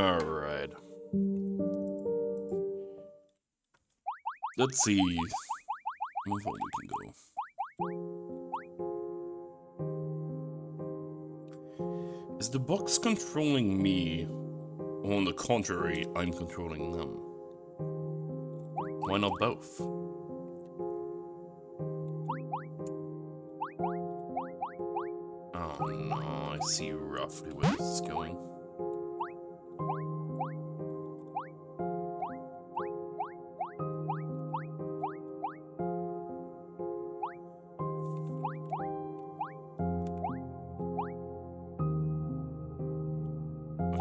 Alright. Let's see how far we can go. Is the box controlling me? Or on the contrary, I'm controlling them? Why not both? Oh no, I see roughly where this is going.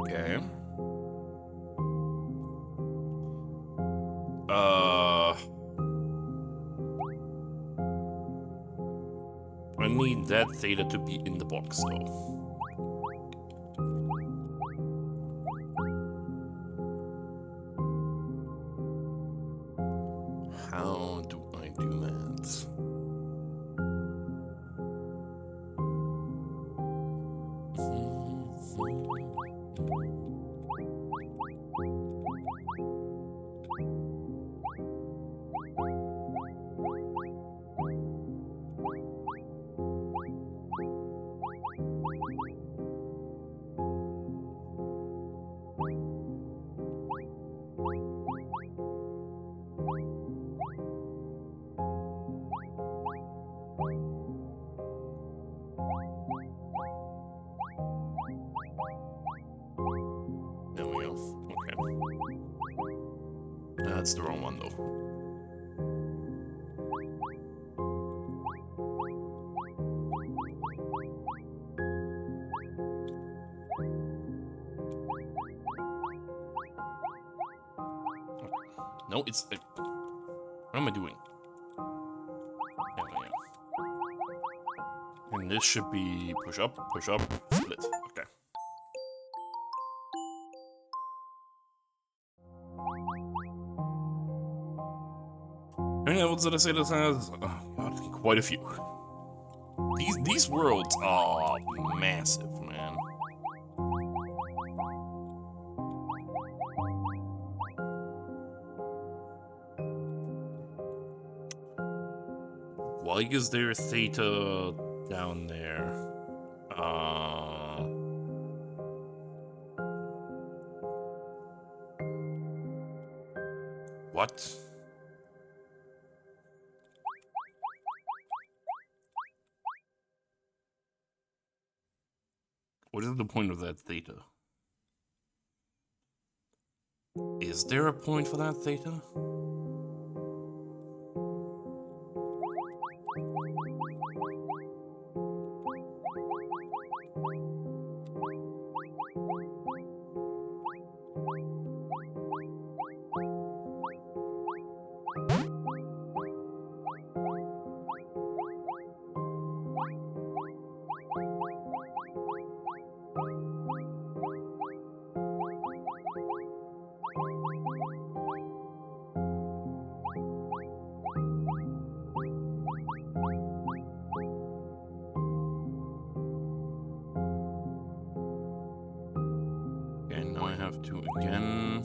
Okay. I need that Theta to be in the box though. How do I do that? There we go. Okay. That's the wrong one though. No, it's... what am I doing? There we go. And this should be push up, split. Okay. How many levels did I say this has? Oh god, quite a few. These worlds are massive, man. Why is there Theta down there? What? What is the point of that Theta? Is there a point for that Theta? And now I have to again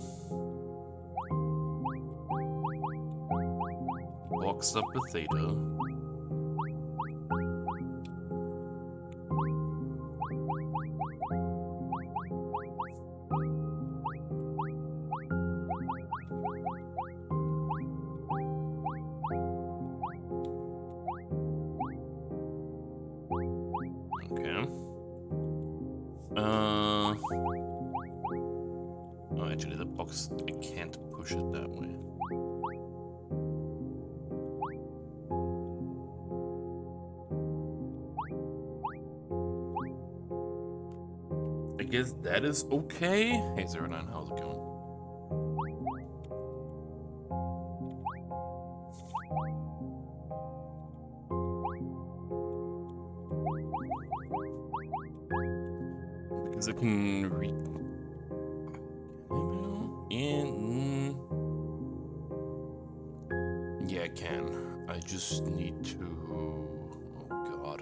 box up the Theta. Okay. Oh, actually, the box, I can't push it that way. I guess that is okay. Hey, 09, how's it going? Because I can read. Yeah, I can. I just need to... oh god.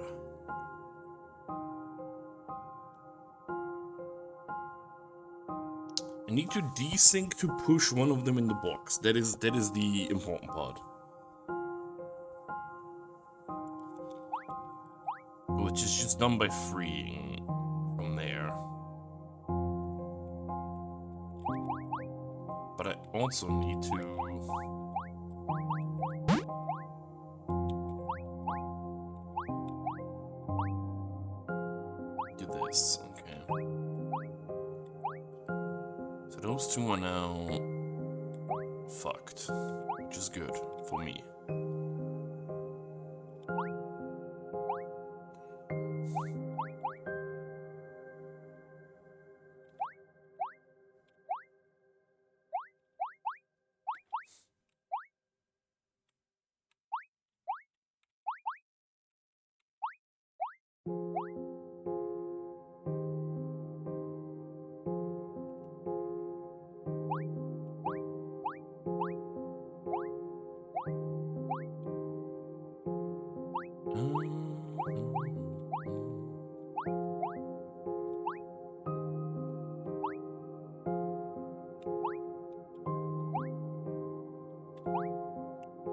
I need to desync to push one of them in the box. That is the important part. Which is just done by freeing from there. But I also need to do this. Okay. So those two are now fucked, which is good for me.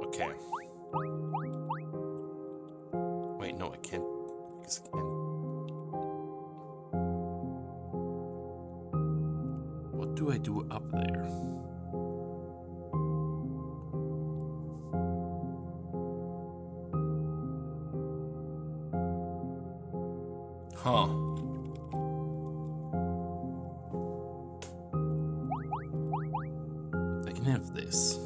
Okay. Wait, no, I can't. Because I can't. What do I do up there? Huh. I can have this.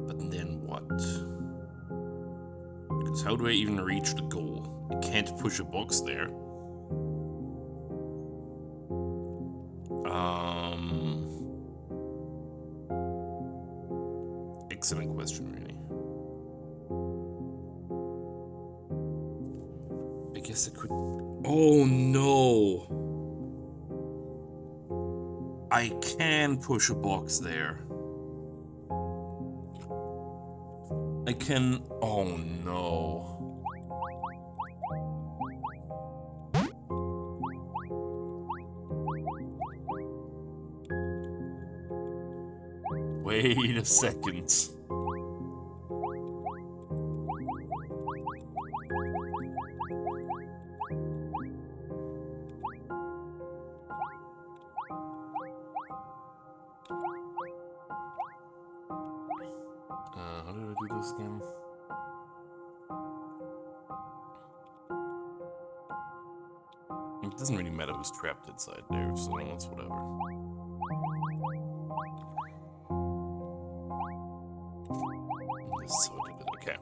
But then what? Because how do I even reach the goal? I can't push a box there. Excellent question, really. I guess I could... Oh no! I can push a box there. I can... Oh no. Wait a second. How did I do this again? It doesn't really matter who's trapped inside there, so it's whatever. So I did it, okay.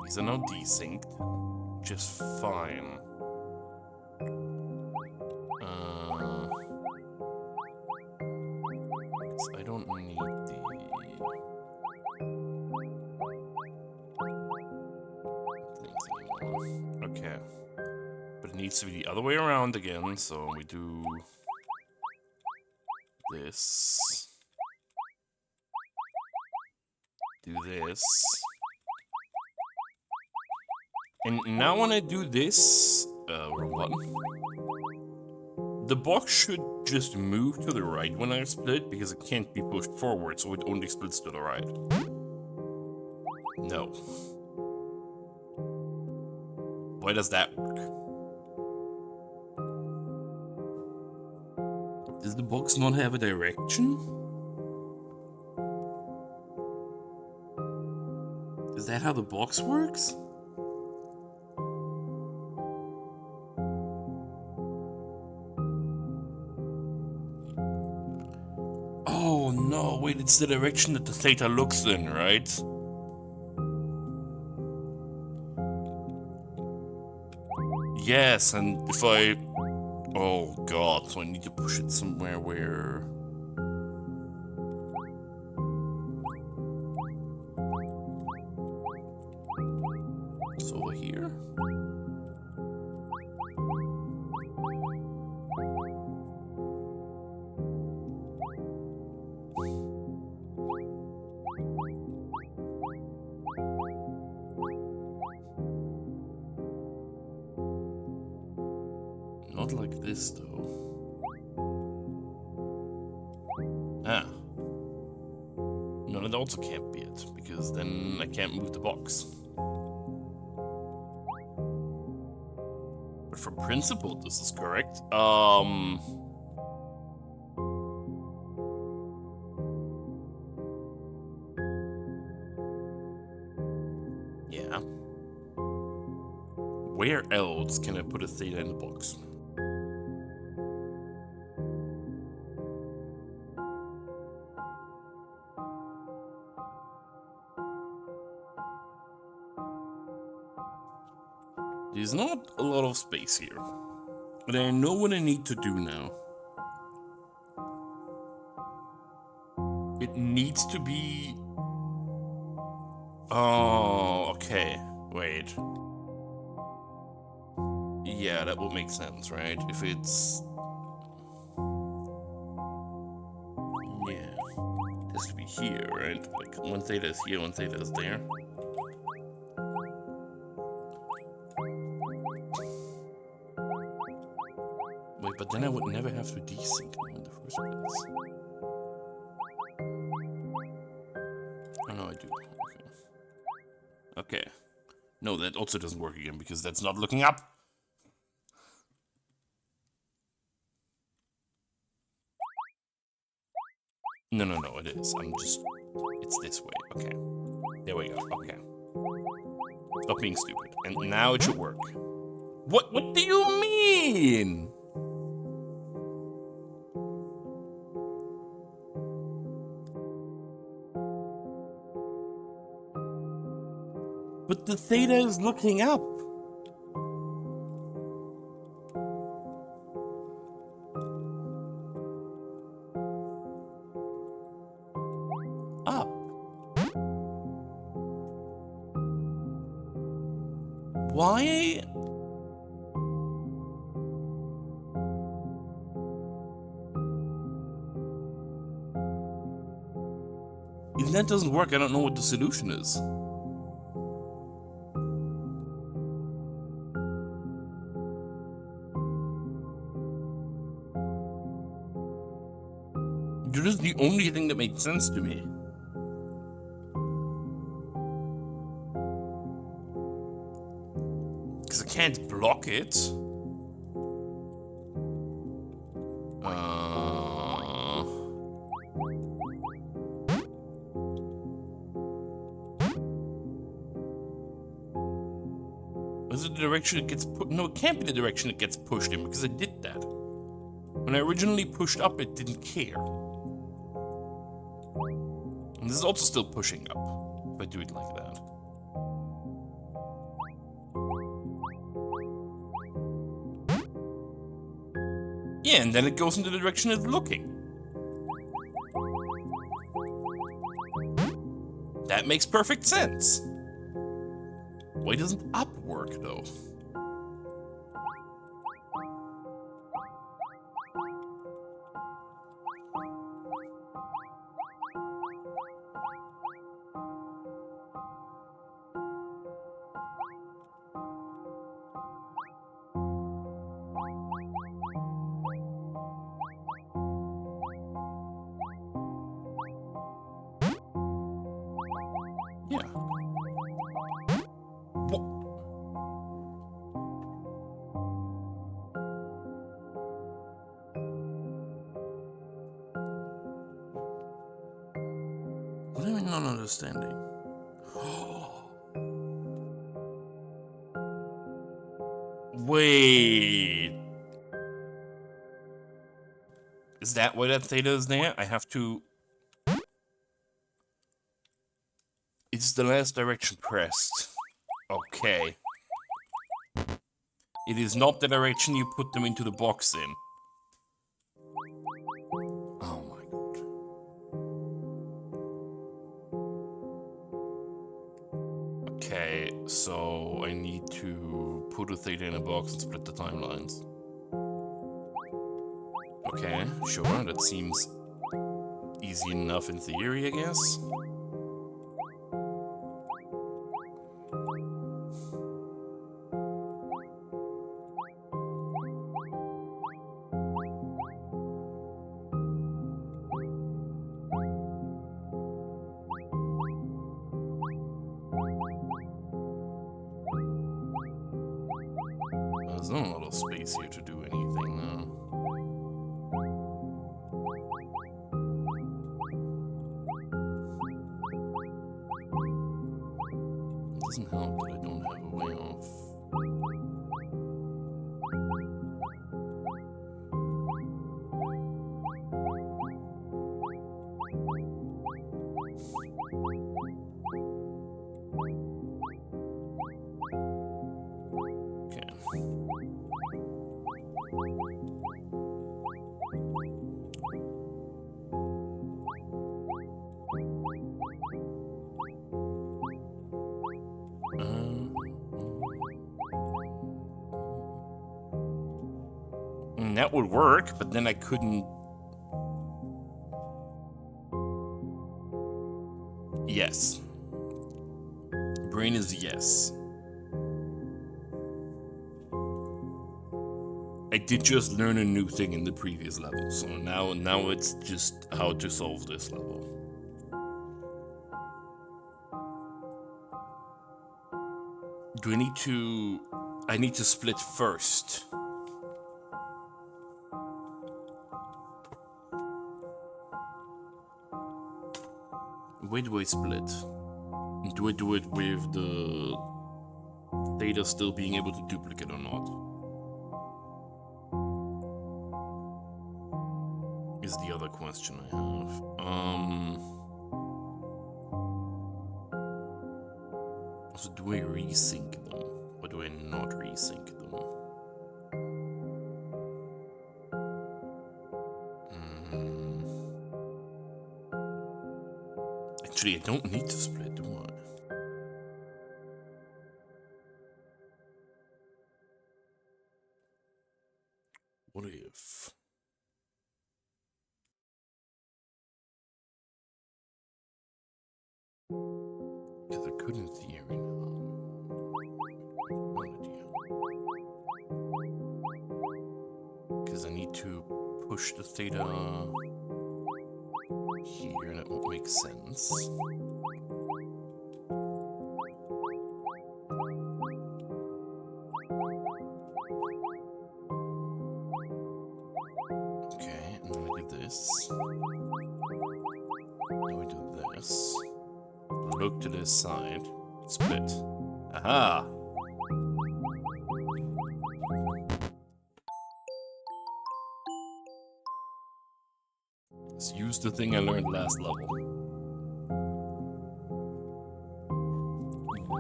These are now desynced, just fine. I don't need the... things anymore. Okay. But it needs to be the other way around again, so we do... this. Do this. And now when I do this... wrong button. The box should just move to the right when I split, because it can't be pushed forward, so it only splits to the right. No. Why does that work? Does the box not have a direction? Is that how the box works? Oh no, wait, it's the direction that the Theta looks in, right? Yes, and if I... Oh god, so I need to push it somewhere where... It's over here? not like this, though. Ah. No, that also can't be it, because then I can't move the box. But from principle, this is correct. Yeah. Where else can I put a theta in the box? There's not a lot of space here. But I know what I need to do now. It needs to be... Oh, okay. Wait. Yeah, that would make sense, right? If it's... Yeah. It has to be here, right? Like, one theta is here, one theta is there. Wait, but then I would never have to desync them in the first place. Oh, no, I do. Okay. Okay. No, that also doesn't work again, because that's not looking up. No, it is. I'm just... It's this way. Okay. There we go. Okay. Stop being stupid. And now it should work. What do you mean? But the theta is looking up. Up. Why? If that doesn't work, I don't know what the solution is. That is the only thing that makes sense to me. Because I can't block it. Is it the direction it gets put? No, it can't be the direction it gets pushed in, because I did that. When I originally pushed up, it didn't care. And this is also still pushing up, if I do it like that. Yeah, and then it goes into the direction it's looking. That makes perfect sense. Why doesn't up work, though? Yeah. What am I not understanding? Wait. Is that why that theta is there? I have to... It's the last direction pressed. Okay. It is not the direction you put them into the box in. Oh my god. Okay, so I need to put a theta in a box and split the timelines. Okay, sure, that seems easy enough in theory, I guess. There's not a lot of space here to do anything now. It doesn't help that I don't have a way off. That would work, but then I couldn't... Yes. Brain is yes. I did just learn a new thing in the previous level, so now it's just how to solve this level. Do I need to... I need to split first. Where do I split? Do I do it with the Theta still being able to duplicate or not? Is the other question I have. So do I resync them? Or do I not resync them? Actually, I don't need to split, do I? What if... Because I could in theory now. No idea. Because I need to push the Theta here, that would make sense. Okay, and then I do this. Then we do this. Look to this side. Split. Aha! Let's use the thing I learned last level.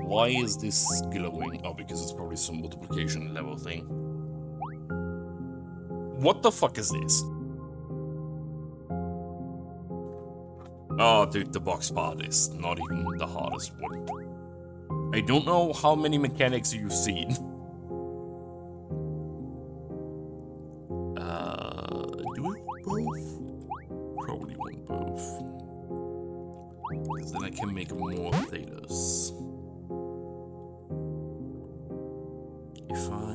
Why is this glowing? Oh, because it's probably some multiplication level thing. What the fuck is this? Oh, dude, the box part is not even the hardest one. I don't know how many mechanics you've seen. Do we want both? Probably want both. Because then I can make more Thetas. If I...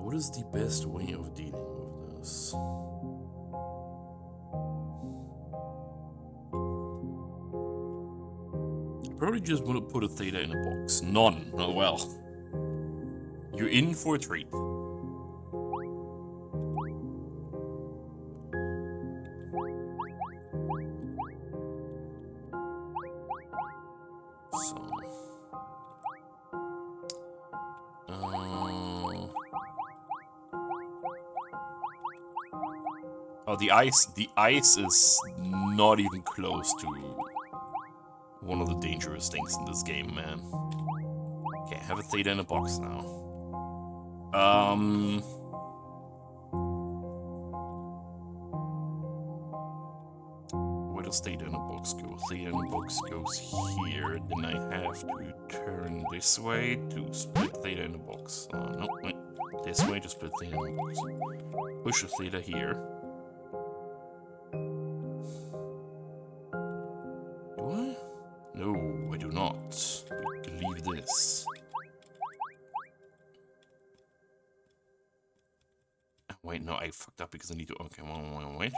What is the best way of dealing with this? I probably just want to put a Theta in a box. None. Oh well. You're in for a treat. Oh, the ice is not even close to one of the dangerous things in this game, man. Okay, I have a Theta in a box now. Where does Theta in a box go? Theta in a box goes here, then I have to turn this way to split Theta in a box. No, wait. This way to split Theta in a box. Push a Theta here. Do I? No, I do not. Leave this. Wait, no, I fucked up because I need to... Okay, wait.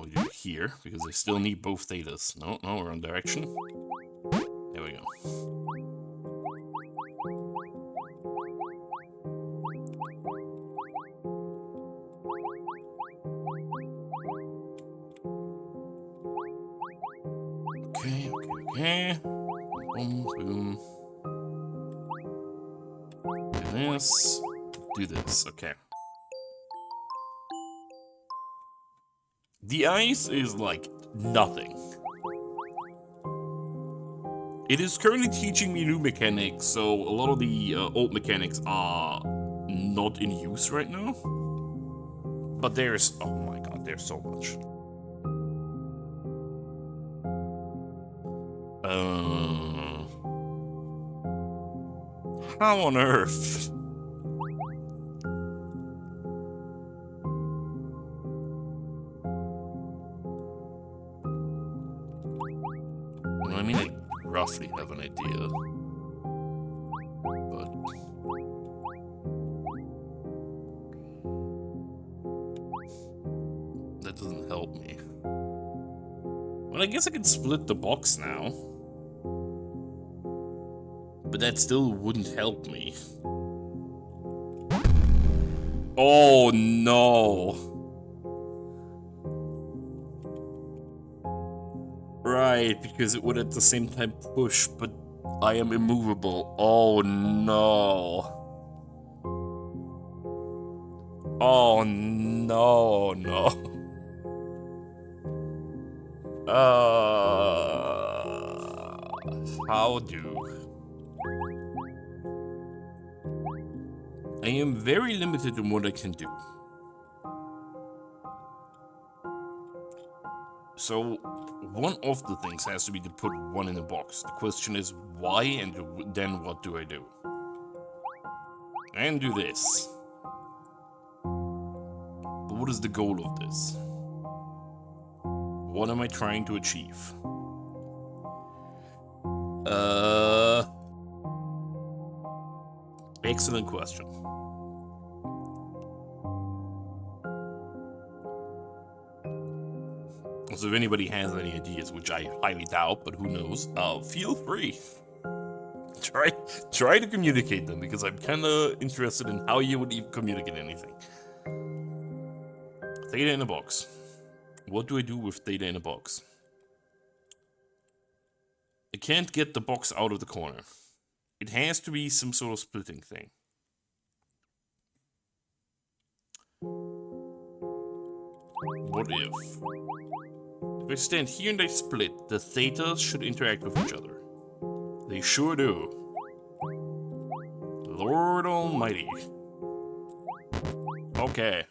We do it here, because I still need both thetas. No, wrong direction. There we go. Okay. Boom, boom. Do this. Do this. Okay. The ice is like nothing. It is currently teaching me new mechanics, so a lot of the old mechanics are not in use right now. But there's, oh my god, there's so much. How on earth? I mean, I roughly have an idea. But... that doesn't help me. Well, I guess I can split the box now. But that still wouldn't help me. Oh no! Right, because it would at the same time push, but I am immovable. Oh no. Oh no, no. How do? I am very limited in what I can do. So, one of the things has to be to put one in a box. The question is why, and then what do I do? And do this. But what is the goal of this? What am I trying to achieve? Excellent question. So if anybody has any ideas, which I highly doubt, but who knows, feel free. Try to communicate them, because I'm kind of interested in how you would even communicate anything. Theta in a box. What do I do with Theta in a box? I can't get the box out of the corner. It has to be some sort of splitting thing. What if I stand here and I split, the thetas should interact with each other. They sure do. Lord Almighty. Okay.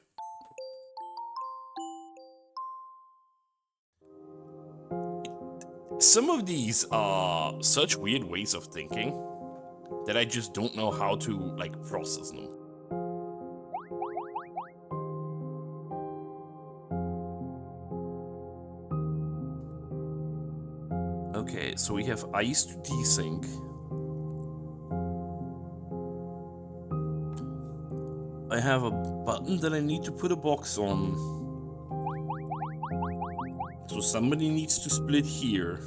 Some of these are such weird ways of thinking that I just don't know how to, like, process them. Okay, so we have ice to desync. I have a button that I need to put a box on. So somebody needs to split here.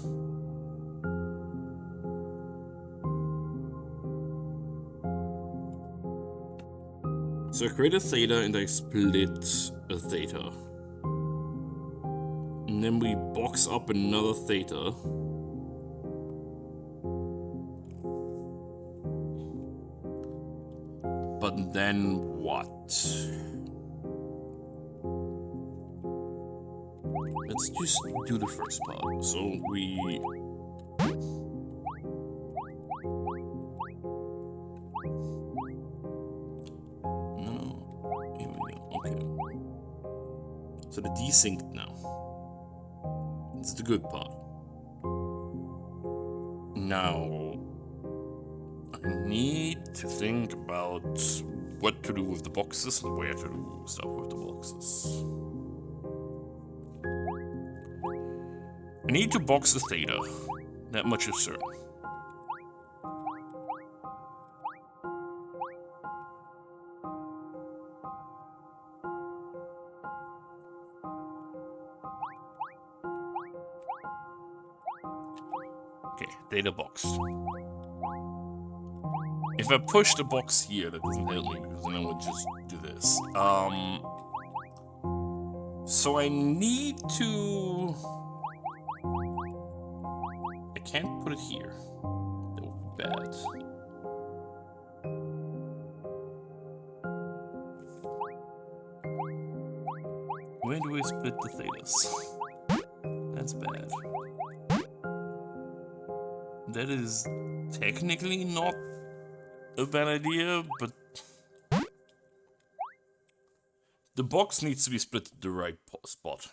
So I create a theta and I split a theta. And then we box up another theta. But then what? Let's just do the first part. So we... No. Here we go. Okay. So the desynced now. It's the good part. Now, I need to think about what to do with the boxes and where to do stuff with the boxes. I need to box the theta. That much is certain. Okay, Theta box. If I push the box here, that doesn't help me because then I would just do this. So I need to... I can't put it here. That would be bad. Where do we split the Thetas? That's bad. That is technically not a bad idea, but the box needs to be split at the right spot.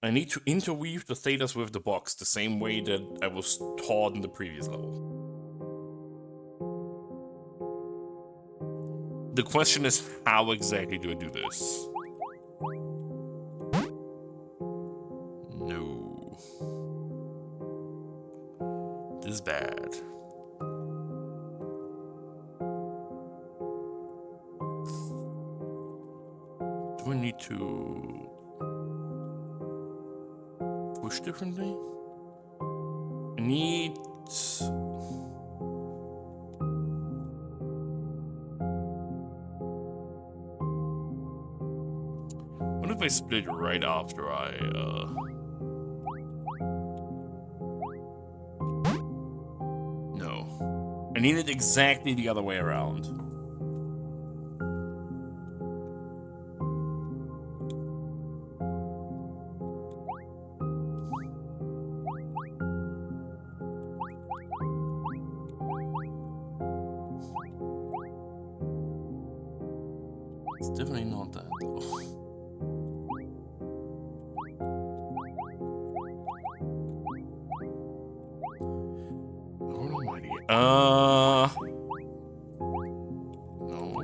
I need to interweave the Thetas with the box the same way that I was taught in the previous level. The question is, how exactly do I do this? No. This is bad. Do I need to push differently? I need... What if I split it right after I, No. I need it exactly the other way around. It's definitely not that, though. Lord almighty. No.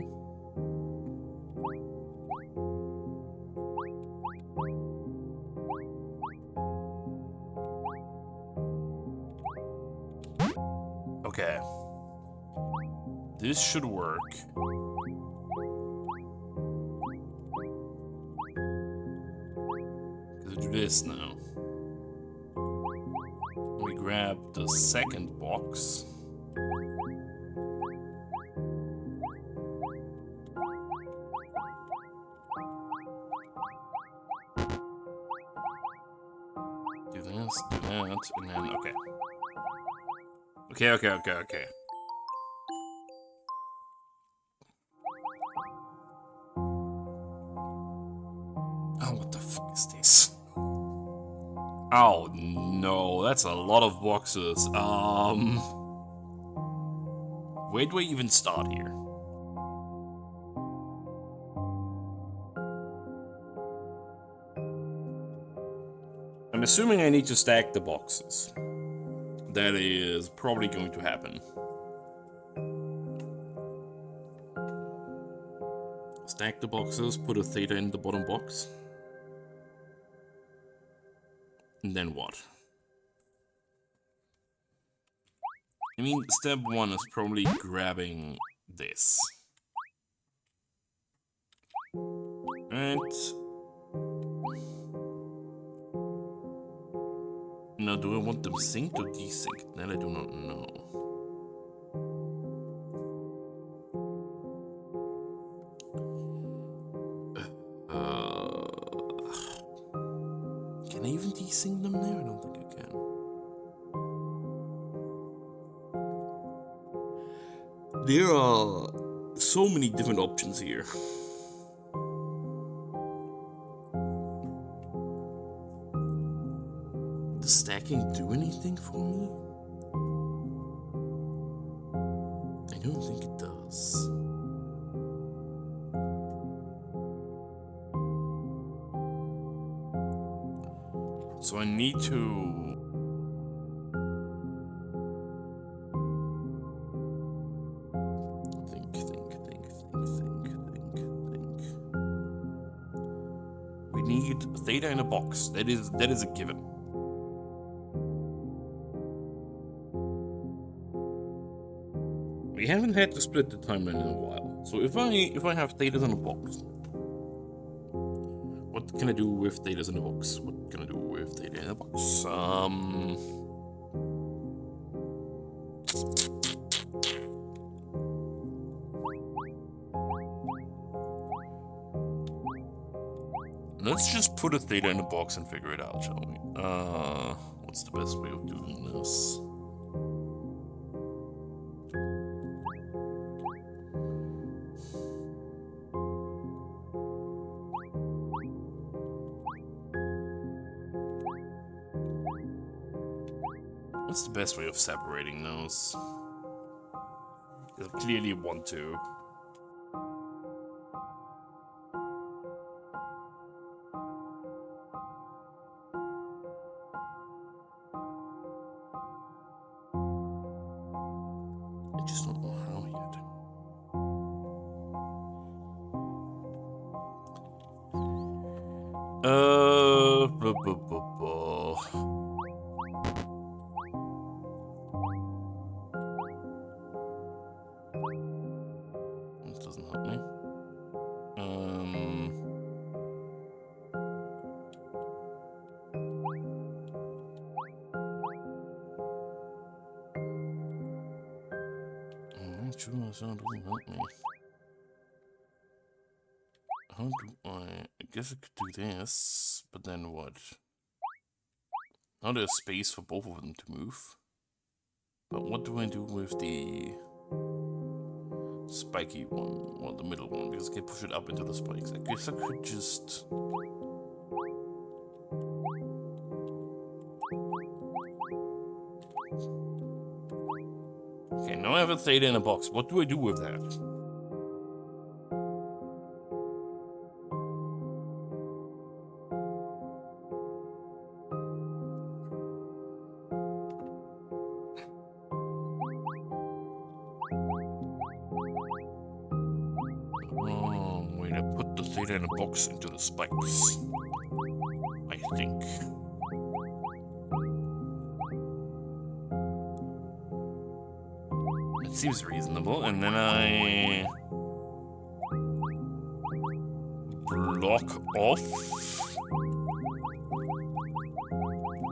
Okay. This should work. Do this now. We grab the second box. Do this, do that, and then, okay. Okay. Oh, what the fuck is this? Oh no, that's a lot of boxes. Where do I even start here? I'm assuming I need to stack the boxes. That is probably going to happen. Stack the boxes, put a Theta in the bottom box. And then what? I mean, step one is probably grabbing this. And now, do I want them synced or desynced? That I do not know. Can I even desync them there? I don't think I can. There are so many different options here. Does stacking do anything for me? I don't think it does. So I need to... think. We need Theta in a box. That is a given. We haven't had to split the timeline in a while. So if I have Thetas in a box, what what can I do with Thetas in the box? What can I do with Theta in the box? Let's just put a Theta in a box and figure it out, shall we? What's the best way of doing this? What's the best way of separating those? I clearly want to. I just don't know how yet. Blah, blah, blah, blah. This doesn't help me. True, that doesn't help me. How do I guess I could do this, but then what? Now there's space for both of them to move. But what do I do with the spiky one? Well, the middle one, because I can push it up into the spikes. I guess I could just... Okay, now I have a Theta in a box. What do I do with that? Oh, wait, I put the Theta in a box into the spikes. I think. It seems reasonable, and then I block off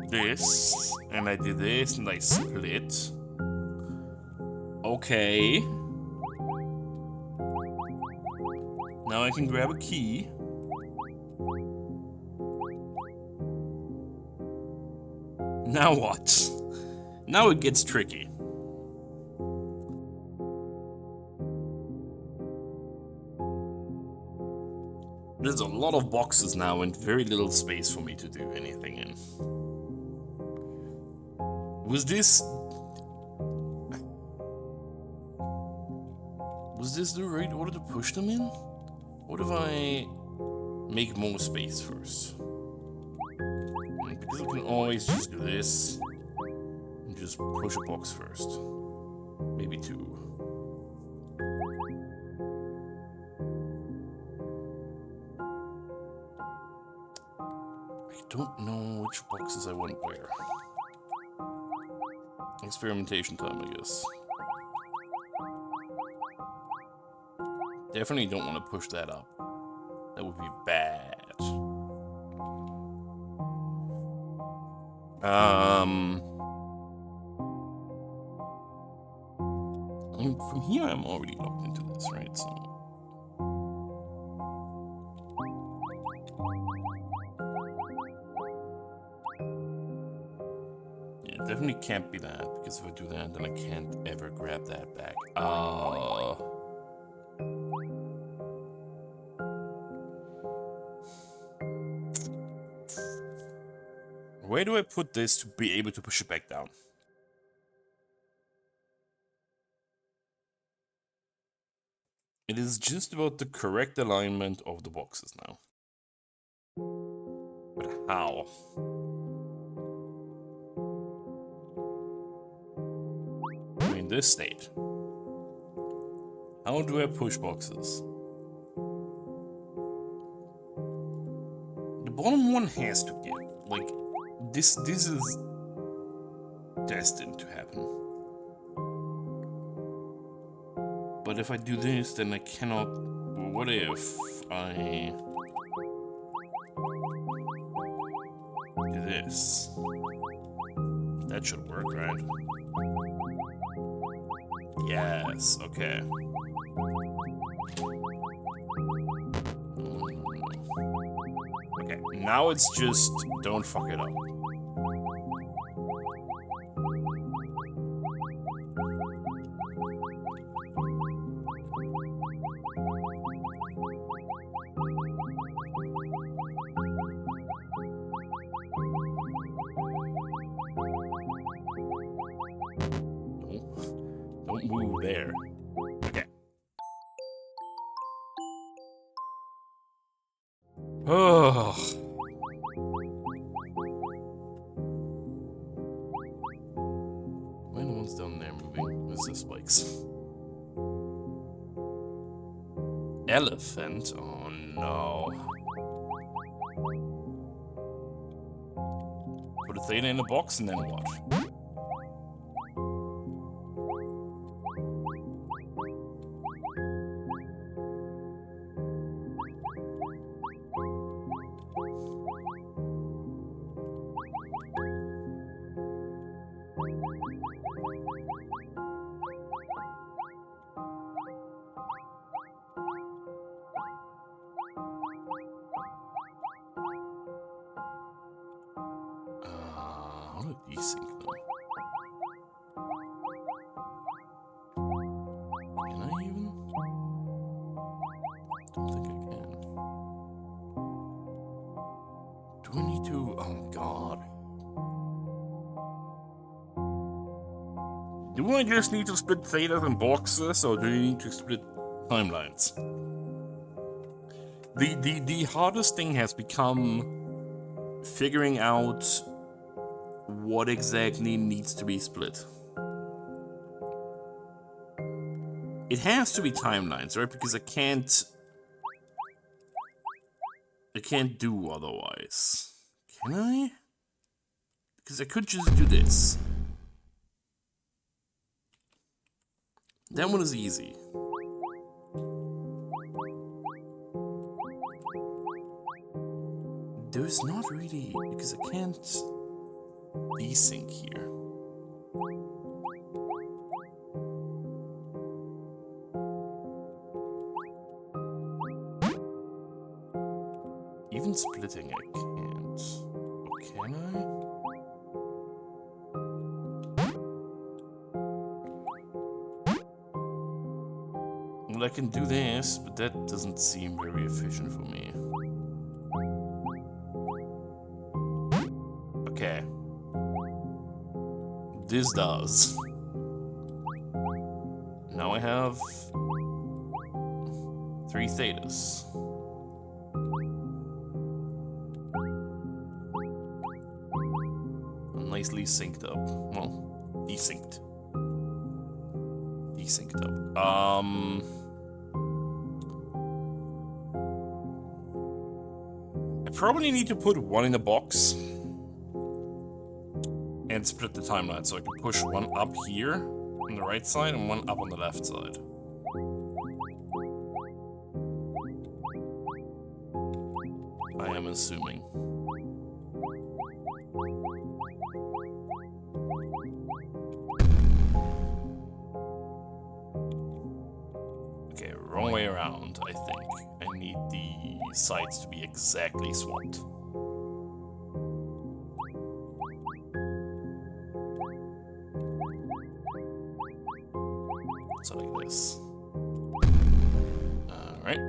this, and I did this, and I split. Okay. Now I can grab a key. Now what? Now it gets tricky. There's a lot of boxes now and very little space for me to do anything in. Was this the right order to push them in? What if I make more space first? Because I can always just do this and just push a box first. Maybe two. I don't know which boxes I want where. Experimentation time, I guess. Definitely don't want to push that up. That would be bad. I mean, from here I'm already locked into this, right? So. Yeah, it definitely can't be that, because if I do that, then I can't ever grab that back. Where do I put this to be able to push it back down? It is just about the correct alignment of the boxes now. But how? In this state. How do I push boxes? The bottom one has to give. Like, this is destined to happen. But if I do this, then I cannot... What if I... this. That should work, right? Yes, okay. Okay, now it's just don't fuck it up. Don't move there. Okay. Oh. When the one's down there moving? What's the spikes? Elephant? Oh no. Put a Theta in a box and then what? How do these sync though? Can I even? Don't think I can. Do I need to? Oh god. Do I just need to split Thetas and boxes, or do you need to split timelines? The hardest thing has become figuring out what exactly needs to be split. It has to be timelines, right? Because I can't do otherwise. Can I? Because I could just do this. That one is easy. There's not really, because I can't desync here. Even splitting I can't. Or can I? Well, I can do this, but that doesn't seem very efficient for me. Okay. This does. Now I have 3 Thetas. Nicely synced up. Well, desynced. Desynced up. I probably need to put one in a box and split the timeline, so I can push one up here on the right side and one up on the left side. I am assuming. Okay, wrong way around, I think. I need the sides to be exactly swapped. So like this. Alright.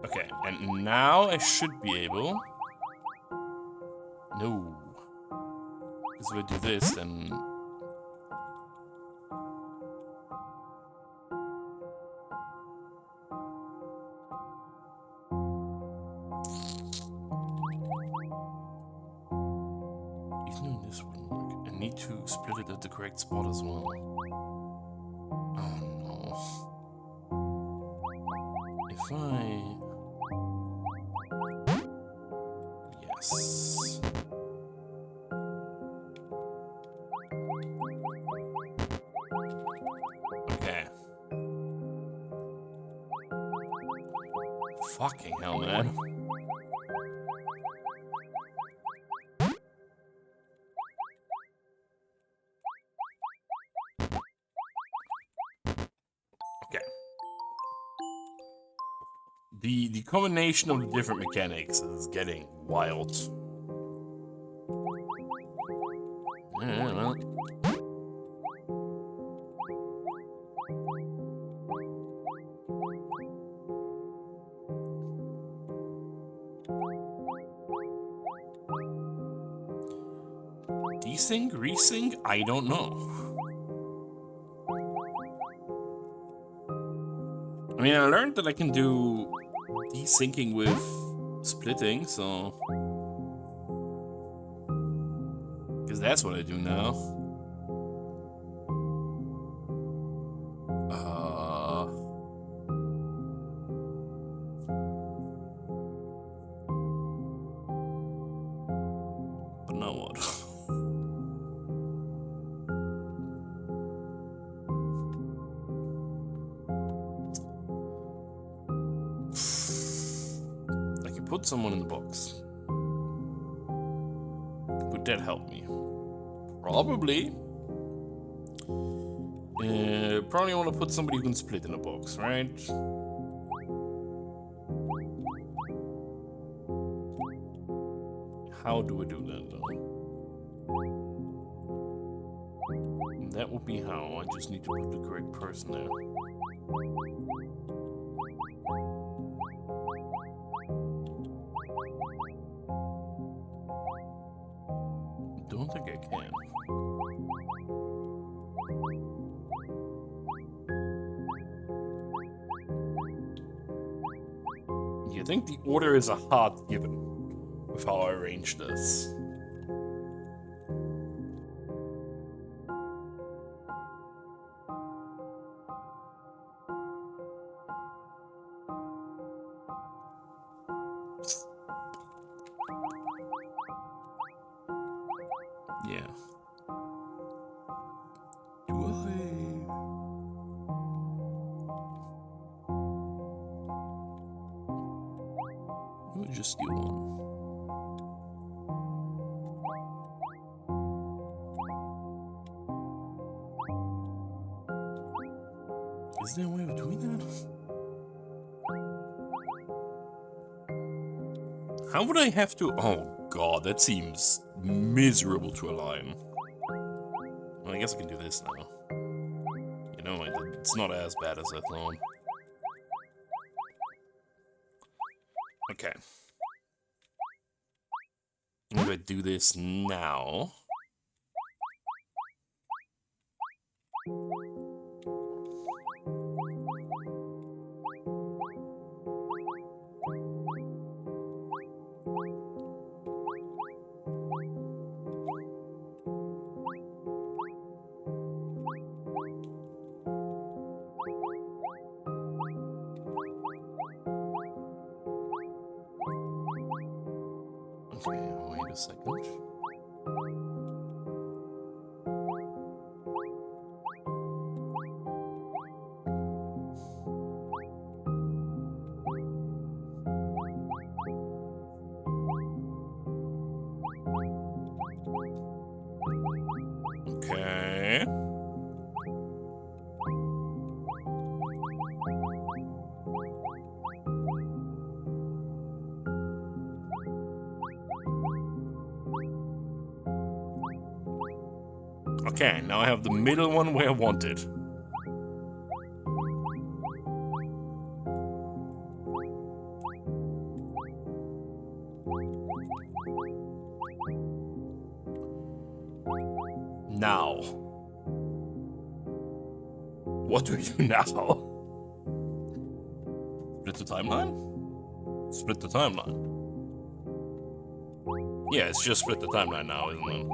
Okay, and now I should be able... No. Because if I do this, then... This wouldn't work. I need to split it at the correct spot as well. Oh no. If I... Yes. Okay. Fucking hell, man. The combination of the different mechanics is getting wild. Yeah, well. Desync? Resync? I don't know. I mean, I learned that I can do desyncing with splitting, so... Because that's what I do now. But now what? I can put someone in the box. Would that help me? Probably. Probably want to put somebody who can split in a box, right? How do I do that, though? That would be how. I just need to put the correct person there. Don't think I can. Yeah, I think the order is a hard given with how I arrange this. Yeah. We'll just do one. Is there a way of doing that? How would I have to... Oh god, that seems miserable to align. Well, I guess I can do this now. You know, it's not as bad as I thought. Okay. I'm gonna do this now. Okay, wait a second. Okay. Okay, now I have the middle one where I want it. Now. What do we do now? Split the timeline? Split the timeline. Yeah, it's just split the timeline now, isn't it?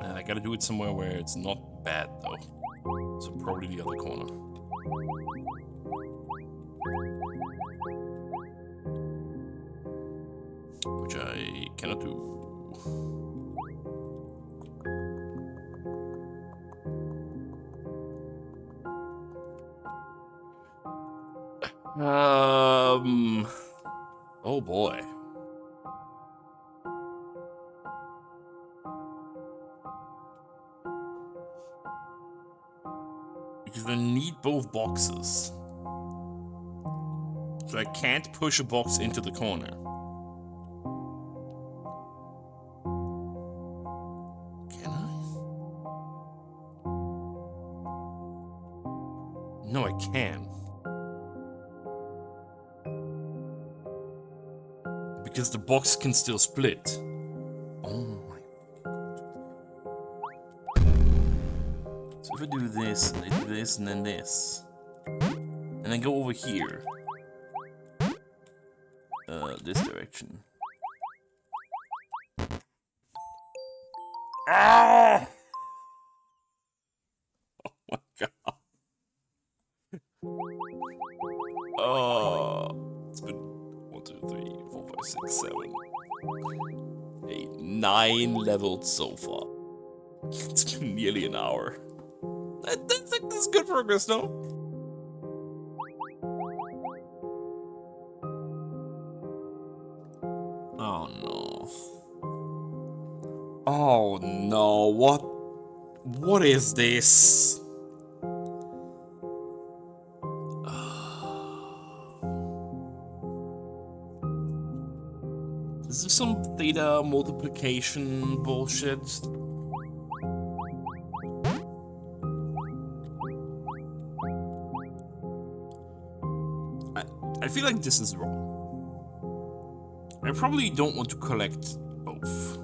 I gotta do it somewhere where it's not bad, though. So probably the other corner. Which I cannot do. Oh boy. Because I need both boxes. So I can't push a box into the corner. Can I? No, I can. Because the box can still split. Oh my god. So if I do this, and I do this, and then this. And then go over here. This direction. Ah! Oh my god. It's been 1, 2, 3, 4, 5, 6, 7, 8, 9 levels so far. It's been nearly an hour. That's good progress, no? Oh no. Oh no, what is this? Is this some theta multiplication bullshit? I feel like this is wrong. I probably don't want to collect both.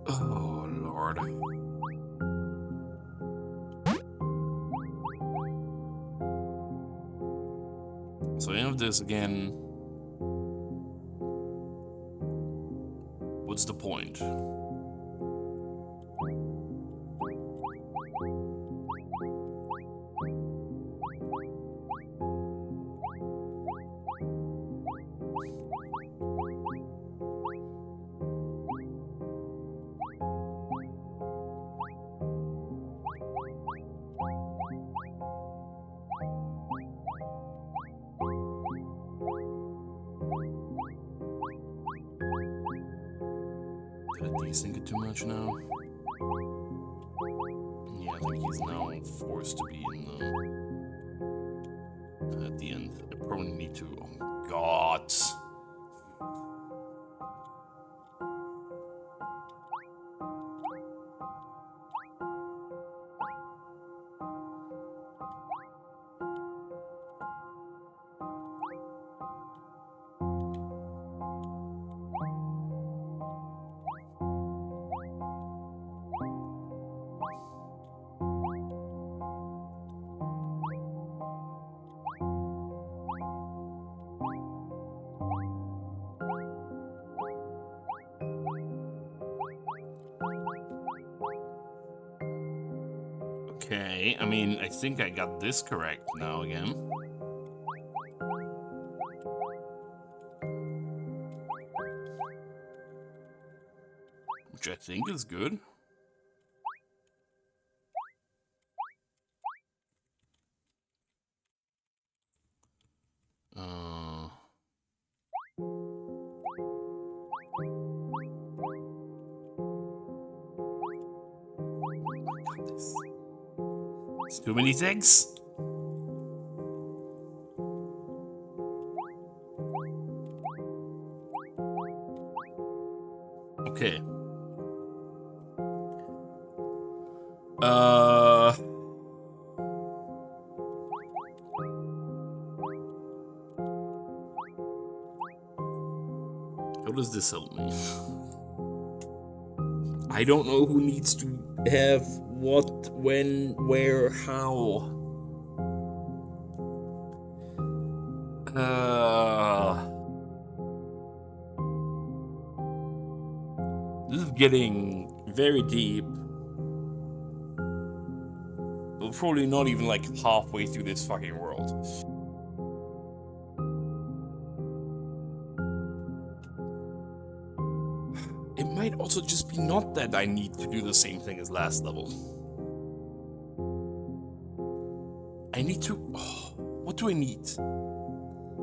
Oh, Lord. So I have this again. What's the point? Did I desync it too much now? Yeah, I think he's now forced to be in the... at the end. I probably need to... Oh, God! Okay, I mean, I think I got this correct now again. Which I think is good. It's too many things. Okay. How does this help me? I don't know who needs to have what, when, where, how. This is getting very deep. We're probably not even like halfway through this fucking world. It might also just be not that I need to do the same thing as last level. I need to... Oh, what do I need?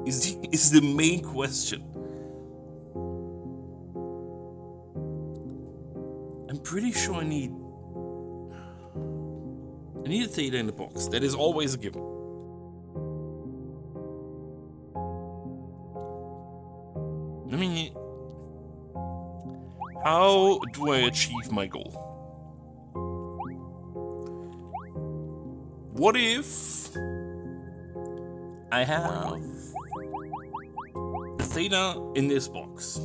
Is the main question. I'm pretty sure I need a theta in the box. That is always a given. I mean, how do I achieve my goal? What if I have the theta in this box,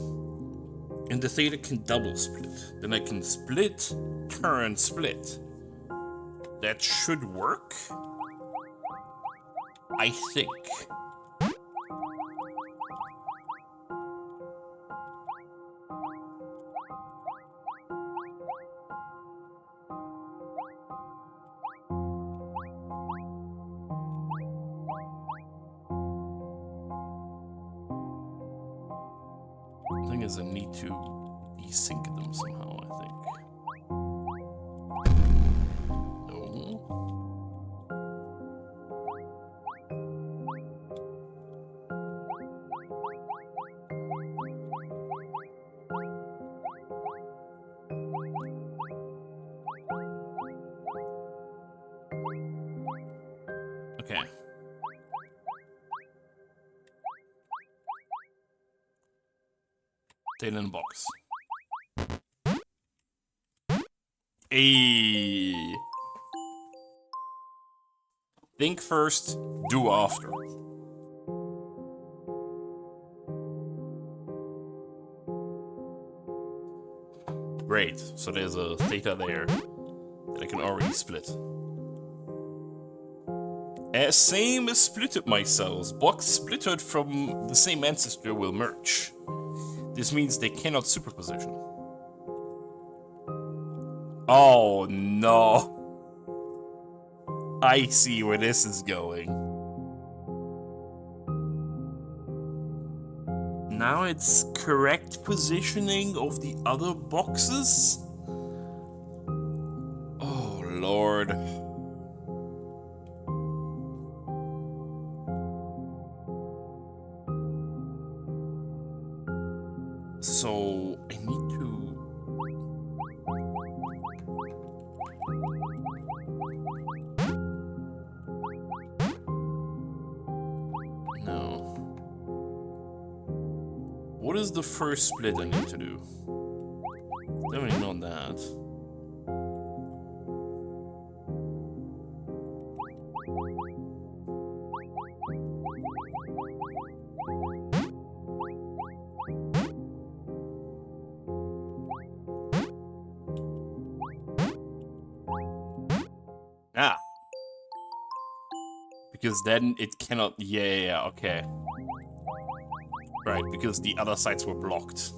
and the theta can double split? Then I can split, turn, split. That should work, I think. The thing is, I need to desync them somehow, I think. No. Okay. Theta in the box. Ayy. Think first, do after. Great, so there's a theta there that I can already split. As same as splitted my cells, blocks splitted from the same ancestor will merge. This means they cannot superposition. Oh no. I see where this is going. Now it's correct positioning of the other boxes? Oh lord. So I need to... No. What is the first split I need to do? Definitely not that. Ah. Because then it cannot... Yeah, okay. Right, because the other sides were blocked.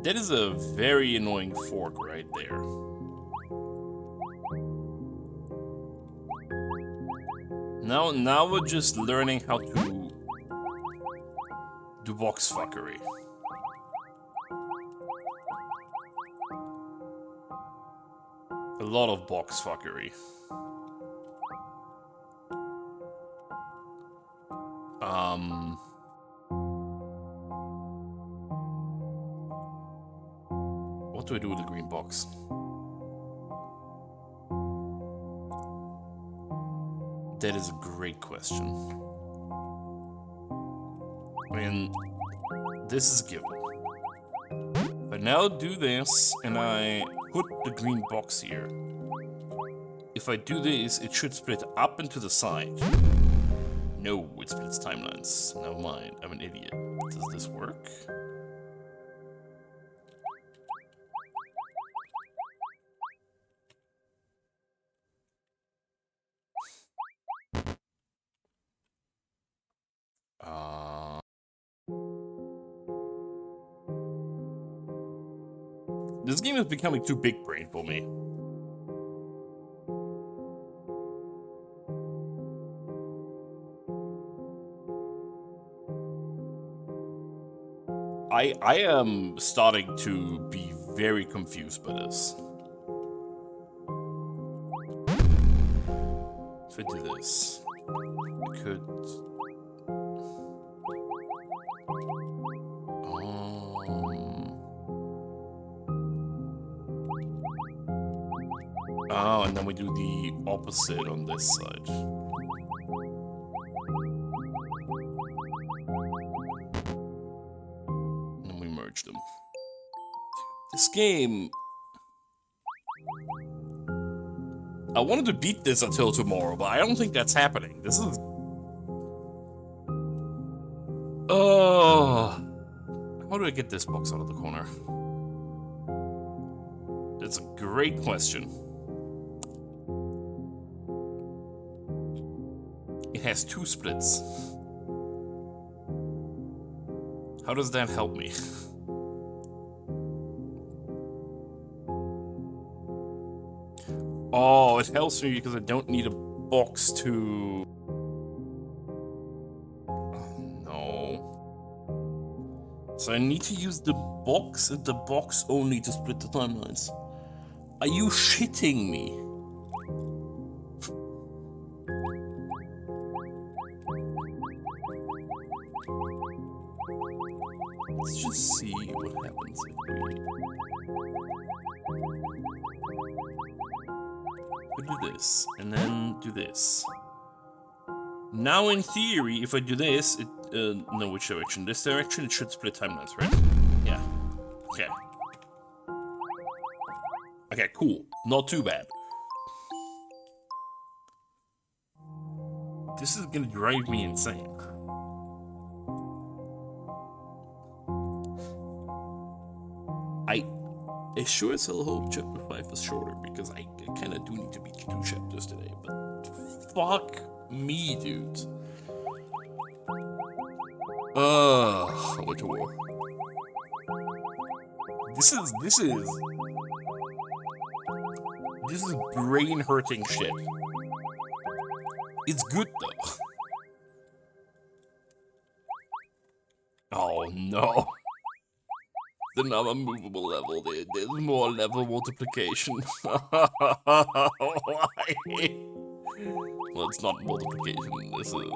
That is a very annoying fork right there. Now we're just learning how to do box fuckery. A lot of box fuckery. What do I do with the green box? That is a great question. I mean, this is a given. But now do this, and I put the green box here. If I do this, it should split up and to the side. No, it splits timelines. Never mind, I'm an idiot. Does this work? This game is becoming too big brain for me. I am starting to be very confused by this. If I do this, I could... Oh, and then we do the opposite on this side. And then we merge them. This game... I wanted to beat this until tomorrow, but I don't think that's happening. This is... Oh... How do I get this box out of the corner? That's a great question. It has 2 splits. How does that help me? Oh, it helps me because I don't need a box to... Oh, no. So I need to use the box and the box only to split the timelines. Are you shitting me? Let's just see what happens if we do this, and then do this. Now, in theory, if I do this, it, no, which direction? This direction, it should split timelines, right? Yeah. Okay. Okay, cool. Not too bad. This is gonna drive me insane. I sure as hell hope chapter 5 is shorter, because I kinda do need to beat 2 chapters today, but fuck me, dude. I went to war. This is brain-hurting shit. It's good, though. Oh, no. Another movable level. There's more level multiplication. Why? Well, it's not multiplication. This is, I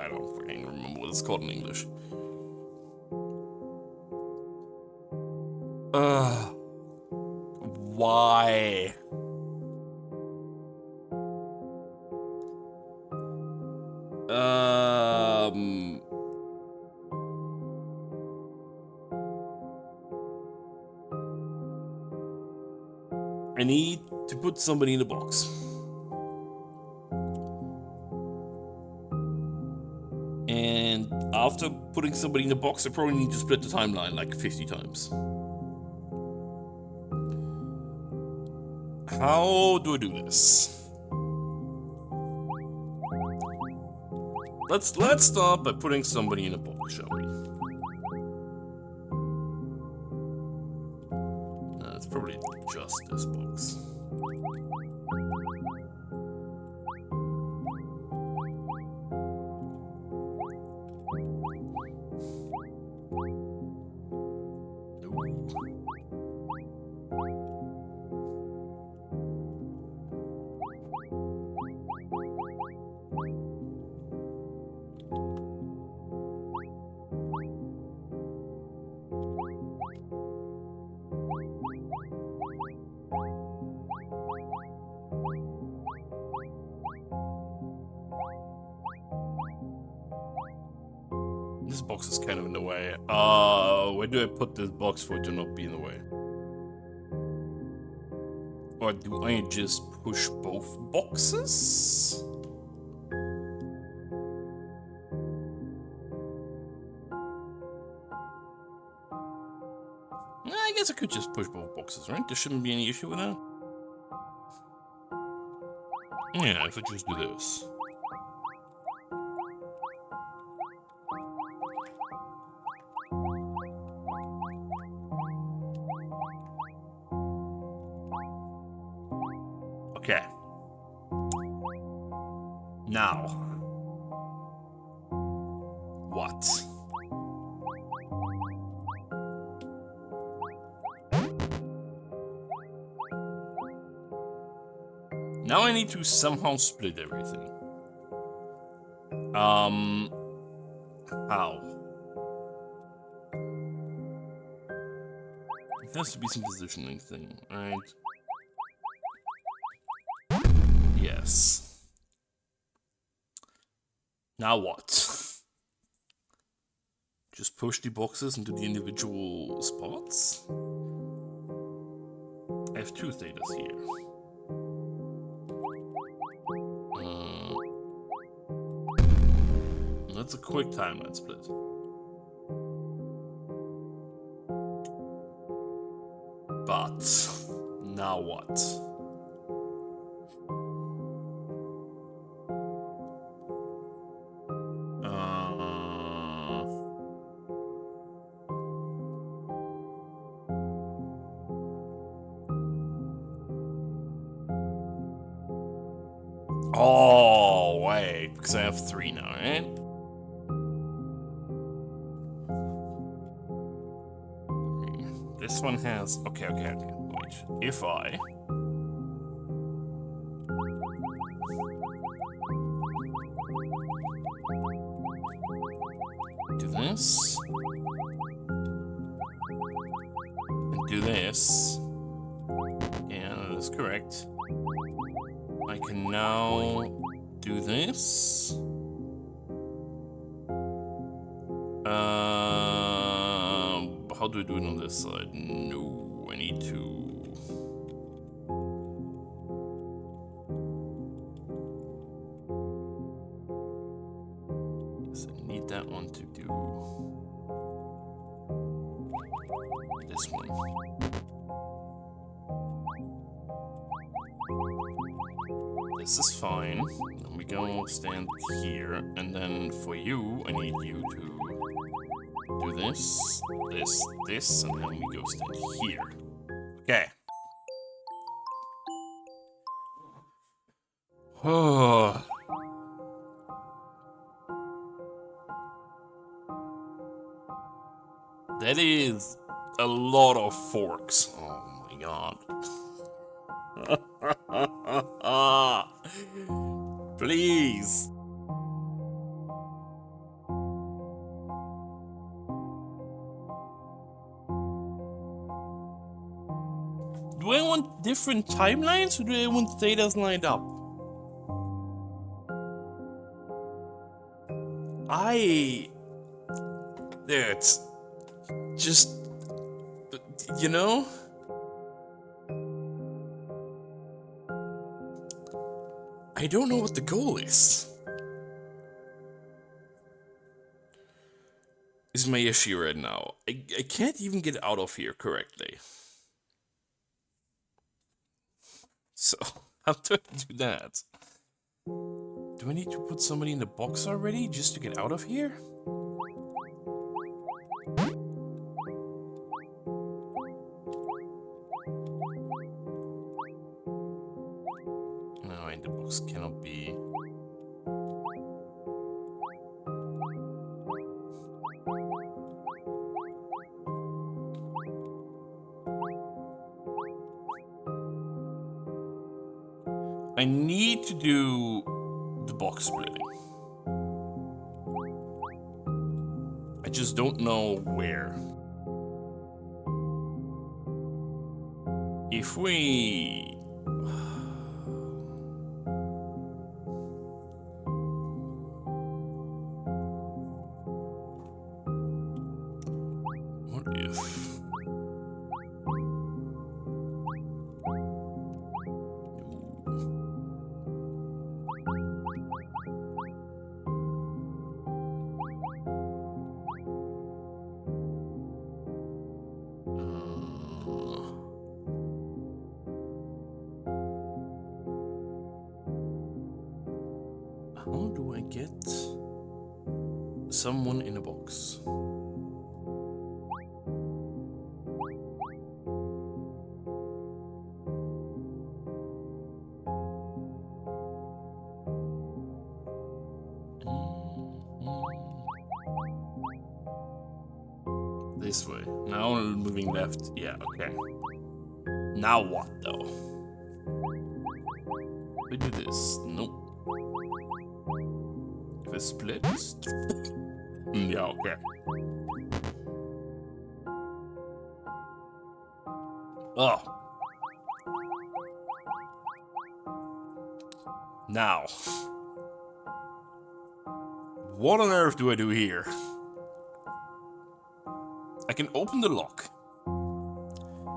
don't fucking remember what it's called in English. Why? I need to put somebody in the box. And after putting somebody in the box, I probably need to split the timeline like 50 times. How do I do this? Let's start by putting somebody in a box, shall we? It's probably just this box. This box is kind of in the way. Where do I put this box for it to not be in the way? Or do I just push both boxes? I guess I could just push both boxes, right? There shouldn't be any issue with that. Yeah, if I just do this. Okay. Now. What? Now I need to somehow split everything. How? It has to be some positioning thing, right? Yes. Now what? Just push the boxes into the individual spots? I have 2 Thetas here. That's a quick timeline split. But now what? Oh, wait, because I have 3 now, right? This one has... Okay. Wait. If I... do this... and do this... Yeah, that is correct. I can now do this. How do I do it on this side? No, I need to... Yes, I need that one to do this one. This is fine. Then we go stand here, and then for you, I need you to do this, this, and then we go stand here. Okay. Oh. That is a lot of forks. Oh my god. Please. Do I want different timelines or do I want Thetas lined up? It's just, you know? I don't know what the goal is my issue right now. I can't even get out of here correctly. So, how do I do that? Do I need to put somebody in the box already just to get out of here? No, in the box cannot be. I need to do the box splitting. I just don't know where. If we... What if... How do I get someone in a box? This way. Now I'm moving left. Yeah, okay. Now what, though? We do this. Nope. If it splits... yeah, okay. Oh. Now, what on earth do I do here? I can open the lock.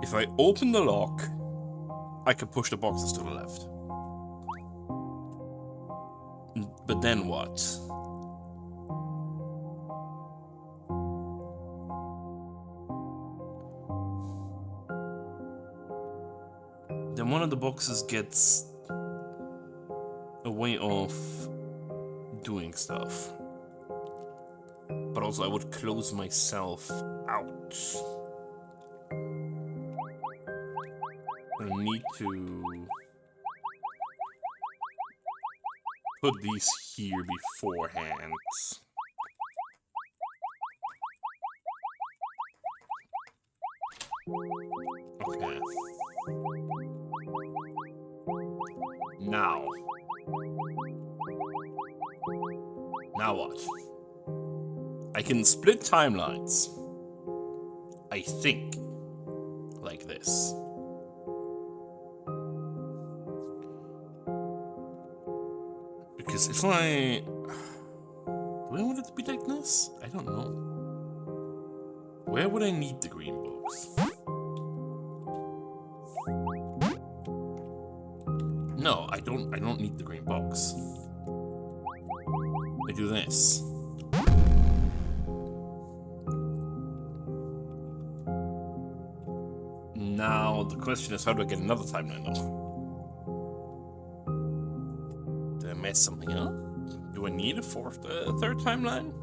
If I open the lock, I can push the boxes to the left. But then what? Then one of the boxes gets a way of doing stuff. But also I would close myself out. I need to put these here beforehand. Okay. Now what? I can split timelines. I think. Like this. Because if I... Do I want it to be like this? I don't know. Where would I need the green box? No, I don't need the green box. I do this. Now the question is, how do I get another timeline though? Did I mess something up? Do I need a third timeline?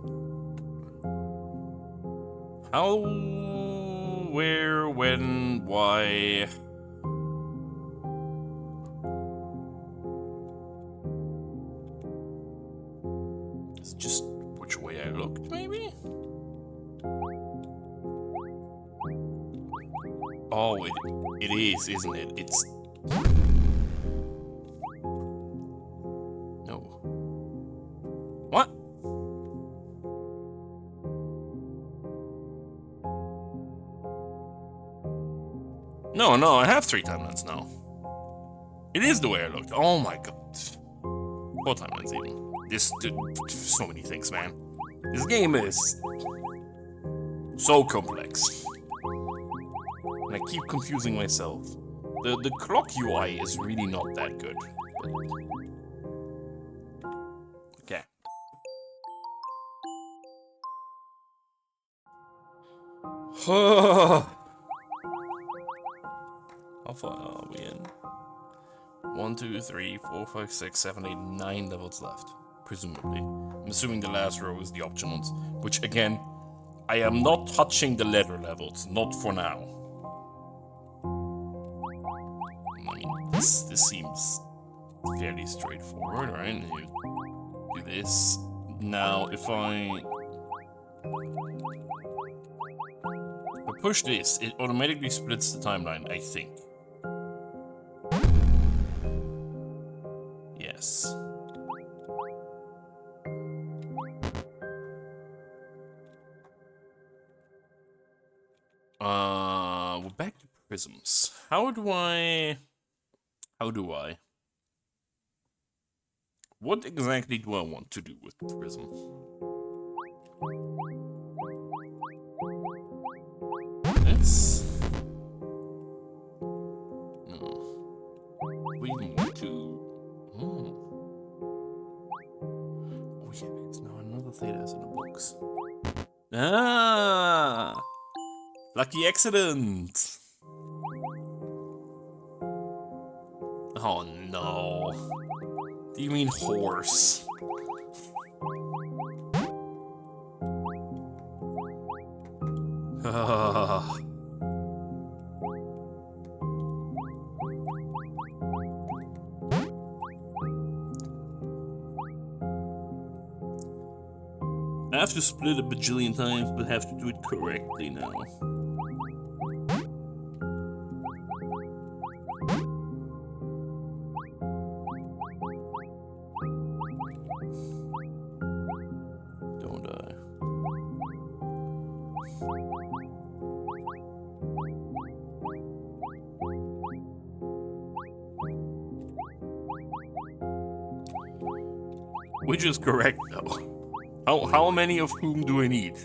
How, where, when, why? It's just which way I looked, maybe? Oh, it is, isn't it? It's... No. What? No, I have 3 timelines now. It is the way I looked. Oh my god. 4 timelines even. This... so many things, man. This game is... so complex. And I keep confusing myself. The clock UI is really not that good. Okay. How far are we in? 1, 2, 3, 4, 5, 6, 7, 8, 9 levels left. Presumably. I'm assuming the last row is the option ones. Which, again, I am not touching the letter levels. Not for now. I mean, this seems fairly straightforward, right? You do this. Now, if I push this, it automatically splits the timeline, I think. Yes. We're back to prisms. How do I... What exactly do I want to do with the prism? This? No. We need to... Oh yeah, because now another Theta is in the box. Ah! Lucky accident! Oh no. Do you mean horse? I have to split a bajillion times, but have to do it correctly now. Don't I? Which is correct, though. How many of whom do I need?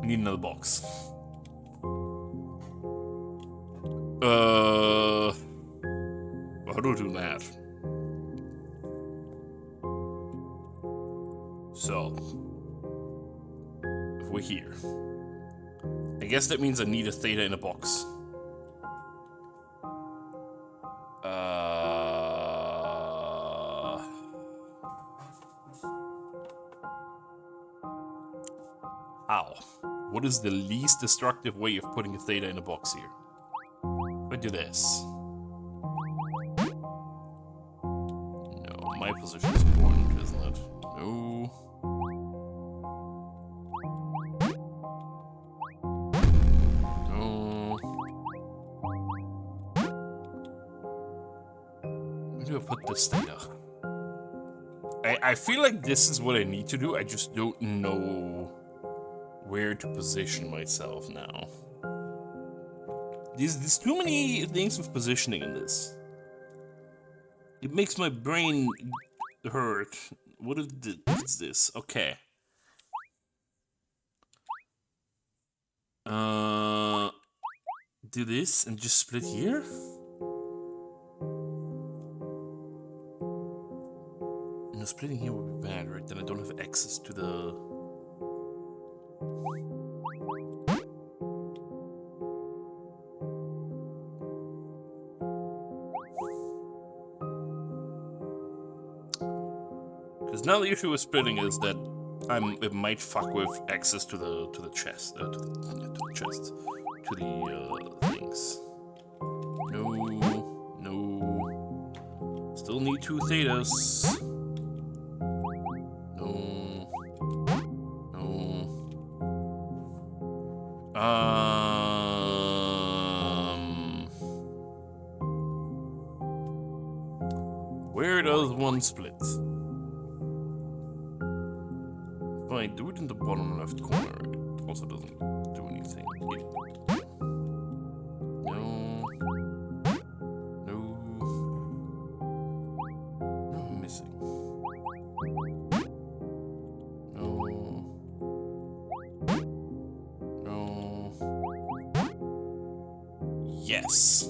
I need another box. How do I do that? So, if we're here, I guess that means I need a Theta in a box. How? What is the least destructive way of putting a Theta in a box here? If I do this. No, my position is important, isn't it? No. No. Where do I put this Theta? I feel like this is what I need to do, I just don't know where to position myself now. There's too many things with positioning in this. It makes my brain hurt. What is this? Okay. Do this and just split here? No, splitting here would be bad, right? Then I don't have access to the... Because now the issue with splitting is that it might fuck with access to the chest, to the chest, to the things. No. Still need 2 Thetas. Where does one split? If I do it in the bottom left corner, it also doesn't do anything. No, I'm missing. No. Yes.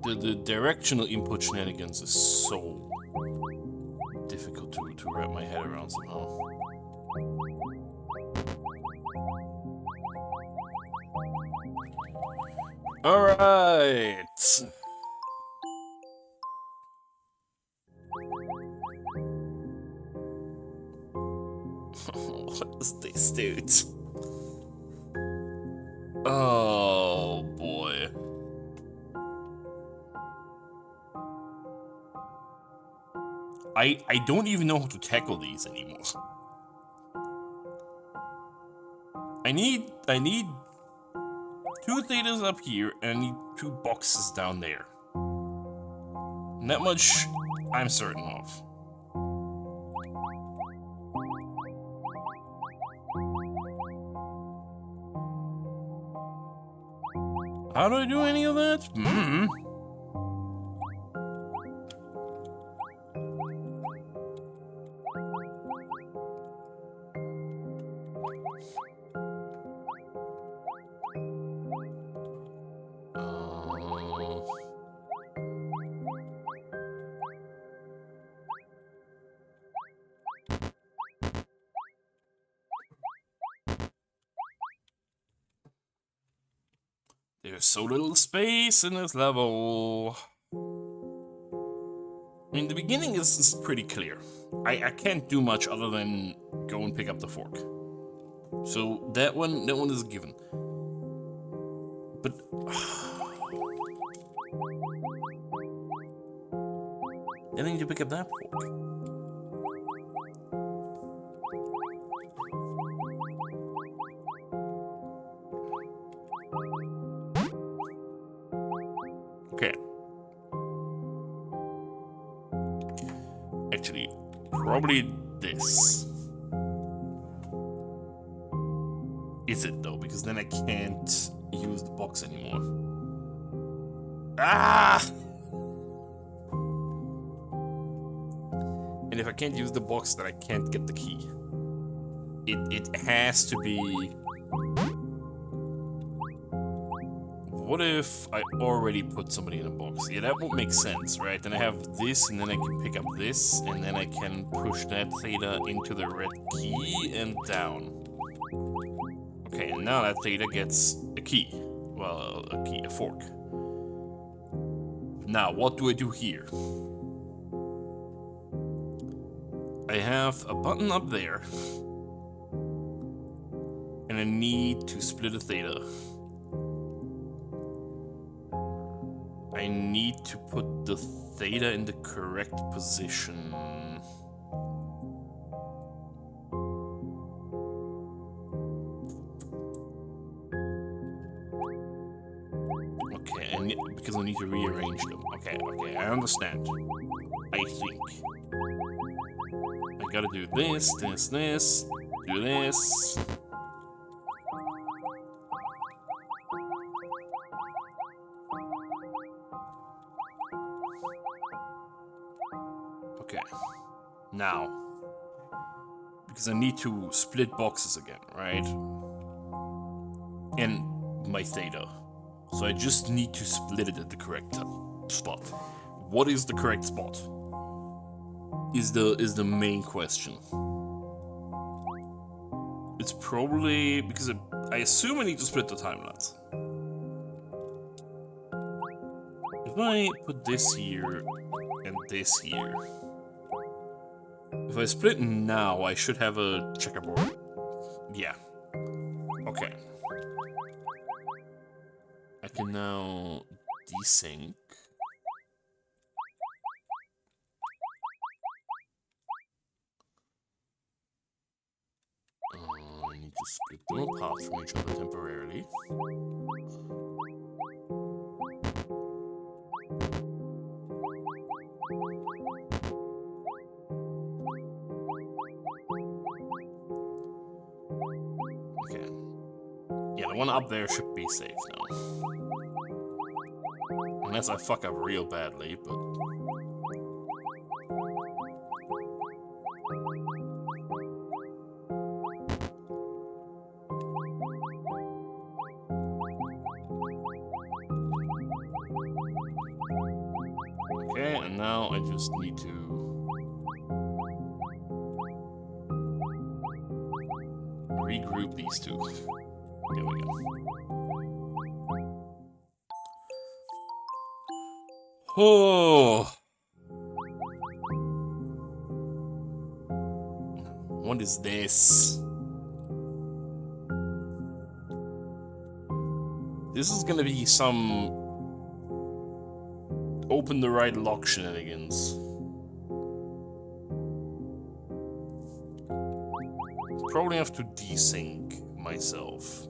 The directional input shenanigans is so difficult to wrap my head around somehow. Alright! What is this, dude? Oh boy. I don't even know how to tackle these anymore. I need 2 Thetas up here and I need 2 boxes down there. And that much I'm certain of. How do I do any of that? There's so little space in this level. I mean, the beginning is pretty clear. I can't do much other than go and pick up the fork. So that one is a given. But then I need to pick up that fork. actually, probably this. Is it though? Because then I can't use the box anymore. Ah! And if I can't use the box, then I can't get the key. It has to be... What if I already put somebody in a box? Yeah, that would make sense, right? Then I have this, and then I can pick up this, and then I can push that Theta into the red key and down. Okay, and now that Theta gets a key. Well, a key, a fork. Now, what do I do here? I have a button up there. And I need to split a Theta. I need to put the Theta in the correct position. Okay, because I need to rearrange them. Okay, I understand. I think. I gotta do this, do this. Okay. Now. Because I need to split boxes again, right? And my Theta. So I just need to split it at the correct spot. What is the correct spot? Is the main question. It's probably because I assume I need to split the timelines. If I put this here and this here, if I split now, I should have a checkerboard. Yeah. Okay. I can now desync. I need to split them apart from each other temporarily. Okay. Yeah, the one up there should be safe now. Unless I fuck up real badly, but... Okay, and now I just need to... regroup these two. There we go. Oh! What is this? This is gonna be some... open the right lock shenanigans. Probably have to desync myself.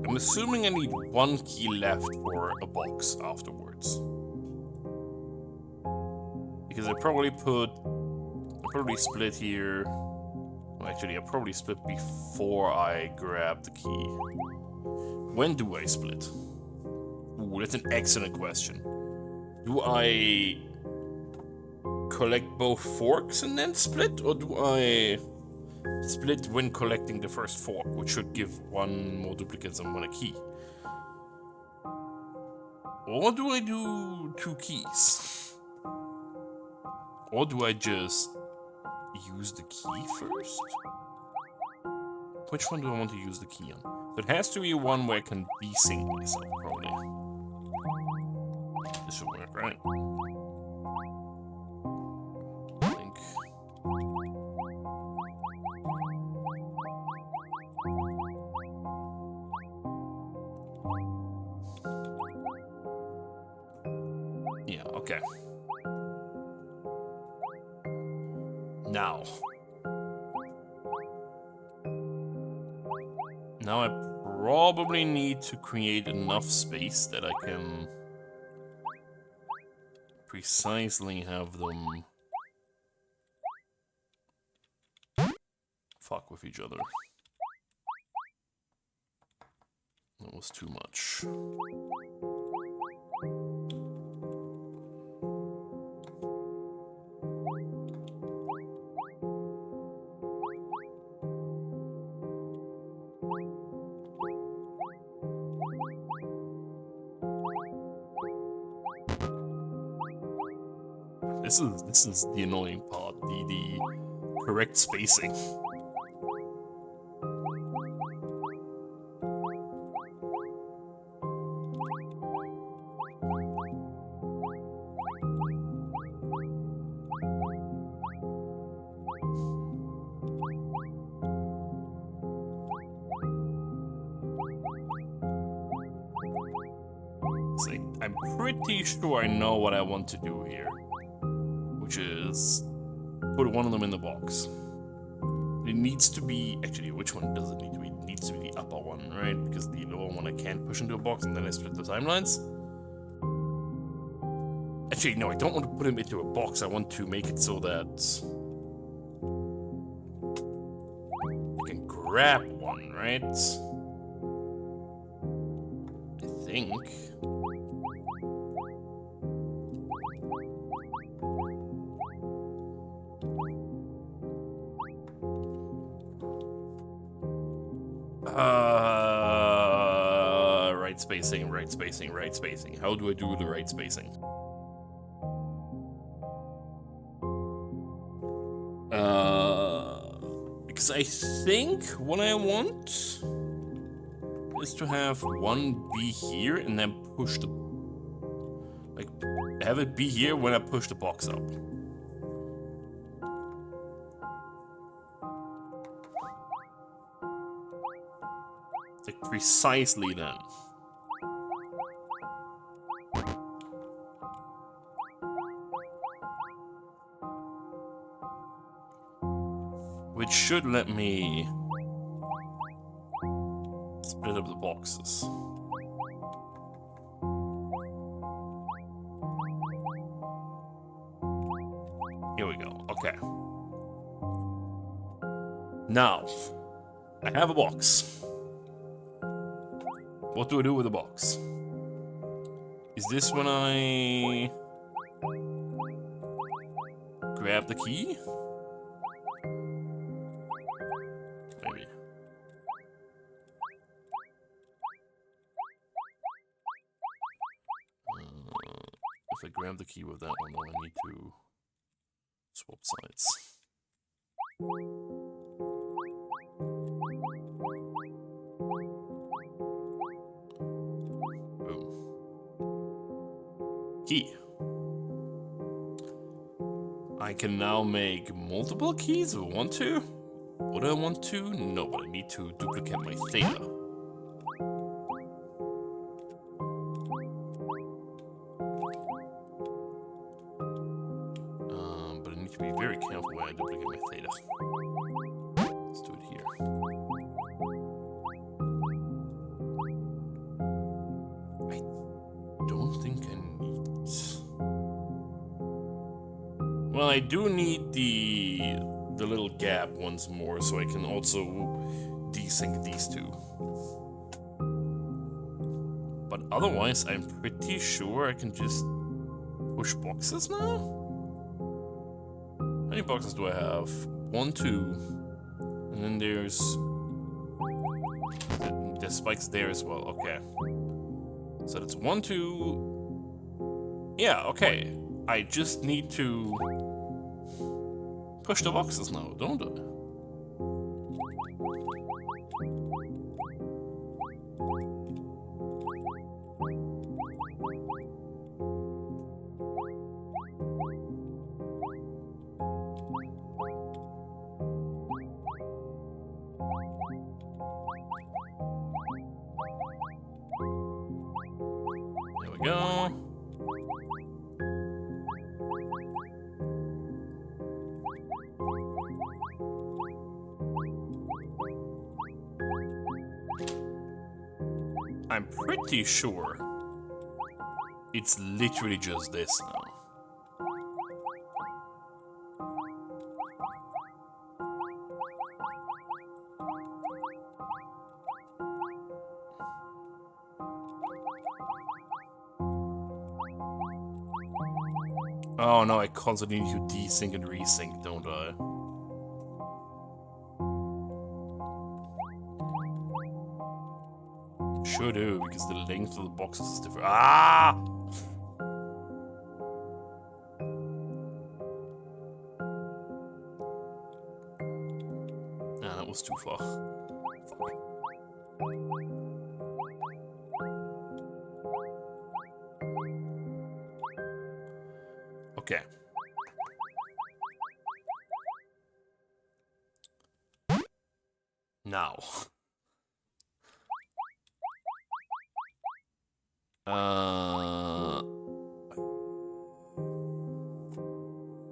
I'm assuming I need one key left for a box afterwards. Because I probably split here. Well, actually, I probably split before I grab the key. When do I split? Ooh, that's an excellent question. Do I collect both forks and then split, or do I split when collecting the first fork, which should give one more duplicates and one a key? Or do I do two keys? Or do I just use the key first? Which one do I want to use the key on? So it has to be one where I can desync myself, probably. This should work, right? I think. Yeah, okay. Now I probably need to create enough space that I can precisely have them fuck with each other. That was too much. This is the annoying part, the correct spacing. See, I'm pretty sure I know what I want to do here. Which is put one of them in the box. It needs to be, actually, which one does it need to be? It needs to be the upper one, right? Because the lower one I can't push into a box and then I split the timelines. Actually, no, I don't want to put him into a box. I want to make it so that I can grab one, right? I think. Right spacing, right spacing, right spacing. How do I do the right spacing? Because I think what I want is to have one be here and then push the... Like, have it be here when I push the box up. Like, precisely then. Which should let me split up the boxes. Here we go. Okay. Now, I have a box. What do I do with the box? Is this when I grab the key? Maybe. If I grab the key with that one, then I need to swap sides. Key. I can now make multiple keys if I want to. Would I want to? No, but I need to duplicate my Theta. But I need to be very careful when I duplicate my Theta. Let's do it here. I don't think I need... Well, I do need the little gap once more, so I can also desync these two. But otherwise, I'm pretty sure I can just push boxes now? How many boxes do I have? 1, 2, and then there's spikes there as well. Okay, so that's 1, 2. Yeah, okay. I just need to push the boxes now, don't I? There we go. I'm pretty sure it's literally just this now. Oh no, I constantly need to desync and resync, don't I? Sure do, because the length of the boxes is different. Ah! Ah, that was too far. Fuck. Okay. Now.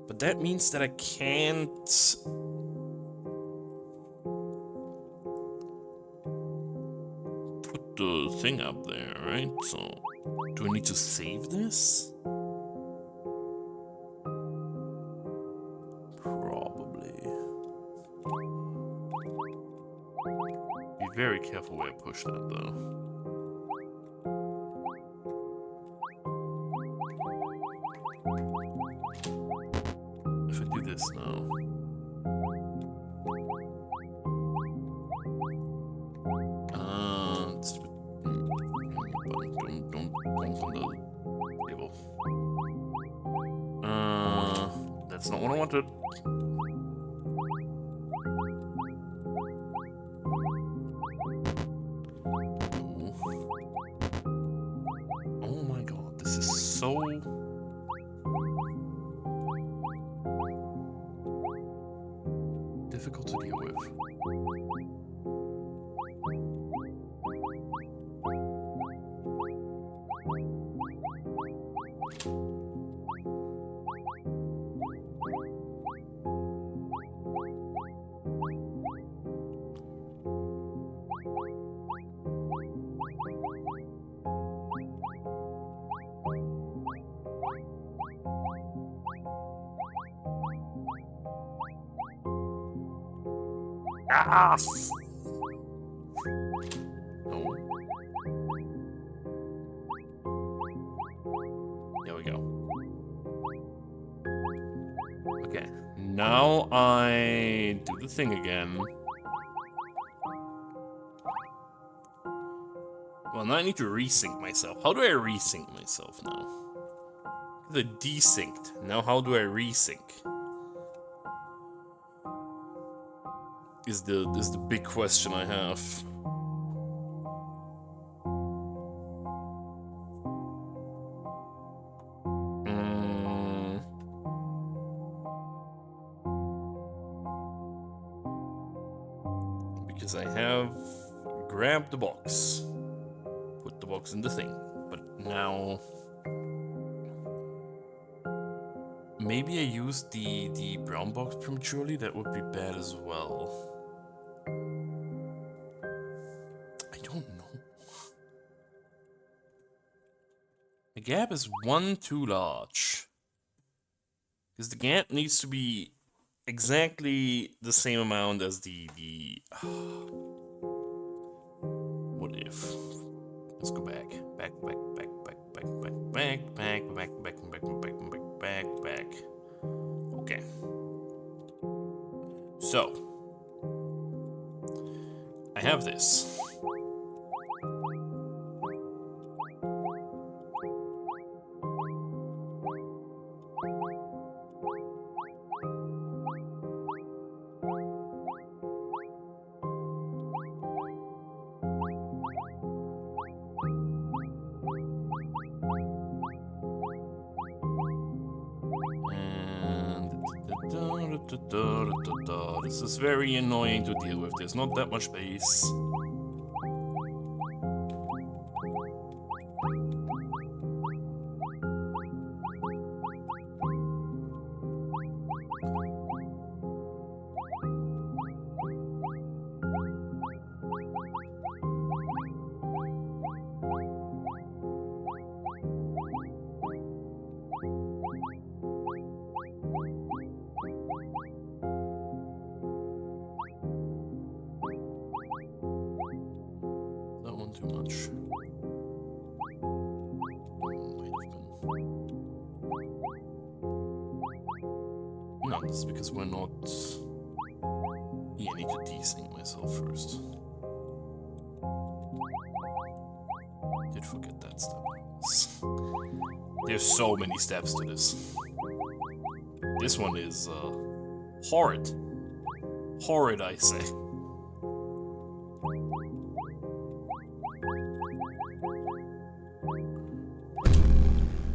But that means that I can't... put the thing up there, right? So, do I need to save this? Probably. Be very careful where I push that, though. If I do this now... That's not what I wanted. Oh my god, this is so... difficult to deal with. Ah! No. There we go. Okay, now I do the thing again. Well, now I need to resync myself. How do I resync myself now? The desynced. Now how do I resync? Is the big question I have. Because I have grabbed the box, put the box in the thing, but now maybe I used the brown box prematurely. That would be bad as well. I don't know. The gap is one too large. Because the gap needs to be exactly the same amount as the what if? Let's go back. Back. Okay. So I have this. This is very annoying to deal with. There's not that much space. that one too much? Might have been. No, this is because we're not... Yeah, I need to desync myself first. Did forget that step. There's so many steps to this. This one is, horrid. Horrid, I say.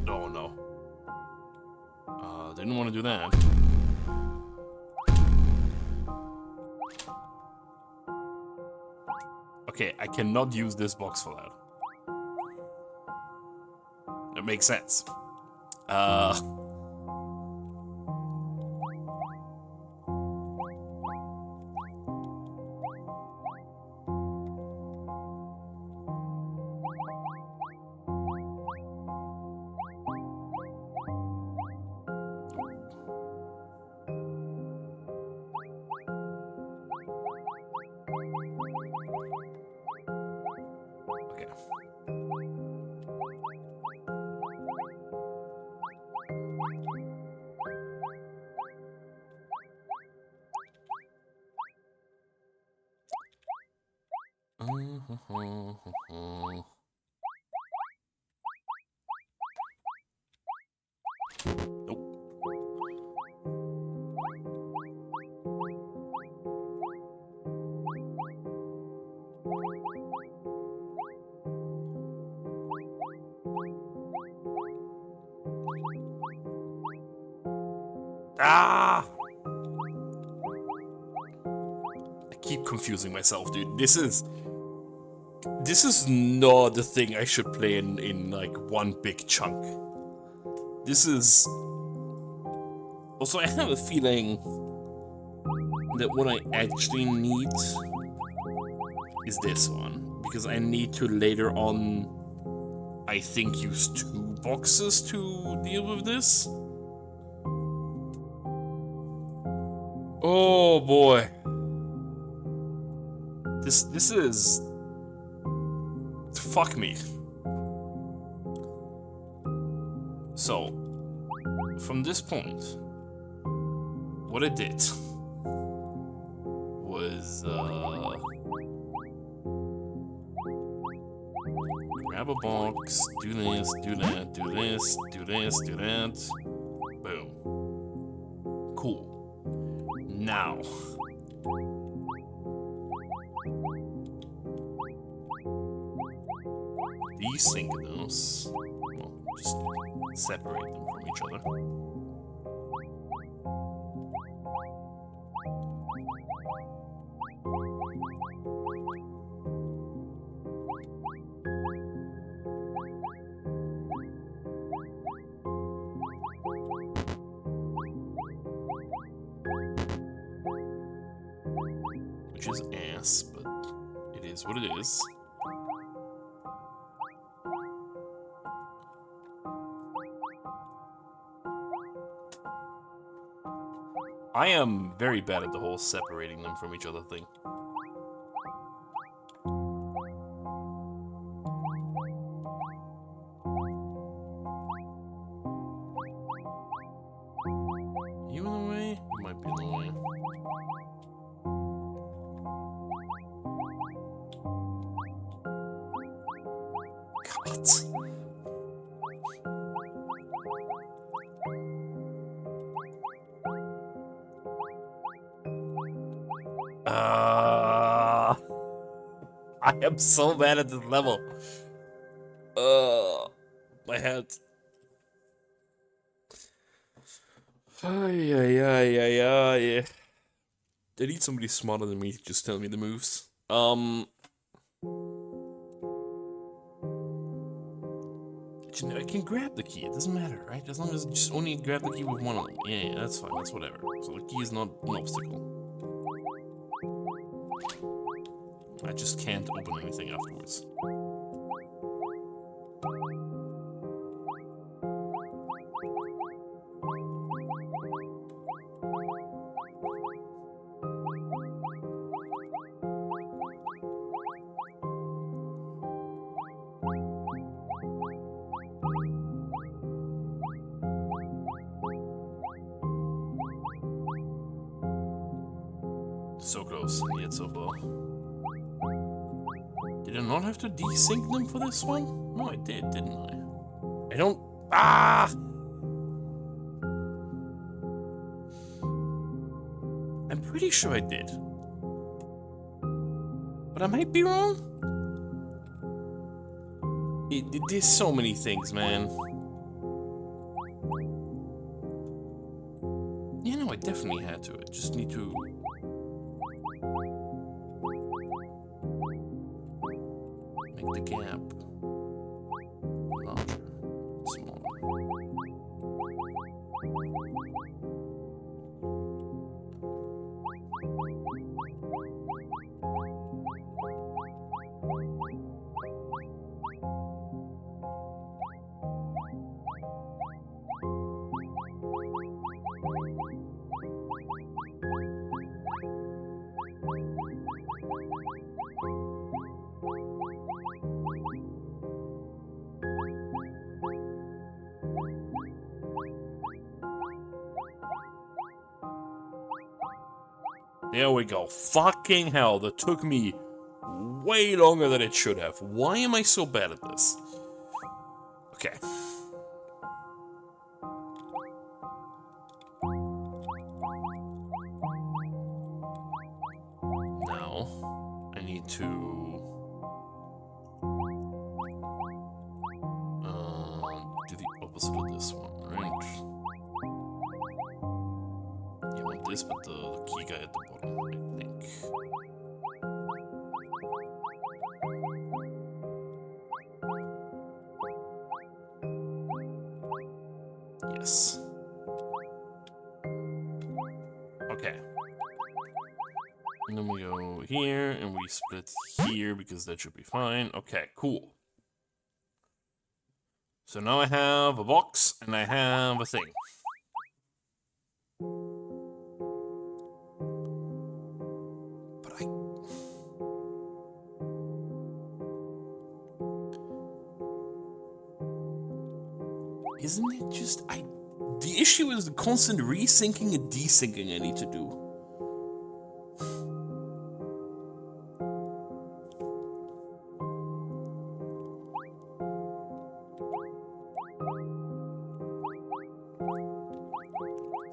Oh no. Didn't want to do that. Okay, I cannot use this box for that. It makes sense. Ah! I keep confusing myself, dude. This is not the thing I should play in like one big chunk. This is... Also, I have a feeling that what I actually need is this one. Because I need to later on, I think, use 2 boxes to deal with this. Oh boy. This is... Fuck me. So, from this point, what I did was, grab a box, do this, do that, do this, do this, do that. Boom. Cool. Now. Desync those. Well, just separate them from each other. Which is ass, but it is what it is. I am very bad at the whole separating them from each other thing. You in the way? You might be in the way. God. I am so bad at this level. My head. Ay. I need somebody smarter than me to just tell me the moves. I can grab the key, it doesn't matter, right? As long as I just only grab the key with one of them. Yeah, that's fine, that's whatever. So the key is not an obstacle. I just can't open anything afterwards. So close, yet so far. Did I not have to desync them for this one? No, I did, didn't I? I don't... Ah! I'm pretty sure I did. But I might be wrong. There's so many things, man. Yeah, no, I definitely had to. I just need to... make the gap larger, smaller. There we go. Fucking hell, that took me way longer than it should have. Why am I so bad at this? Okay. Now, I need to... do the opposite of this one, right? You want this, but the key guy at the bottom, I think. Yes. Okay. And then we go here, and we split here, because that should be fine. Okay, cool. So now I have a box, and I have a thing. Isn't it just... The issue is the constant resyncing and desyncing I need to do.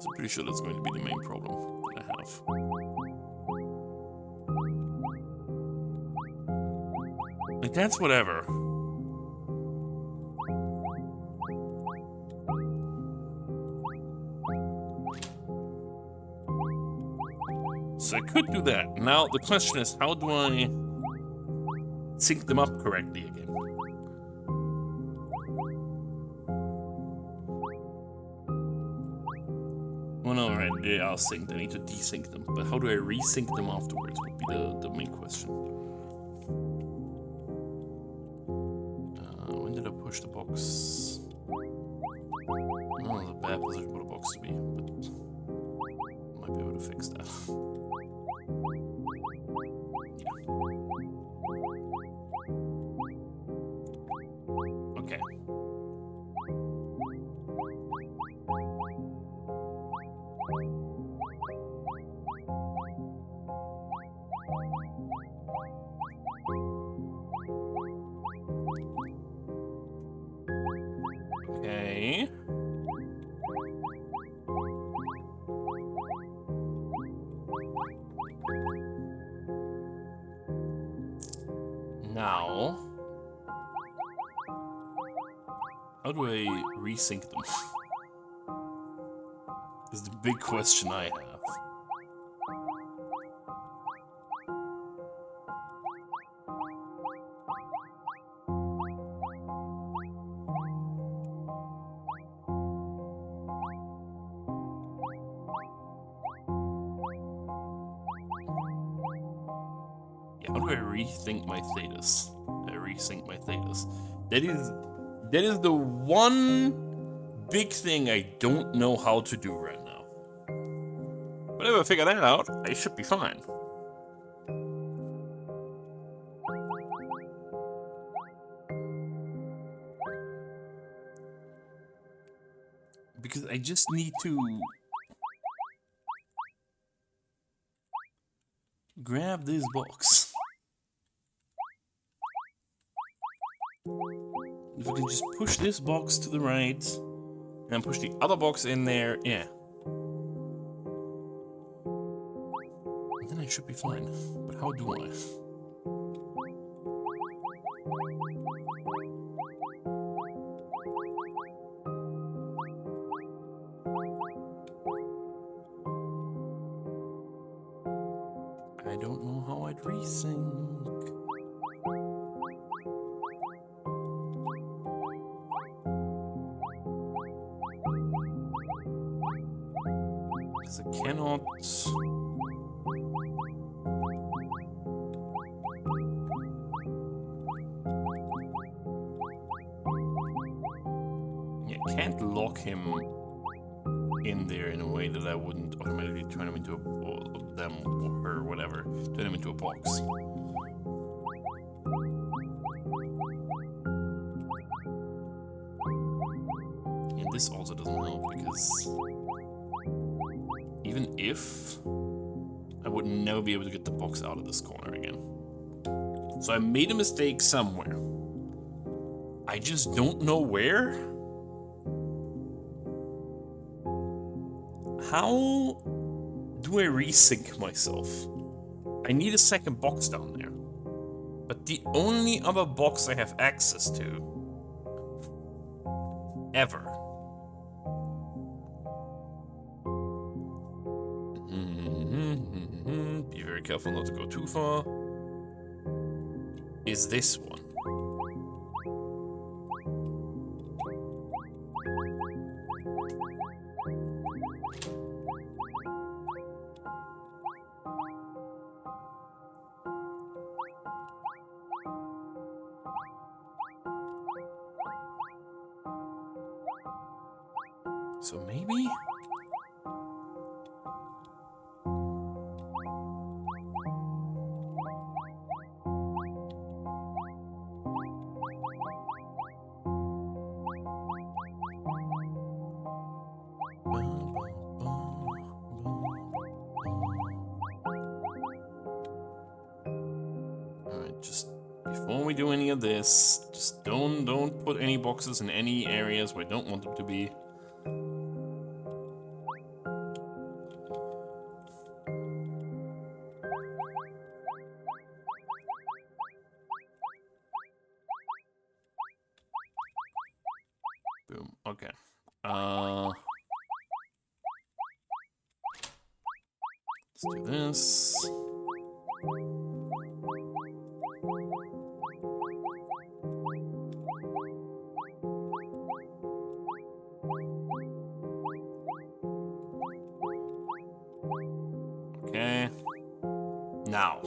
So I'm pretty sure that's going to be the main problem that I have. Like, that's whatever. So I could do that. Now the question is, how do I sync them up correctly again? Well, no, right, they are synced. I need to desync them. But how do I resync them afterwards would be the main question. When did I push the box? Oh, the bad position for the box to be, but I might be able to fix that. Okay. Okay. Now, how do I resync them? Is the big question I have. Yeah, how do I rethink my thetas? Resync my thetas. That is the one big thing I don't know how to do right now. But if I figure that out, I should be fine. Because I just need to... grab this box. If we can just push this box to the right and push the other box in there, yeah. And then I should be fine. But how do I? I don't know how I'd resync. Because I cannot... Yeah, I can't lock him in there in a way that I wouldn't automatically turn him into a... them or her, whatever. Turn him into a box. And this also doesn't help because... even if... I would never be able to get the box out of this corner again. So I made a mistake somewhere. I just don't know where. How do I resync myself? I need a second box down there. But the only other box I have access to... ever... be very careful not to go too far... is this one. So maybe? Alright, just before we do any of this, just don't put any boxes in any areas where I don't want them to be. Boom. Okay. Let's do this. Okay. Now.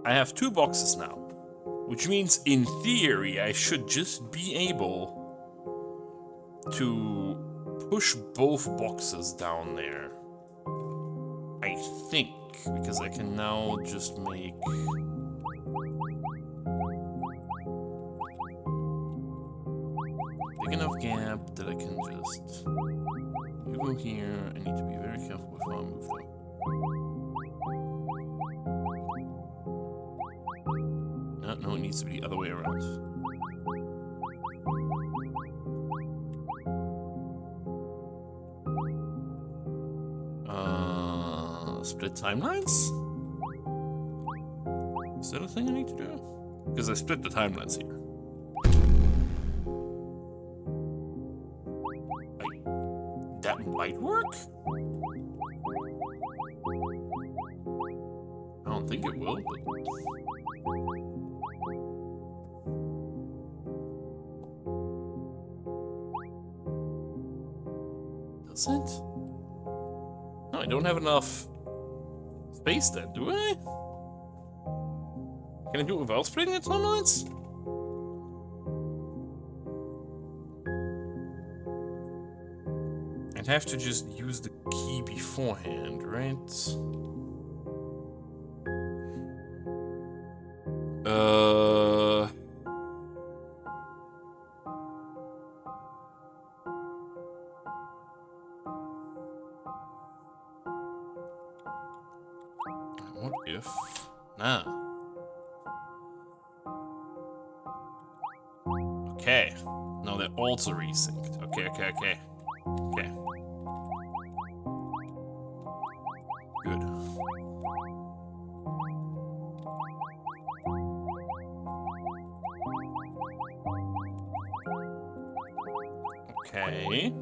I have two boxes now. Which means, in theory, I should just be able to push both boxes down there. I think, because I can now just make... big enough gap that I can just... you go here, I need to be very careful before I move though. No, it needs to be the other way around. Split timelines? Is that a thing I need to do? Because I split the timelines here. That might work? I don't think it will, but... Does it? No, I don't have enough space then, do I? Can I do it without splitting the timelines? I'd have to just use the key beforehand, right? if... Nah. Okay. Now they're also resynced. Okay. Good. Okay.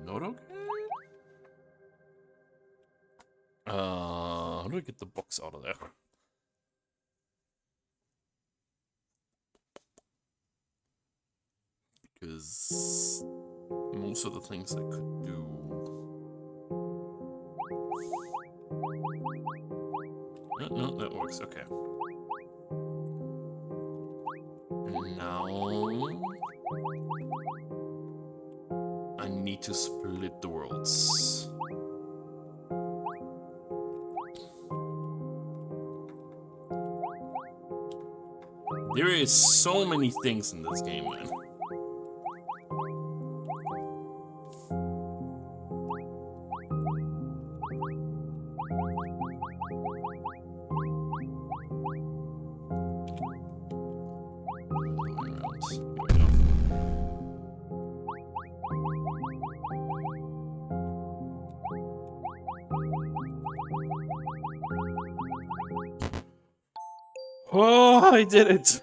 Not okay. How do I get the box out of there? Because most of the things I could do. No, that works. Okay. And now I need to split the worlds. There is so many things in this game, man. Oh, I did it!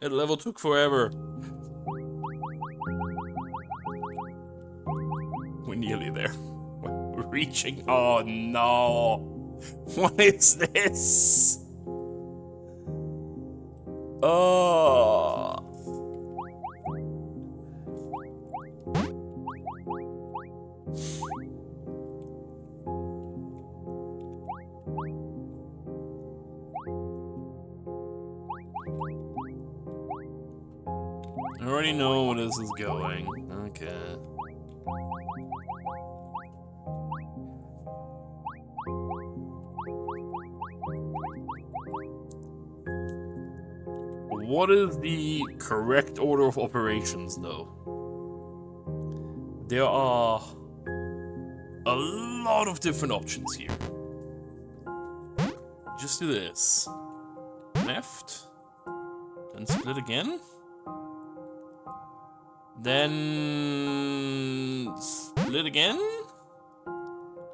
That level took forever. We're nearly there. We're reaching. Oh no! What is this? Oh. I already know where this is going. Okay. What is the correct order of operations, though? There are a lot of different options here. Just do this. Left. Then split again. Then split again.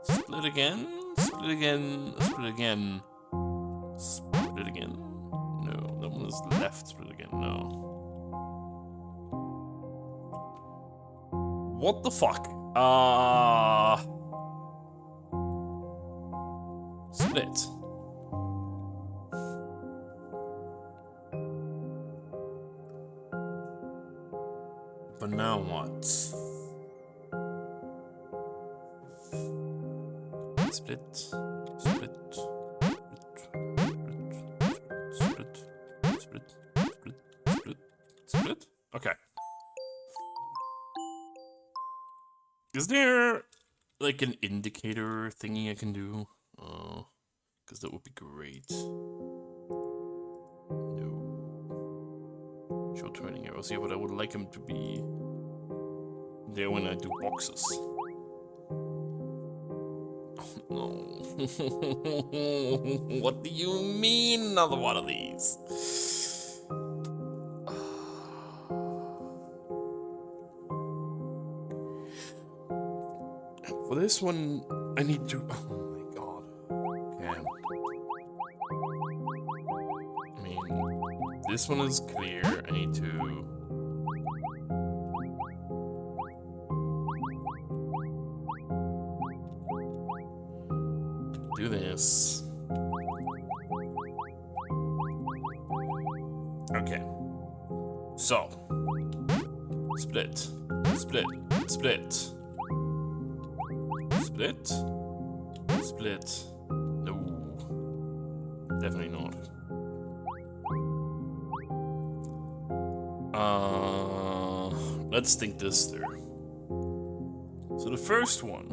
Split again. Split again. Split again. Split again. No, that one is left. Split again. No. What the fuck? Split. But now what? Split. Split. Split. Okay. Is there like an indicator thingy I can do? Because that would be great. No. Show turning arrows. Yeah, but I would like him to be there when I do boxes. Oh, no. What do you mean another one of these? For this one, I need to... Oh my god. Okay. I mean, this one is clear. I need to... do this. Okay. So. Split. Split. Split. Split. Split. No. Definitely not. Let's think this through. So the first one,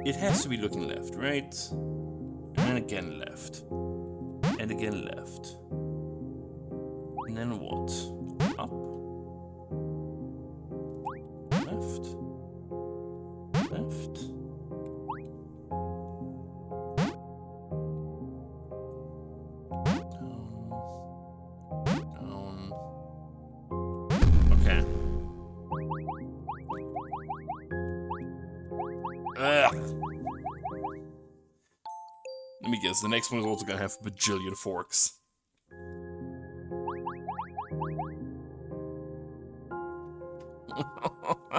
it has to be looking left, right? It then again left. And again left. And then what? Up. Left. Left. Down. Okay. Ugh. Let me guess, the next one is also gonna have a bajillion forks.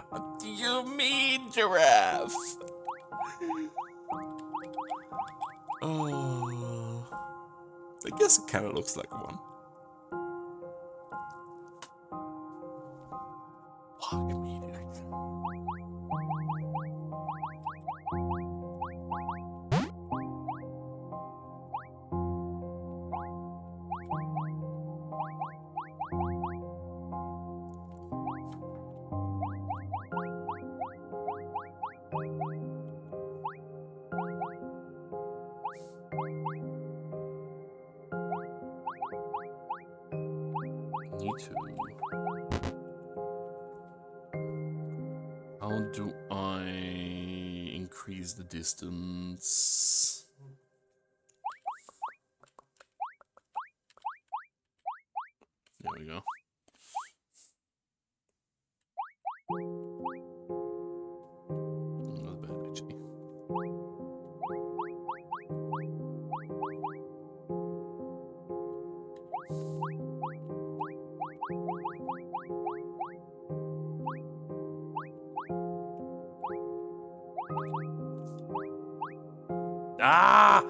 What do you mean, giraffe? Oh, I guess it kind of looks like one. Fuck me, dude. Need to. How do I increase the distance? There we go. Not bad, actually. Ah!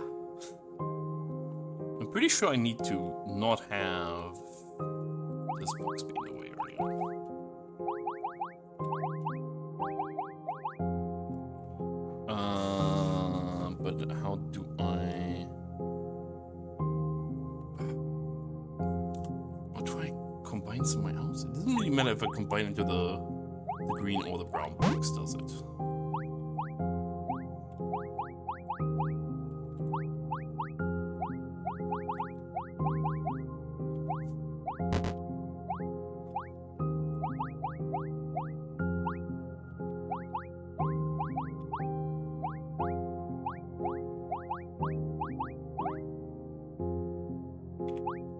I'm pretty sure I need to not have this box be in the way earlier. But how do I... Or do I combine somewhere else? It doesn't really matter if I combine into the green or the brown box, does it?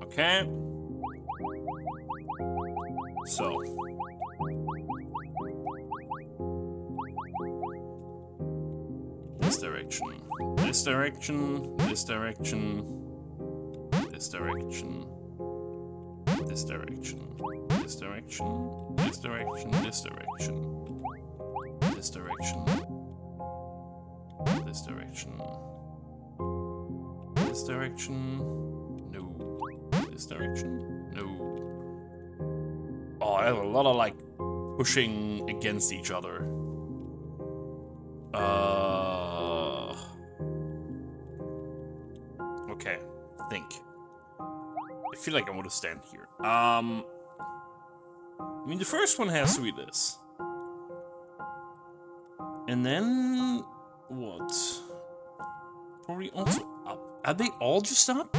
Okay. So. This direction. This direction. This direction. This direction. This direction. This direction. This direction. This direction. This direction. This direction. This direction. No. This direction? No. Oh, I have a lot of, like, pushing against each other. Okay. Think. I feel like I want to stand here. I mean, the first one has to be this. And then... what? Probably also up. Are they all just up?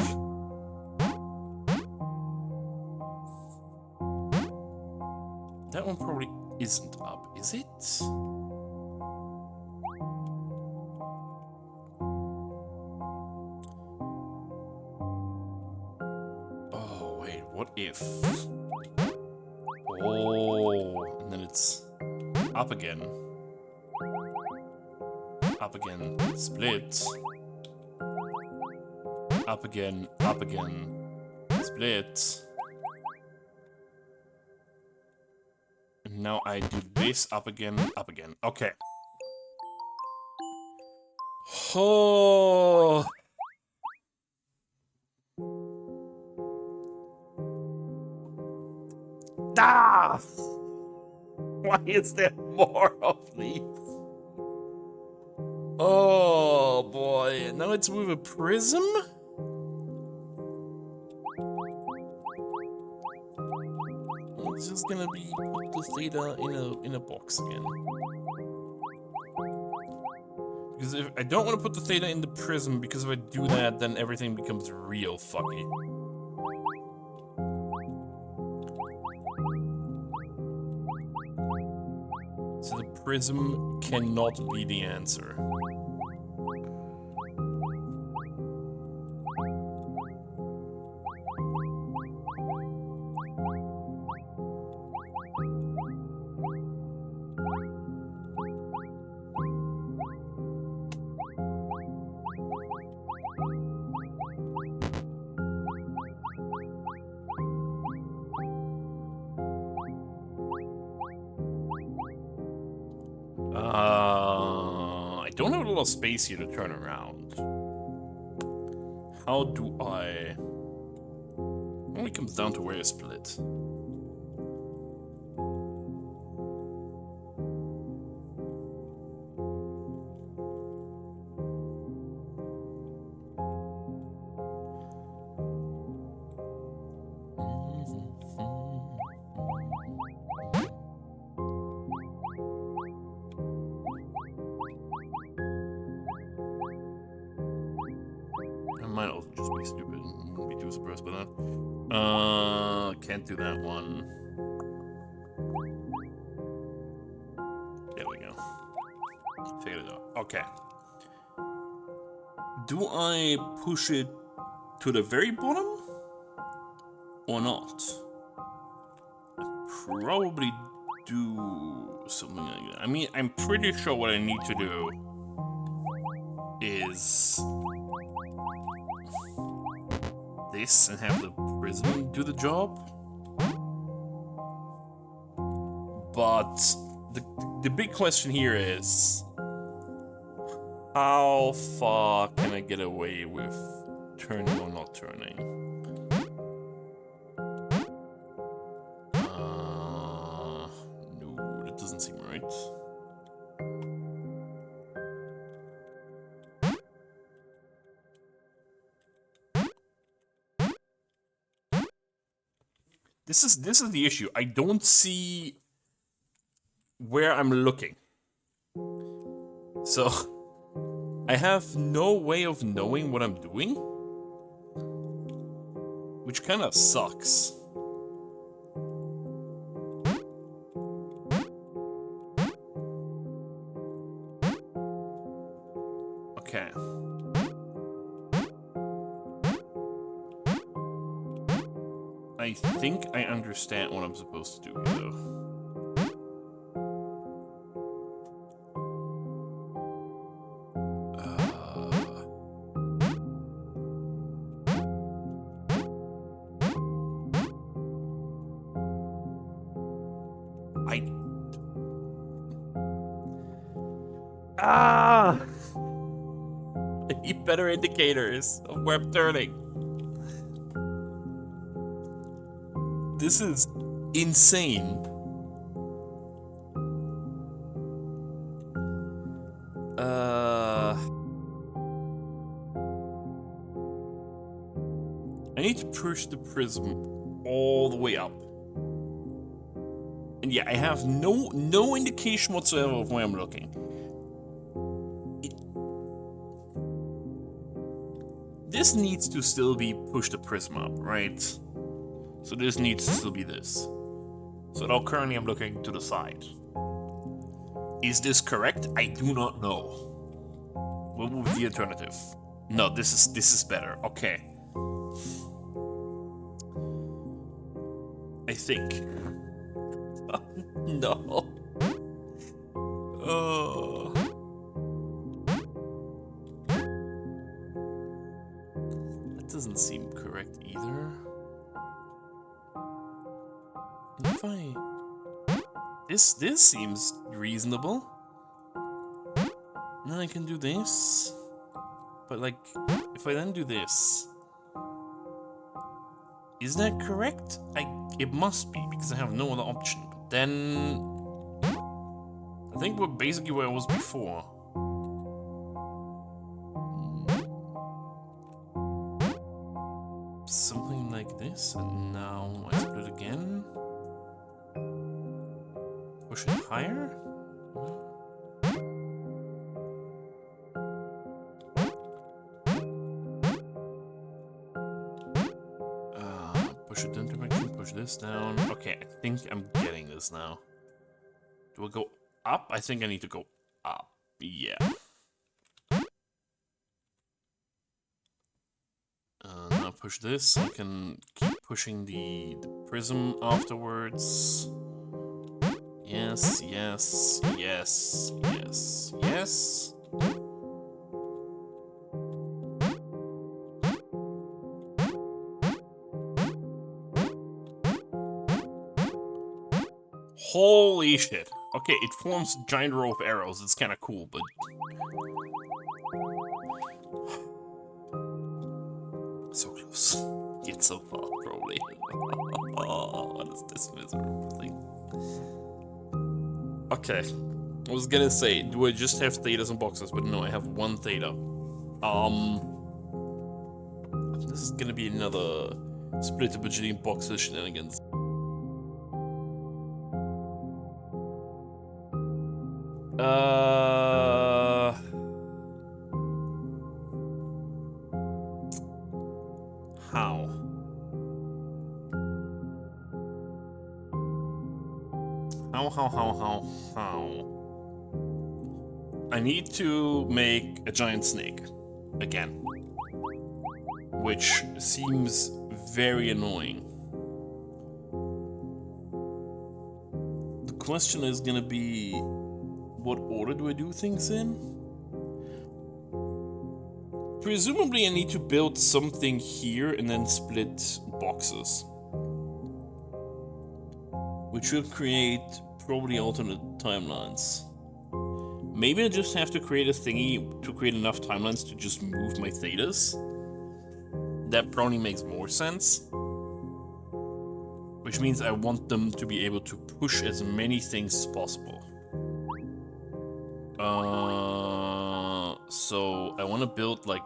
That one probably isn't up, is it? Oh, wait, what if? Oh, and then it's up again. Up again, split. Up again, split. Now I do this, up again, okay. Oh. Ah! Why is there more of these? Oh boy, now it's with a prism? It's just gonna be put the Theta in a box again. Because if I don't want to put the theta in the prism, because if I do that, then everything becomes real fucky. So the prism cannot be the answer. I don't have a lot of space here to turn around. How do I... It only comes down to where I split. Might also just be stupid and wouldn't be too surprised by that. Can't do that one. There we go. Figured it out. Okay. Do I push it to the very bottom? Or not? I probably do something like that. I mean, I'm pretty sure what I need to do is this and have the prism do the job. But the big question here is, how far can I get away with turning or not turning? No, that doesn't seem right. This is the issue. I don't see where I'm looking. So I have no way of knowing what I'm doing, which kind of sucks. Okay. I think I understand what I'm supposed to do here, though. I need better indicators of where I'm turning. This is insane. I need to push the prism all the way up. And yeah, I have no indication whatsoever of where I'm looking. This needs to still be push the prism up, right? So this needs to still be this. So now currently I'm looking to the side. Is this correct? I do not know. What would be the alternative? No, this is better. Okay. I think. No. Oh. That doesn't seem correct either. If I... This seems reasonable. Then I can do this. But like, if I then do this... Is that correct? It must be, because I have no other option. But then... I think we're basically where I was before. Something like this, and now I split again. Push it higher? push it in direction, push this down. Okay, I think I'm getting this now. Do I go up? I think I need to go up. Yeah. Now push this. I can keep pushing the prism afterwards. Yes, yes, yes, yes, yes. Holy shit. Okay, it forms a giant row of arrows. It's kind of cool, but... So close. Yet so far, probably. Oh, what is this miserable thing? Okay. I was gonna say, do I just have thetas and boxes? But no, I have one theta. This is gonna be another split a bajillion boxes shenanigans. How? How? I need to make a giant snake. Again. Which seems very annoying. The question is gonna be, what order do I do things in? Presumably I need to build something here and then split boxes. Which will create probably alternate timelines. Maybe I just have to create a thingy to create enough timelines to just move my thetas. That probably makes more sense. Which means I want them to be able to push as many things as possible. So I want to build like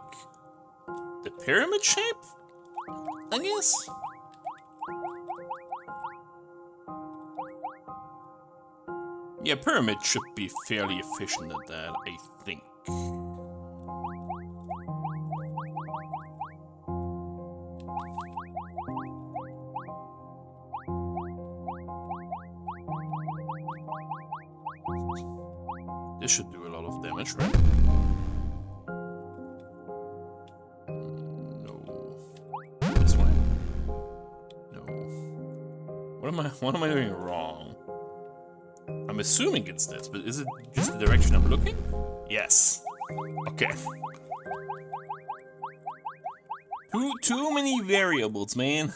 the pyramid shape, I guess? Yeah, pyramid should be fairly efficient at that, I think. This should do a lot of damage, right? No. This one? No. What am I doing wrong? I'm assuming it's this, but is it just the direction I'm looking? Yes. Okay. Too many variables, man.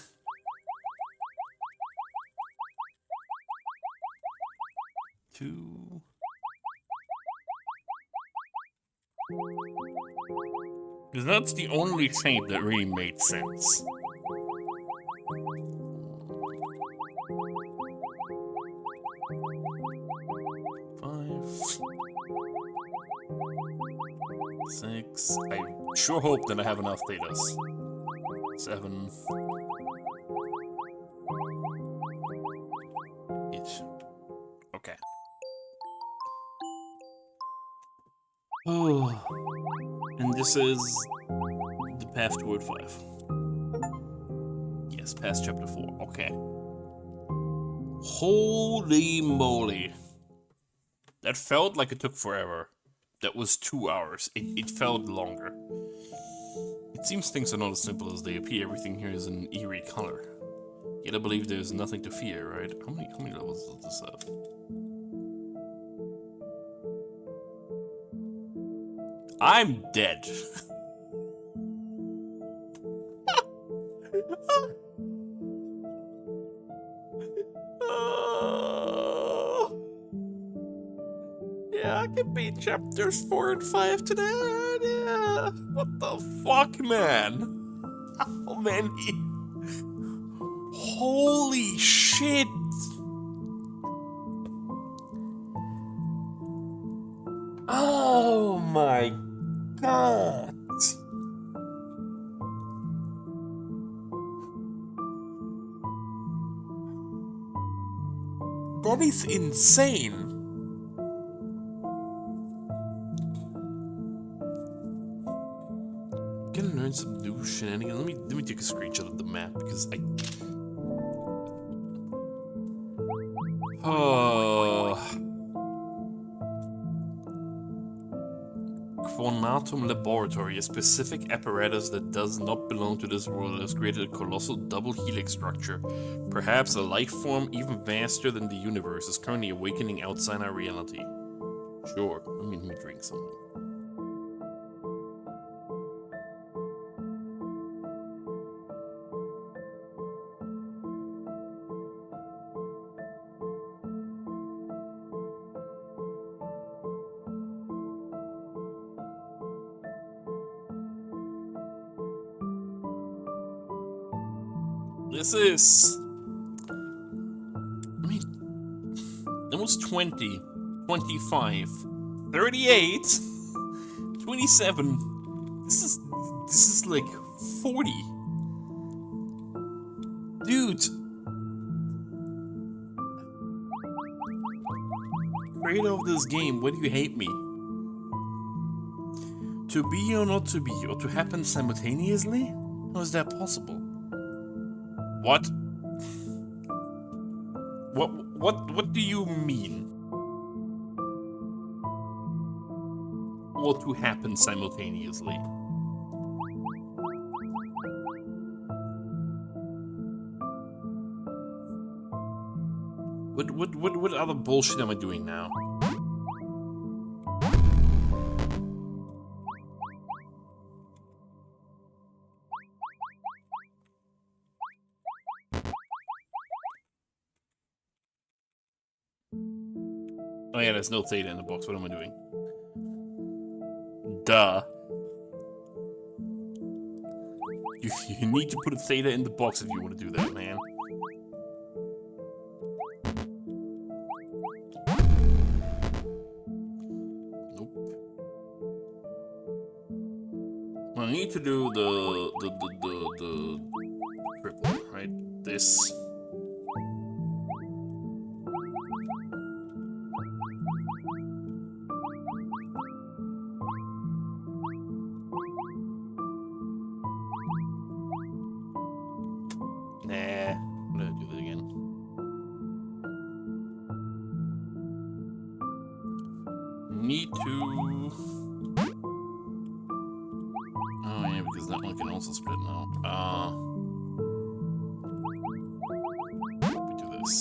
Because that's the only shape that really made sense. Six. I sure hope that I have enough thetas. 7. 8. Okay. Oh. And this is the path toward 5. Yes, past chapter 4. Okay. Holy moly. That felt like it took forever. That was 2 hours. It felt longer. It seems things are not as simple as they appear. Everything here is an eerie color. Yet I believe there's nothing to fear, right? How many levels does this have? I'm dead. Yeah, I can beat chapters 4 and 5 today. Yeah. What the fuck, man? How many? Holy shit. Oh my god. That is insane. Gonna learn some new shenanigans. Let me take a screenshot of the map because Quantum Laboratory, a specific apparatus that does not belong to this world, has created a colossal double helix structure. Perhaps a life form even vaster than the universe is currently awakening outside our reality. Sure, let me drink something. This is... I mean... almost 20, 25, 38, 27. This is like 40. Dude. Creator of this game, why do you hate me? To be or not to be, or to happen simultaneously? How is that possible? What? What do you mean? Or to happen simultaneously? What other bullshit am I doing now? Oh yeah, there's no Theta in the box. What am I doing? Duh. You need to put a Theta in the box if you want to do that, man. Nope. I need to do the triple, right? This. Nah, I'm gonna do that again. Need to... oh yeah, because that one can also split now. We do this.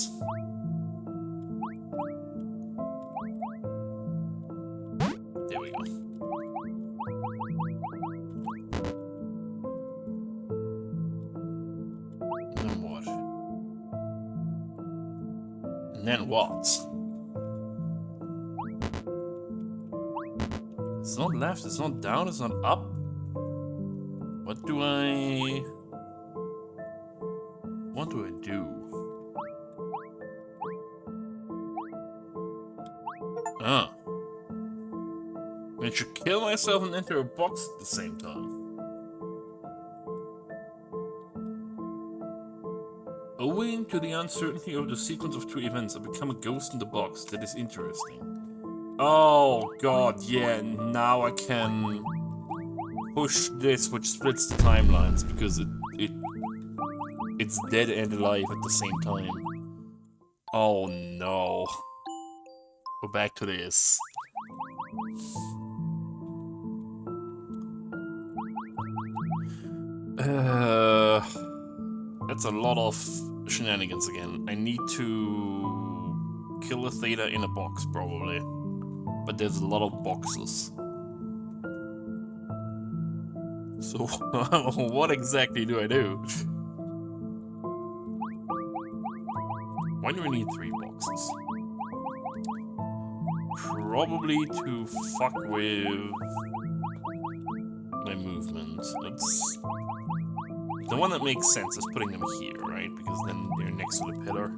There we go. And then what? It's not left, it's not down, it's not up. What do I do? Ah. I should kill myself and enter a box at the same time. Owing to the uncertainty of the sequence of two events, I become a ghost in the box. That is interesting. Oh god, yeah, now I can push this, which splits the timelines, because it's dead and alive at the same time. Oh no. Go back to this. That's a lot of shenanigans again. I need to kill a Theta in a box, probably. But there's a lot of boxes. So, what exactly do I do? Why do we need 3 boxes? Probably to fuck with my movement. That's... the one that makes sense is putting them here, right? Because then they're next to the pillar.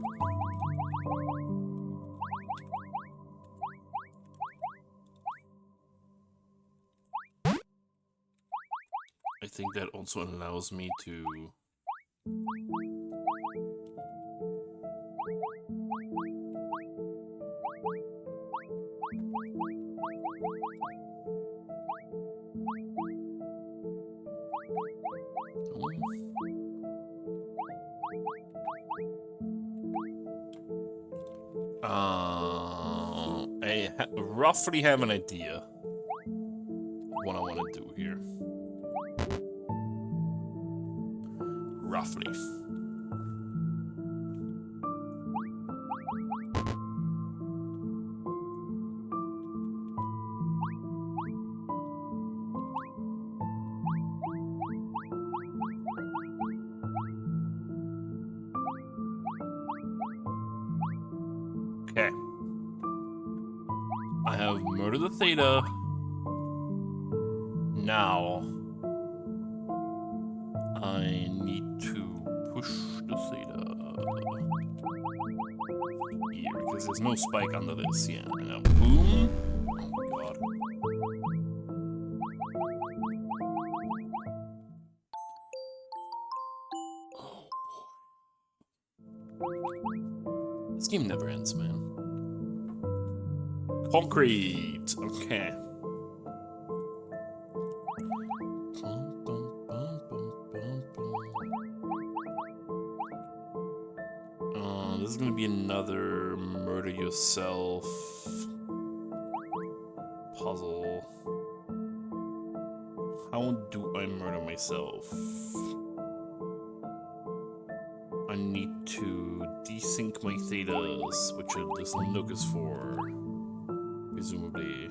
I think that also allows me to... I roughly have an idea what I want to do here. Roughly. Okay. I have murdered the Theta. Now, I need to push the Theta here, because there's no spike under this. Yeah, and now boom. Oh my god. Oh boy. This game never ends, man. Concrete. Okay. This is gonna be another murder yourself puzzle. How do I murder myself? I need to desync my thetas, which this nook is for, presumably.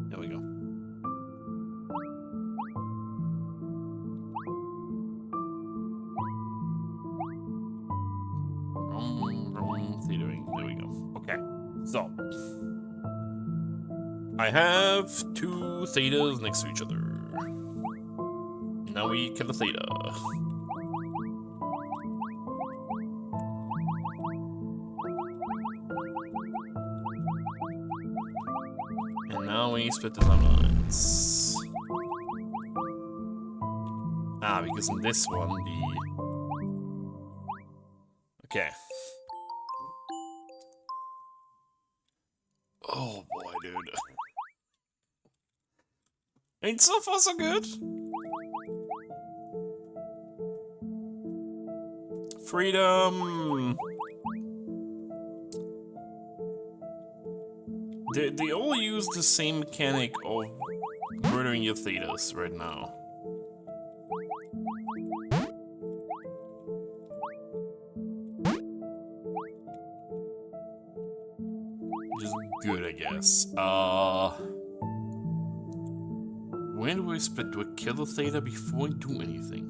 There we go. Thetaing. There we go. Okay. So I have two thetas next to each other. Now we kill the theta. And now we split the timelines. Ah, because in this one, okay. Oh boy, dude. Ain't so far so good. Freedom. They all use the same mechanic of murdering your thetas right now. Which is good, I guess. When do I split? Do I kill the theta before I do anything?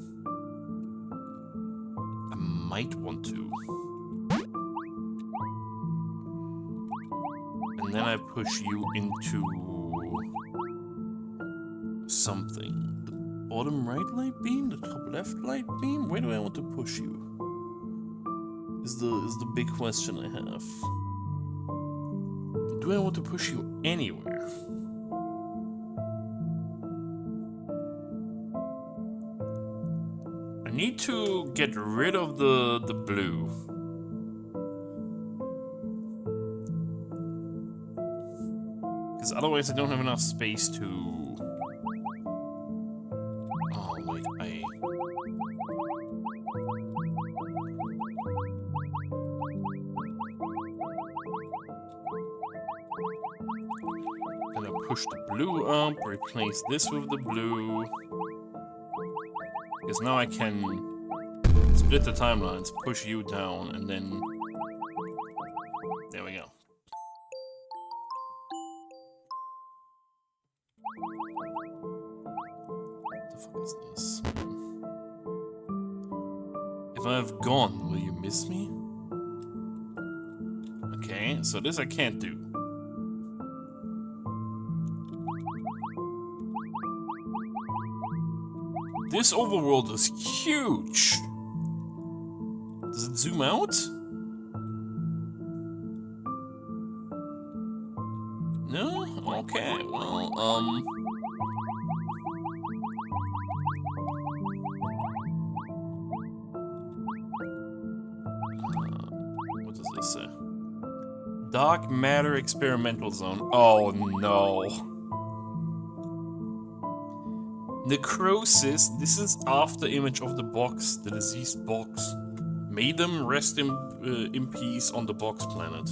I might want to. And then I push you into something. The bottom right light beam? The top left light beam? Where do I want to push you? Is the big question I have. Do I want to push you anywhere? I need to get rid of the blue. Because otherwise I don't have enough space to... Oh, wait, Gonna push the blue up, replace this with the blue. Because now I can split the timelines, push you down, and then... There we go. What the fuck is this? If I have gone, will you miss me? Okay, so this I can't do. This overworld is huge! Does it zoom out? No? Okay, well, what does this say? Dark matter experimental zone. Oh no. Necrosis. This is after image of the box, the deceased box. May them rest in peace on the box planet.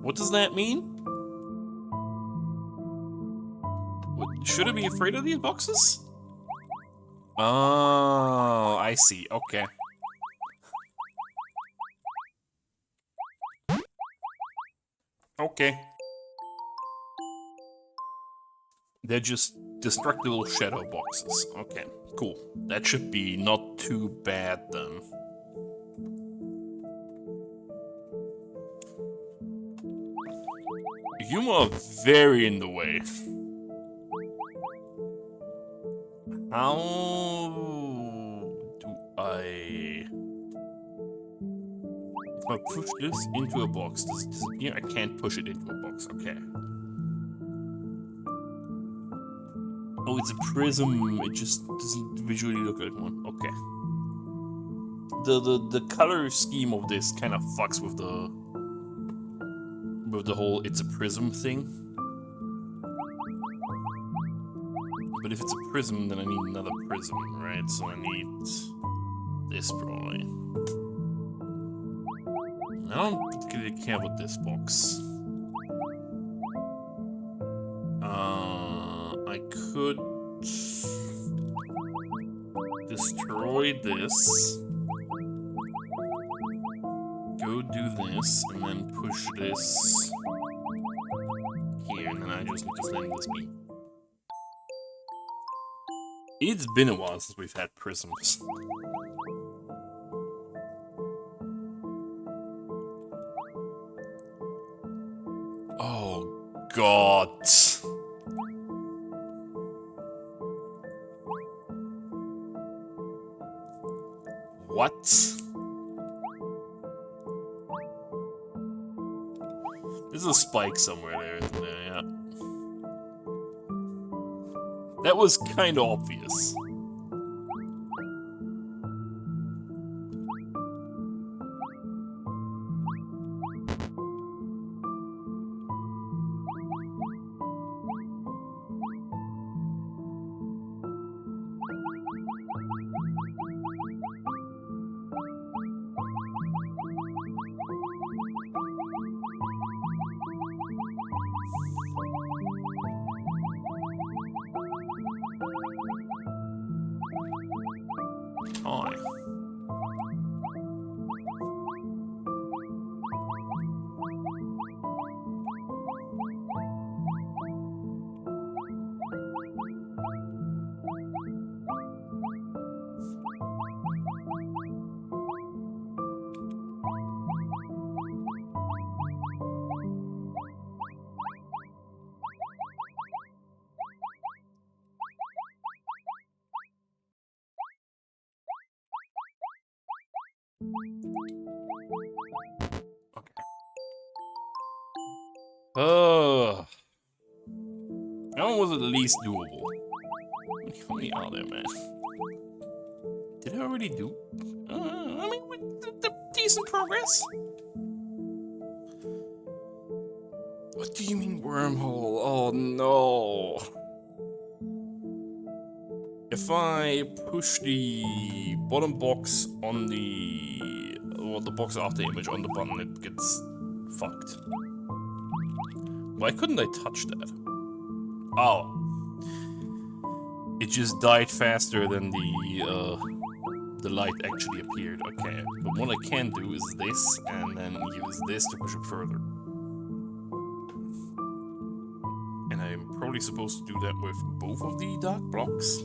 What does that mean? What, should I be afraid of these boxes? Oh, I see. Okay. Okay. They're just destructible shadow boxes. Okay, cool. That should be not too bad then. You are very in the way. How do I... If I push this into a box, does it disappear? I can't push it into a box, okay. Oh, it's a prism, it just doesn't visually look like one, okay. The color scheme of this kind of fucks with the whole it's a prism thing. But if it's a prism, then I need another prism, right? So I need this probably. I don't particularly care about this box. I could destroy this. Go do this, and then push this here, and then I just need to let this be. It's been a while since we've had prisms. Oh, God. What? There's a spike somewhere there, isn't there? Yeah. That was kind of obvious. Hi. That one was at least doable. How many are there, man? Did I already do? I mean, with the decent progress. What do you mean wormhole? Oh no. If I push the bottom box on the... well, the box after image on the button, it gets fucked. Why couldn't I touch that? Oh. It just died faster than the light actually appeared. Okay. But what I can do is this, and then use this to push it further. And I'm probably supposed to do that with both of the dark blocks.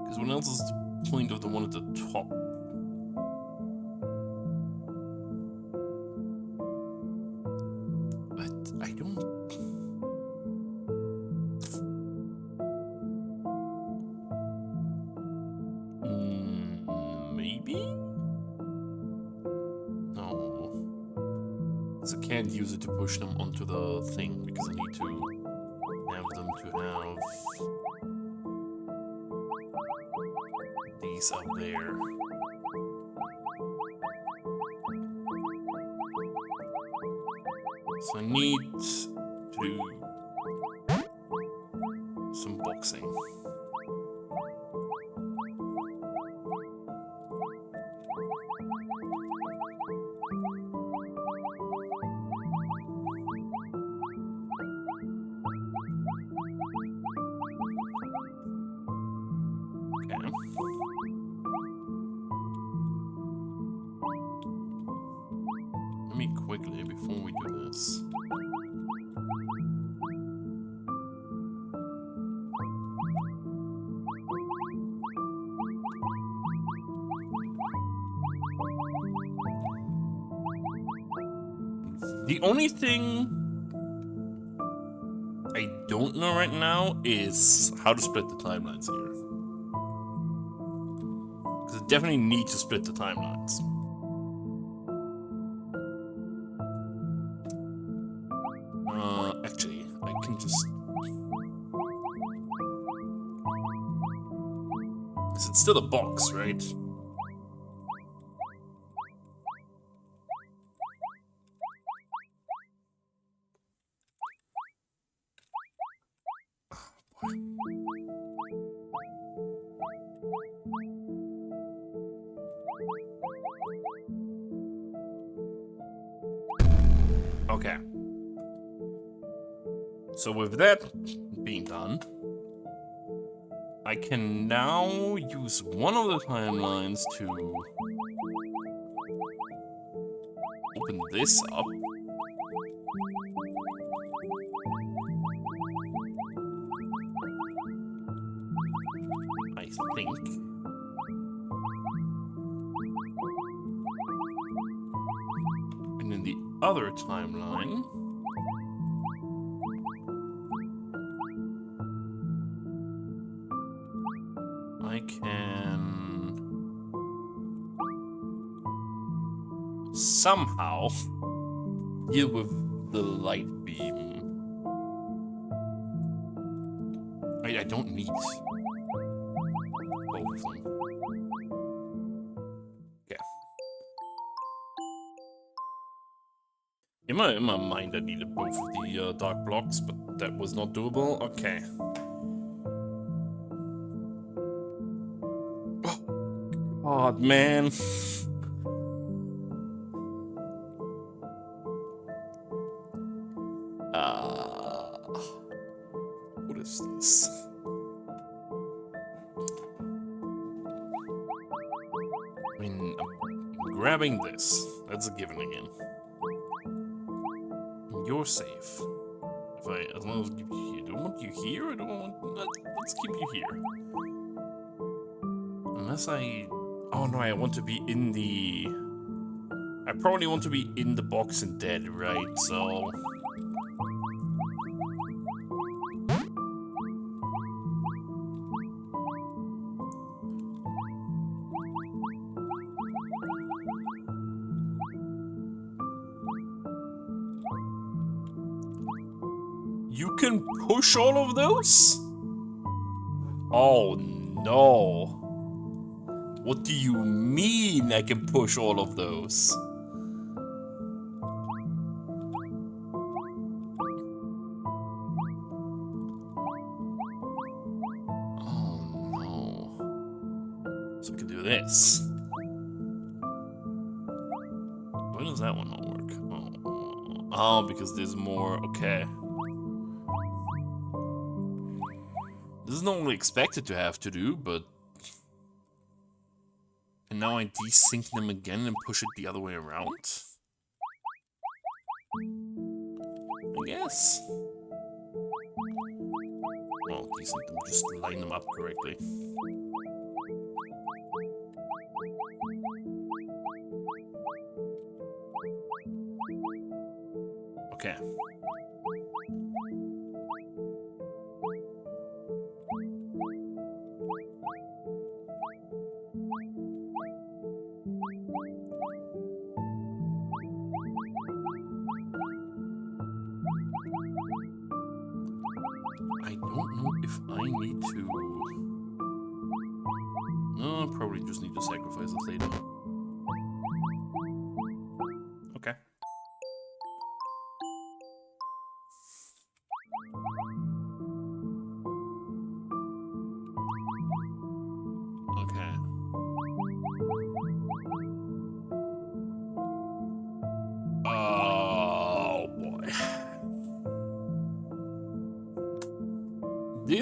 Because what else is the point of the one at the top? But I don't... maybe? No. So I can't use it to push them onto the thing, because I need to have them to have these up there. So I need to do some boxing. Let me quickly, before we do this. The only thing I don't know right now is how to split the timelines here. Because I definitely need to split the timelines. Actually, I can just... Because it's still a box, right? Okay. So with that being done, I can now use one of the timelines to open this up. I think. And in the other timeline, I can somehow deal with the light beam. I don't need both of them. Okay. In my mind, I needed both of the dark blocks, but that was not doable. Okay. God, man. What is this? I mean, I'm grabbing this. That's a given again. You're safe. As long as I keep you here. Do I want you here or do I want... Let's keep you here. Unless I... Oh no, I want to be in the... I probably want to be in the box and dead, right? So... You can push all of those? Oh no. What do you mean I can push all of those? Oh no. So we can do this. Why does that one not work? Oh, because there's more. Okay. This is not only expected to have to do, but... And now I desync them again and push it the other way around? I guess. Well, desync them, just line them up correctly. Okay. I don't know if I need to... No, I probably just need to sacrifice a Theta. Okay.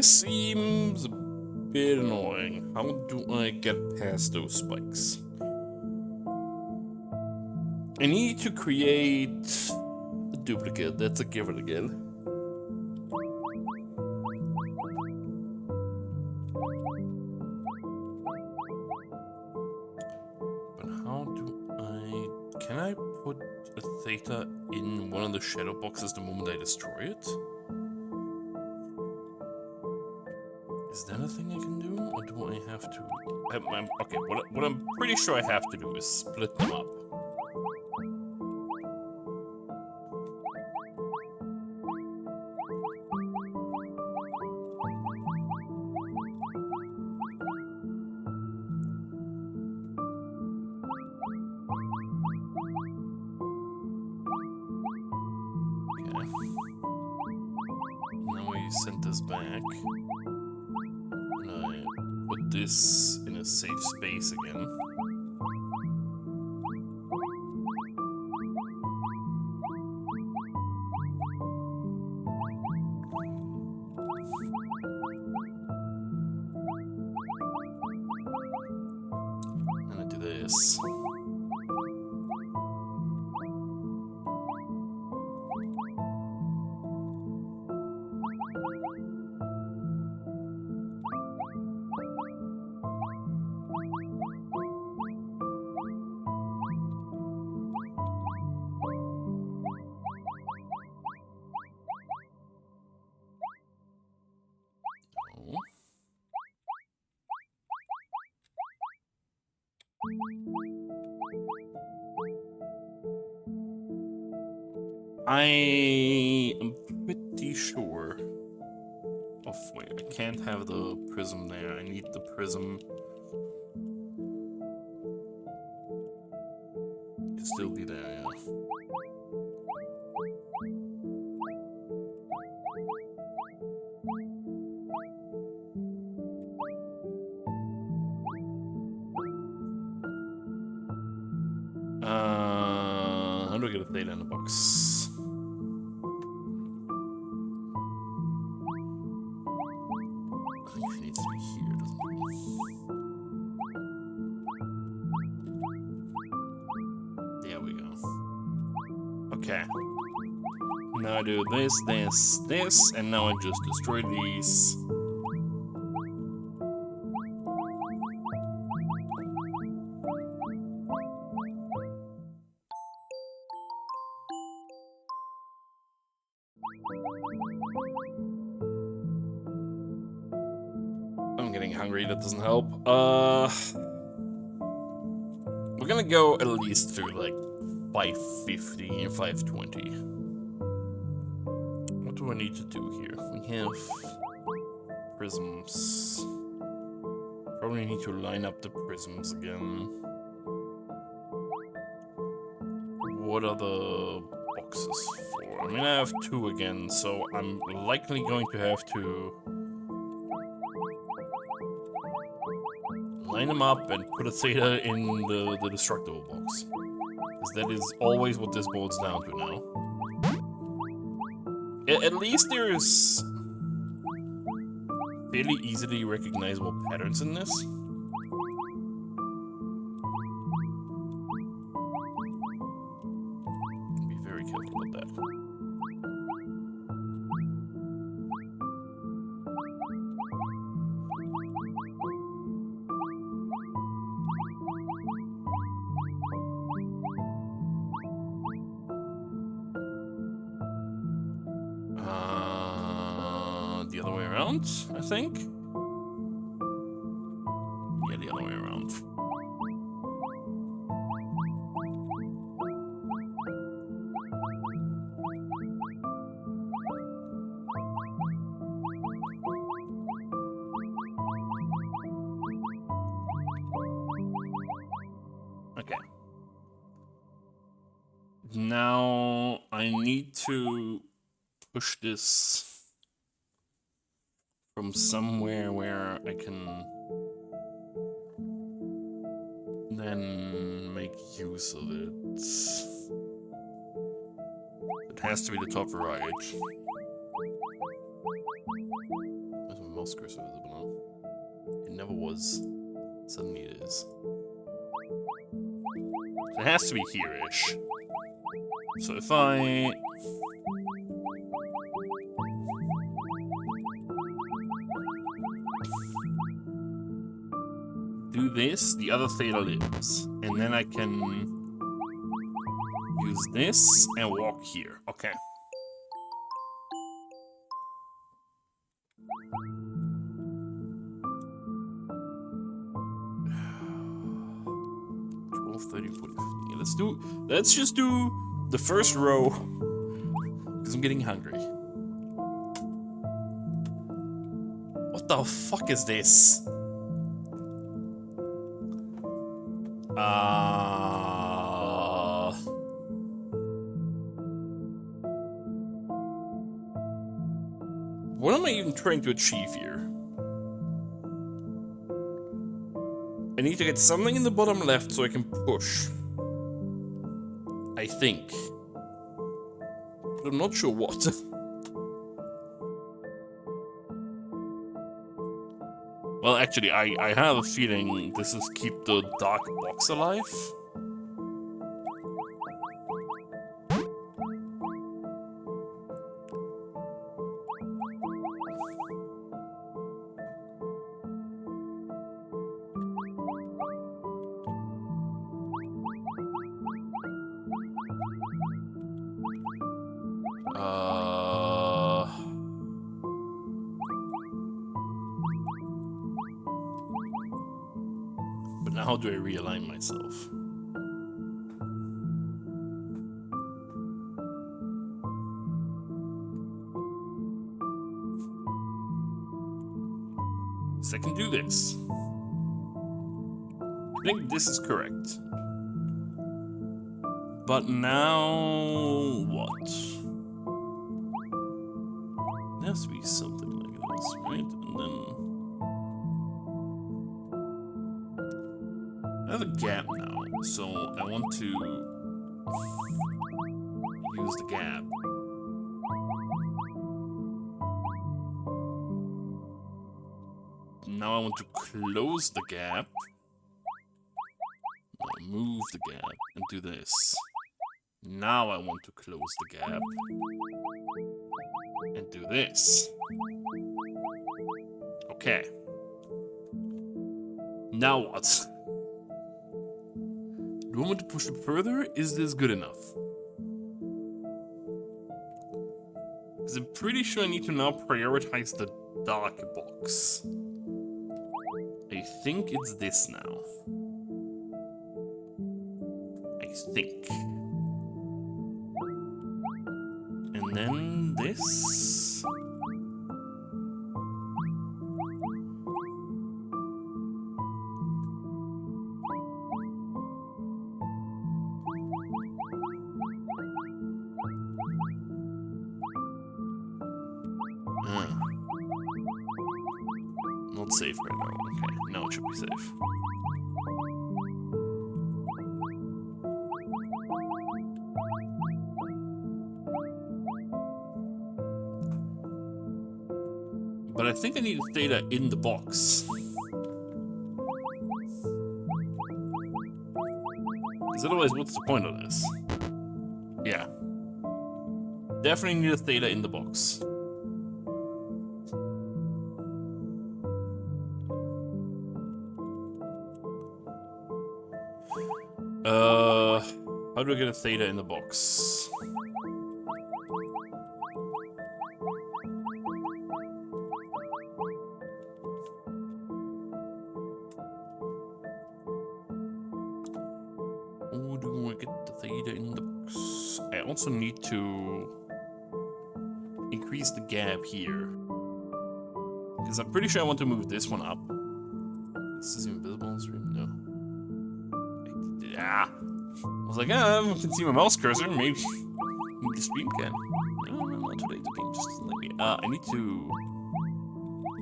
This seems a bit annoying. How do I get past those spikes? I need to create a duplicate. That's a given again. But how do I... Can I put a Theta in one of the shadow boxes the moment I destroy it? Is that a thing I can do, or do I have to? Okay, what I'm pretty sure I have to do is split them up. Okay. Now we send this back. Put this in a safe space again. And I do this. I am pretty sure. Oh wait, I can't have the prism there. I need the prism to still be there, yeah. How do I get a Theta in the box? I think it needs to be here, doesn't it? There we go. Okay. Now I do this, this, this, and now I just destroy these. I'm getting hungry, that doesn't help. We're gonna go at least through like 550 and 520. What do I need to do here? We have prisms. Probably need to line up the prisms again. What are the boxes for? I mean, I have 2 again, so I'm likely going to have to line them up and put a Theta in the destructible box. Because that is always what this boils down to now. At least there's fairly easily recognizable patterns in this. Be very careful with that. The other way around, I think. Yeah, the other way around. Okay. Now I need to push this from somewhere where I can then make use of it. It has to be the top right. There's a mouse cursor visible now? It never was. Suddenly it is. It has to be here-ish. So if I... do this, the other Theta lives. And then I can use this and walk here. Okay. Let's just do the first row, because I'm getting hungry. What the fuck is this? What am I even trying to achieve here? I need to get something in the bottom left so I can push. I think. But I'm not sure what. Well, actually, I have a feeling this is keep the dark box alive. But now how do I realign myself? So I can do this. I think this is correct. But now what? There has to be something like this, right? And then I have a gap now, so I want to use the gap. Now I want to close the gap. Now move the gap and do this. Now I want to close the gap and do this. Okay. Now what? Do I want to push it further? Is this good enough? Because I'm pretty sure I need to now prioritize the dark box. I think it's this now. I think. And then this. Not safe right now. Okay, now it should be safe. But I think I need a Theta in the box. Because otherwise, what's the point of this? Yeah. Definitely need a Theta in the box. How do I get a Theta in the box? How do I get the Theta in the box? I also need to increase the gap here. Because I'm pretty sure I want to move this one up. Is this even visible on stream? No. Yeah. I was like, I can see my mouse cursor. Maybe the stream can. No, not today. The game just doesn't let me. I need to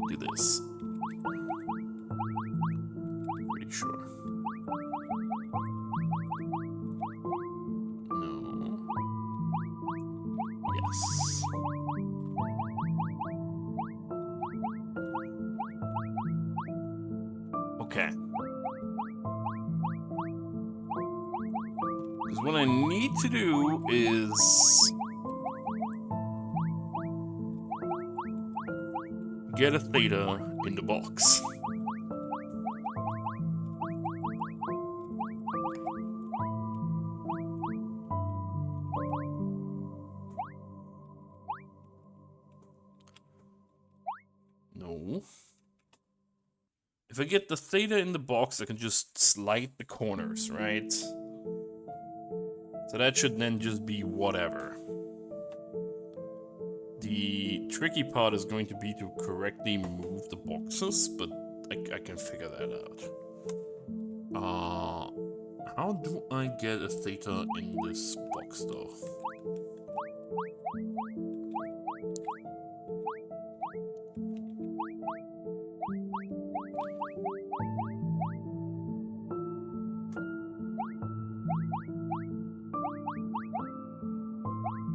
do this. Pretty sure. No. Yes. Because what I need to do is get a theta in the box. No. If I get the theta in the box, I can just slide the corners, right? So that should then just be whatever. The tricky part is going to be to correctly move the boxes, but I can figure that out. How do I get a theta in this box though?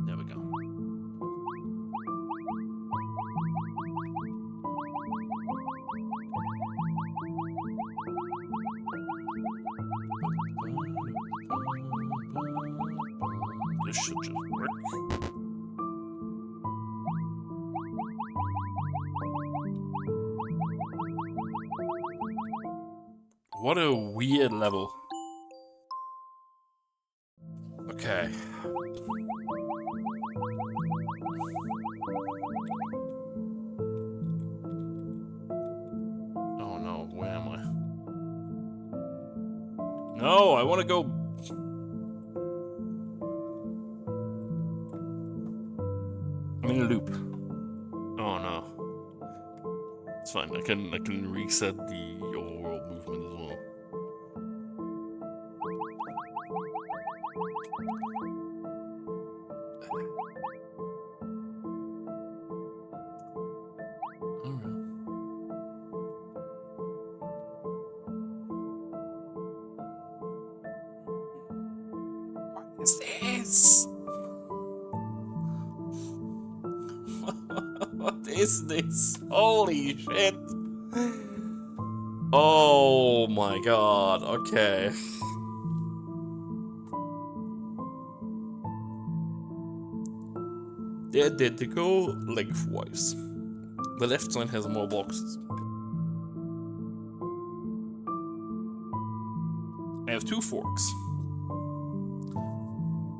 There we go. This should just work. What a weird level. Okay. Oh no, where am I? No, I want to go. I'm in a loop. Oh no. It's fine. I can reset the overall movement as well. What is this? What is this? Holy shit! Oh my god, okay. They're identical lengthwise. The left side has more boxes. I have 2 forks.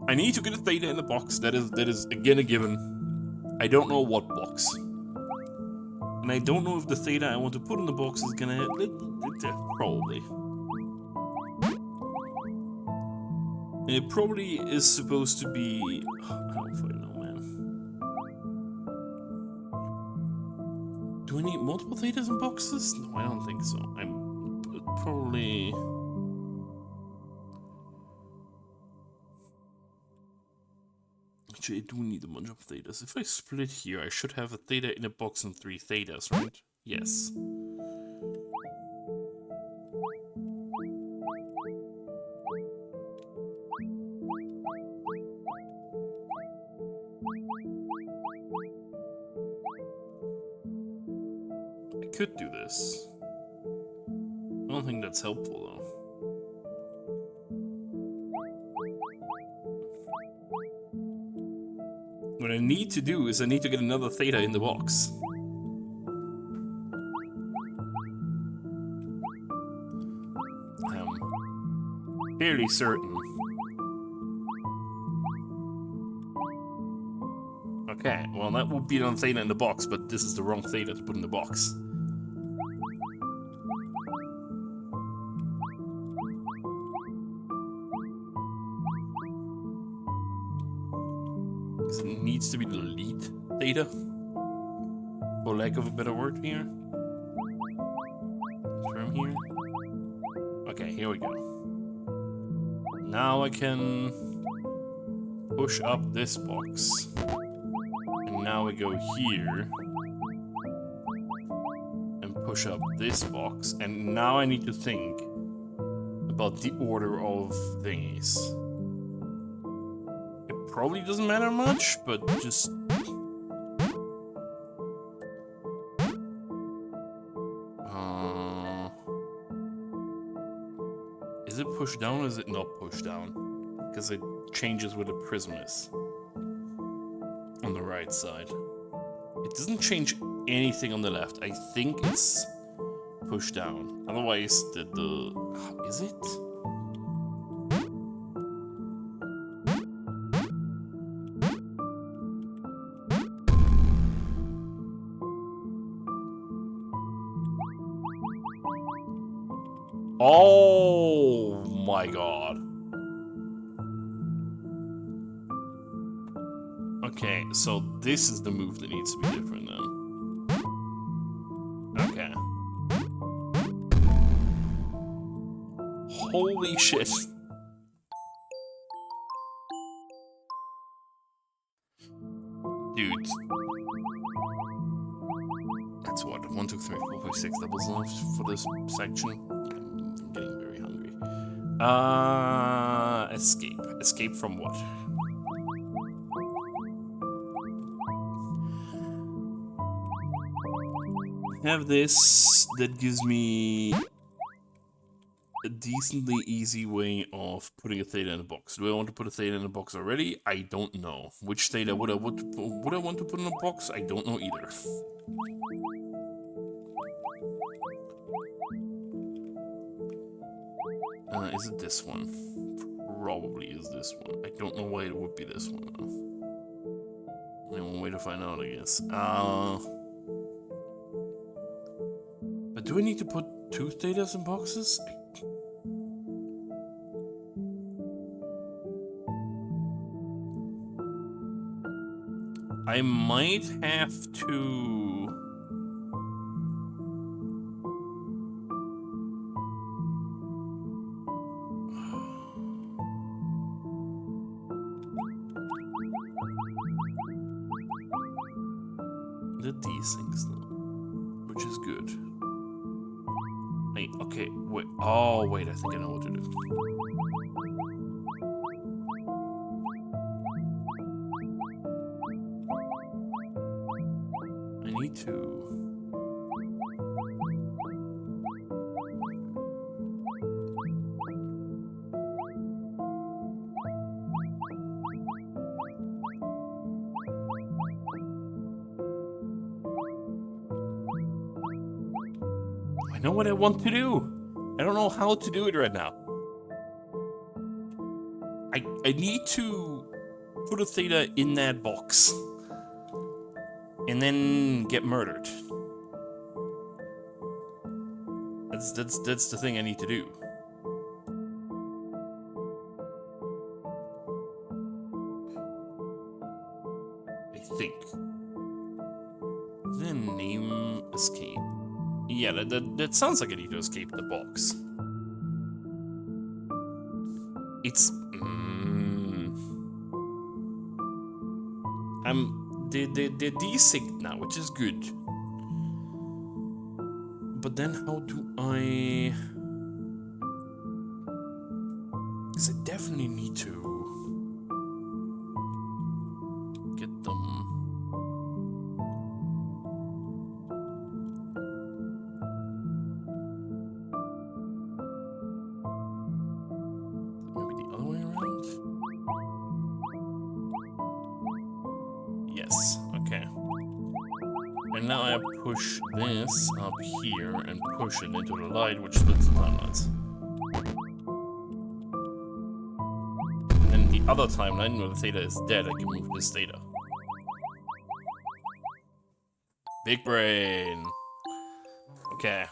I need to get a theta in the box. That is again a given. I don't know what box. And I don't know if the theta I want to put in the box is gonna hit probably. It probably is supposed to be. I don't fucking know, man. Do I need multiple thetas in boxes? No, I don't think so. I'm probably. Actually, I do need a bunch of thetas. If I split here, I should have a theta in a box and 3 thetas, right? Yes. I could do this. I don't think that's helpful, though. What I need to do is I need to get another theta in the box. I'm fairly certain. Okay, well that would be another theta in the box, but this is the wrong theta to put in the box. It needs to be the lead theta, for lack of a better word here. From here. Okay, here we go. Now I can push up this box. And now we go here. And push up this box. And now I need to think about the order of thingies. Probably doesn't matter much, but just... Is it pushed down or is it not pushed down? because it changes where the prism is on the right side. It doesn't change anything on the left. I think it's pushed down. Otherwise, is it? Oh my god. Okay, so this is the move that needs to be different then. Okay. Holy shit. Dude. That's what? 1, 2, 3, 4, 5, 6 doubles left for this section. I'm getting very hungry. Escape. Escape from what? Have this that gives me a decently easy way of putting a Theta in a box. Do I want to put a Theta in a box already? I don't know. Which Theta would I want to put in a box? I don't know either. Is it this one? Probably is this one. I don't know why it would be this one though. Only one way to find out, I guess. But do I need to put 2 Thetas in boxes? I might have to... Did these things though, which is good. Okay, wait. Oh, wait, I think I know what to do. I need to... I know what I want to do. I don't know how to do it right now. I need to put a Theta in that box. And then get murdered. That's the thing I need to do. I think. Then name escape. Yeah, that sounds like I need to escape the box. It's they're desynced now, which is good. But then how do I... Because I definitely need to get them... Maybe the other way around? Yes, okay. And now I push this up here and push it into the light, which splits the timelines. And then the other timeline, where the Theta is dead, I can move this Theta. Big brain! Okay.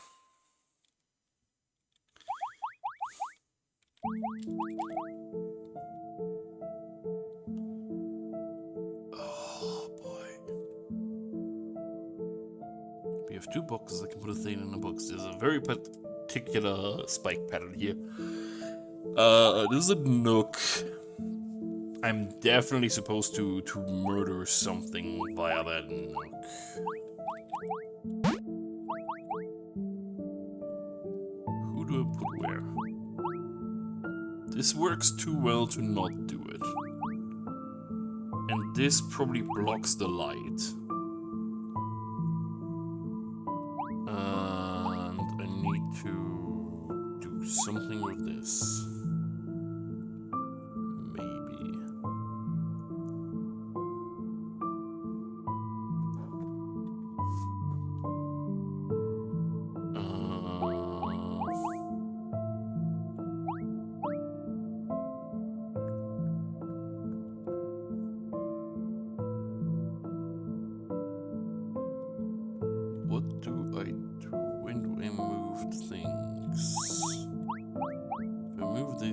We have 2 boxes. I can put a Theta in a box. There's a very particular spike pattern here. This is a Nook. I'm definitely supposed to murder something via that Nook. Who do I put where? This works too well to not do it. And this probably blocks the light. Something with this.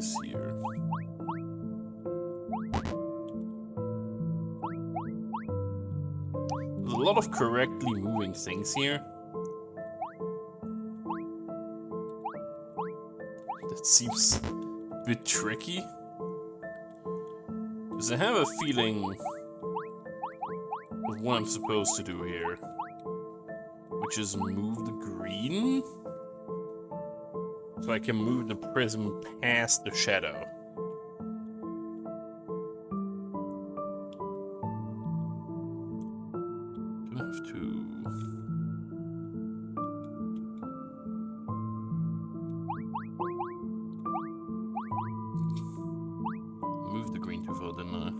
this here? There's a lot of correctly moving things here. That seems a bit tricky. Because I have a feeling of what I'm supposed to do here. Which is move the green. So I can move the prism past the shadow. Do I have to... move the green too far, didn't I?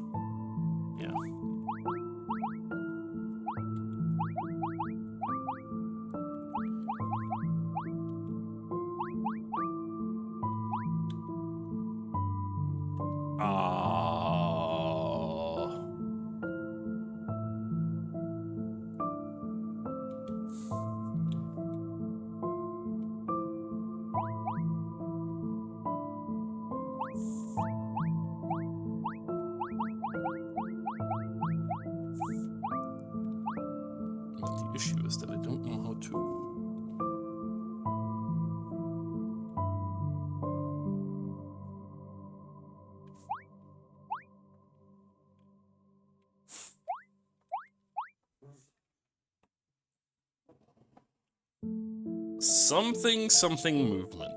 Yeah. The issue is that I don't know how to... Something movement.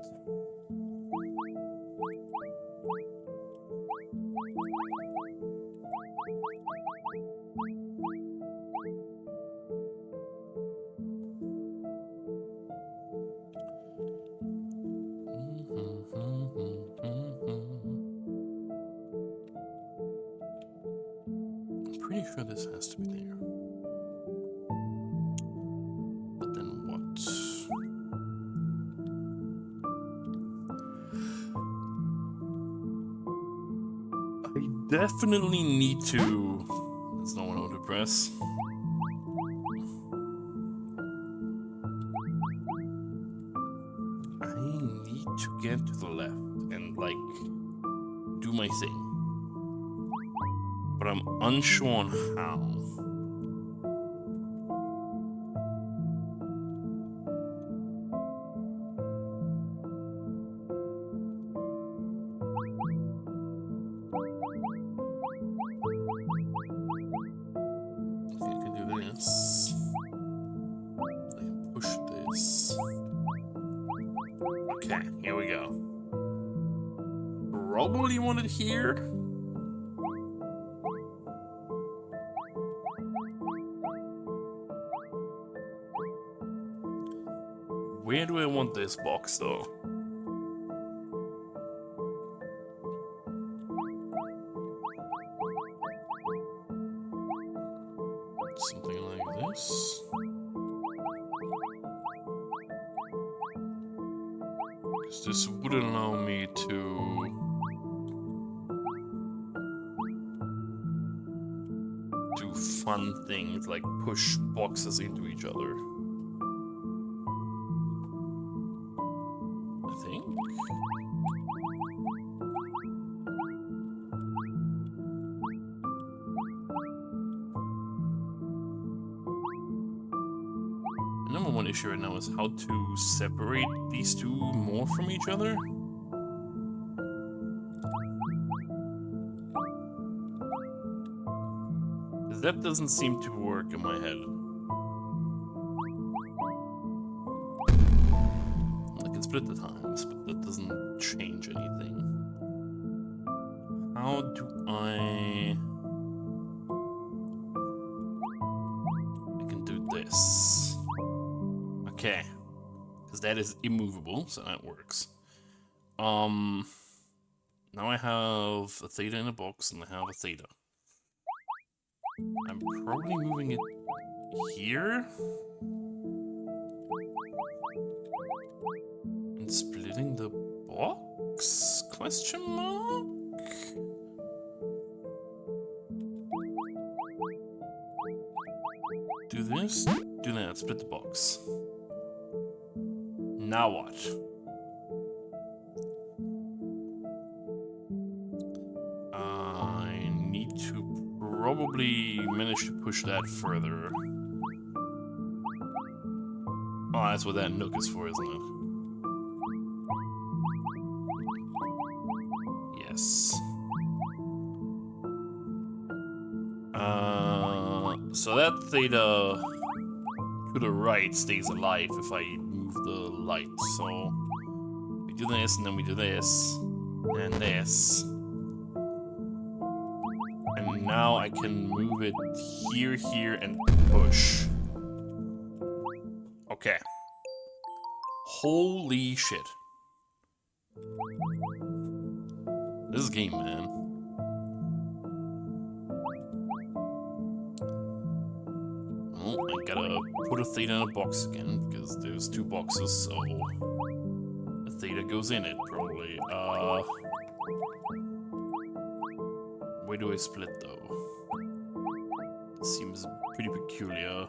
I'm pretty sure this has to be there. But then what? I definitely need to... That's not what I want to press. I need to get to the left and, like, do my thing. But I'm unsure on how. Okay, here we go. Probably want it here. Where do I want this box, though? Something like this. This would allow me to do fun things like push boxes into each other. I think. Number one issue right now is how to separate these two more from each other. That doesn't seem to work in my head. I can split the times, but that doesn't change anything. How do I can do this. Okay. Because that is immovable, so that works. Now I have a theta in a box, and I have a theta. I'm probably moving it here. And splitting the box? Question mark? Do this, do that, split the box. Now what? probably manage to push that further. Oh, that's what that nook is for, isn't it? Yes. So that theta to the right stays alive if I move the light. So we do this, and then we do this, and this. And now I can move it here, here, and push. Okay. Holy shit. This game, man. Well, I gotta put a theta in a box again, because there's 2 boxes, so a theta goes in it, probably. Where do I split, though? It seems pretty peculiar.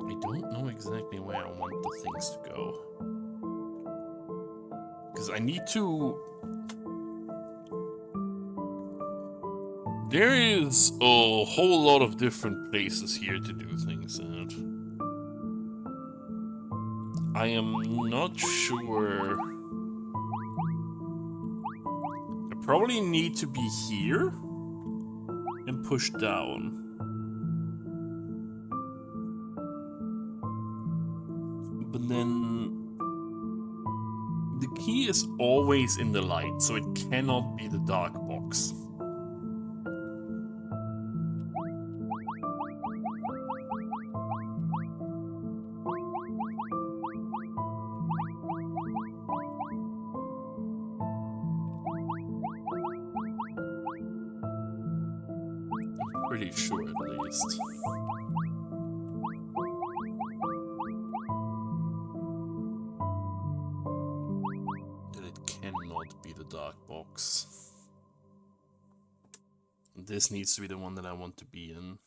I don't know exactly where I want the things to go. Because I need to... There is a whole lot of different places here to do things at. I am not sure... I probably need to be here and push down. But then... the key is always in the light, so it cannot be the dark box. Pretty sure, at least. That it cannot be the dark box. This needs to be the one that I want to be in.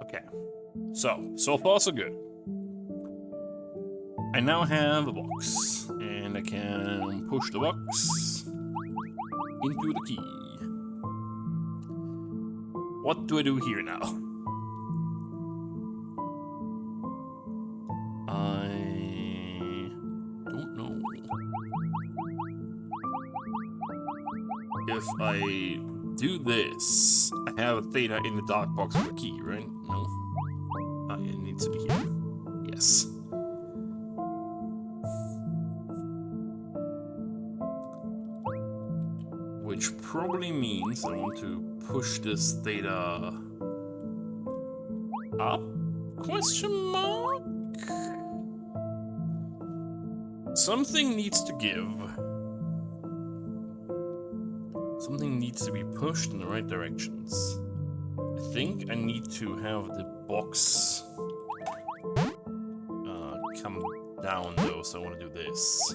Okay, so far so good. I now have a box, and I can push the box into the key. What do I do here now? I don't know. If I do this, I have a theta in the dark box with a key, right? No? It needs to be here. Yes. Which probably means I want to push this theta up? Question mark? Something needs to give. Something needs to be pushed in the right directions. I think I need to have the box come down though, so I want to do this.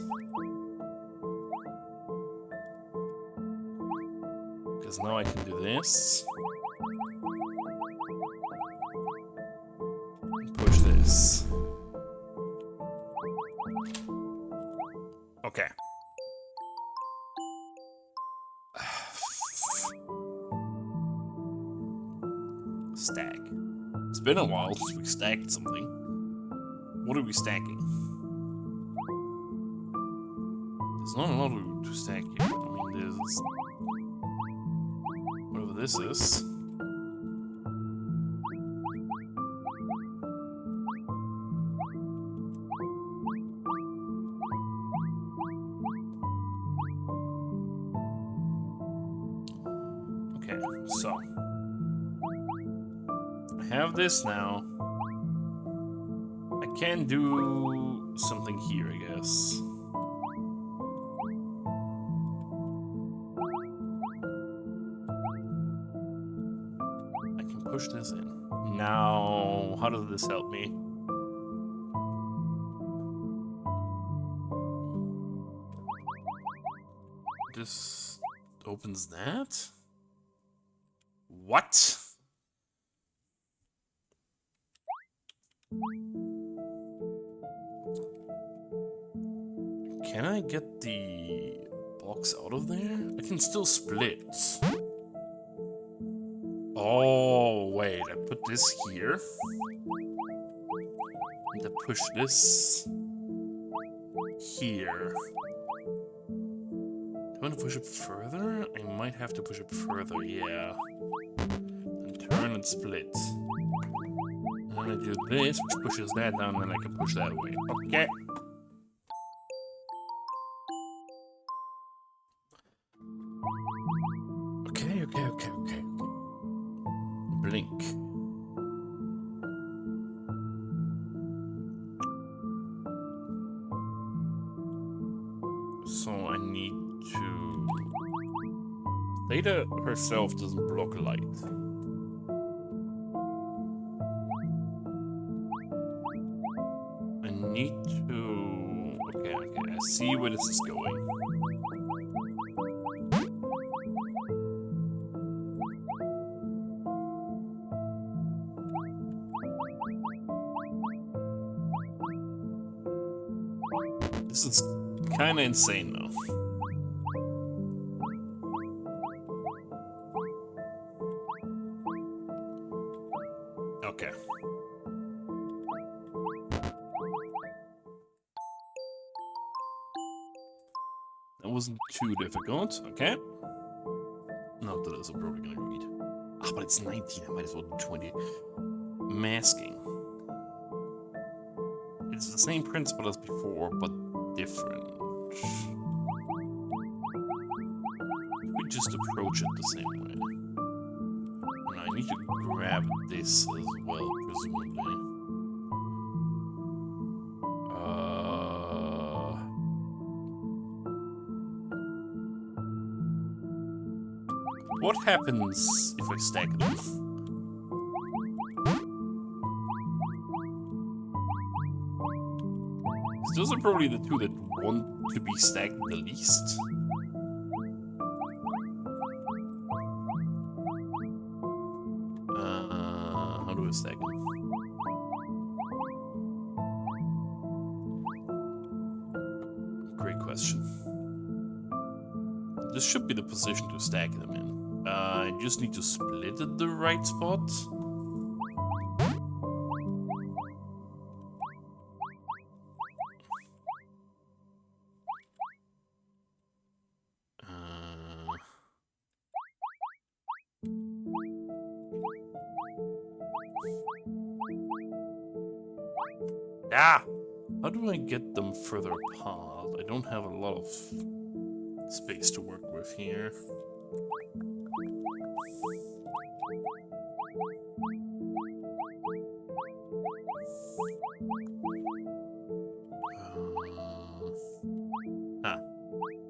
Because now I can do this. And push this. Okay. Stack. It's been a while since we stacked something. What are we stacking? There's not a lot to stack here. I mean, there's... whatever this is. Okay, so... I have this now. I can do something here, I guess. push this in. Now, how does this help me? This opens that? What? Can I get the box out of there? I can still split. Oh, wait, I put this here. And I push this here. Do I want to push it further? I might have to push it further, yeah. And turn and split. And then I do this, which pushes that down, and then I can push that away. Okay. Okay. Blink. So I need to... Theta herself doesn't block light. I need to... Okay, I see where this is going. This is kind of insane, though. Okay. That wasn't too difficult. Okay. Not that it's probably gonna read. Ah, but it's 19. I might as well do 20. Masking. It's the same principle as before, but different. We just approach it the same way. And I need to grab this as well, presumably. What happens if I stack them? Those are probably the two that want to be stacked the least. How do I stack them? Great question. This should be the position to stack them in. I just need to split at the right spot. How do I get them further apart? I don't have a lot of space to work with here.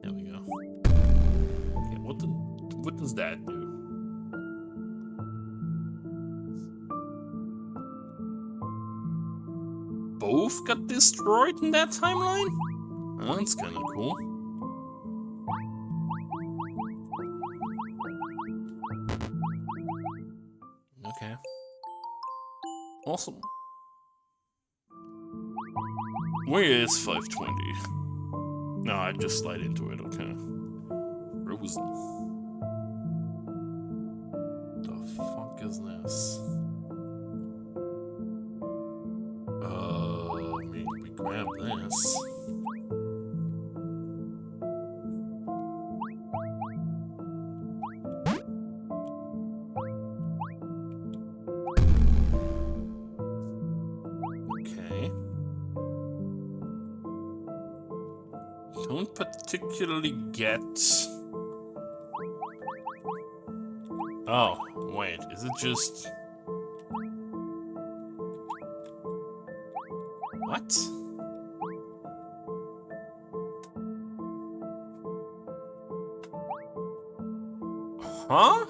There we go. Okay, what does that do? Both got destroyed in that timeline? Oh, that's kind of cool. Okay. Awesome. Where is 520? No, I just slide into it, okay. Frozen. The fuck is this? Maybe we grab this. Okay. Don't particularly get... Oh, wait, is it just... What? Huh?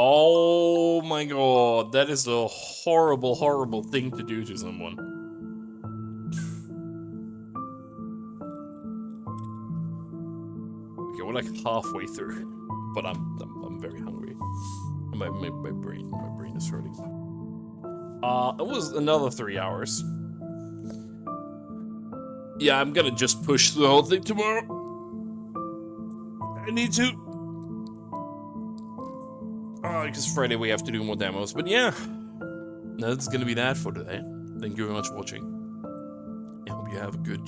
Oh my god, that is a horrible, horrible thing to do to someone. Okay, we're like halfway through, but I'm very hungry. My brain is hurting. It was another 3 hours. Yeah, I'm gonna just push the whole thing tomorrow. I need to. Because Friday we have to do more demos. But yeah, that's gonna be that for today. Thank you very much for watching. I hope you have a good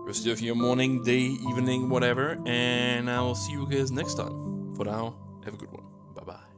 rest of your morning, day, evening, whatever. And I will see you guys next time. For now, have a good one. Bye-bye.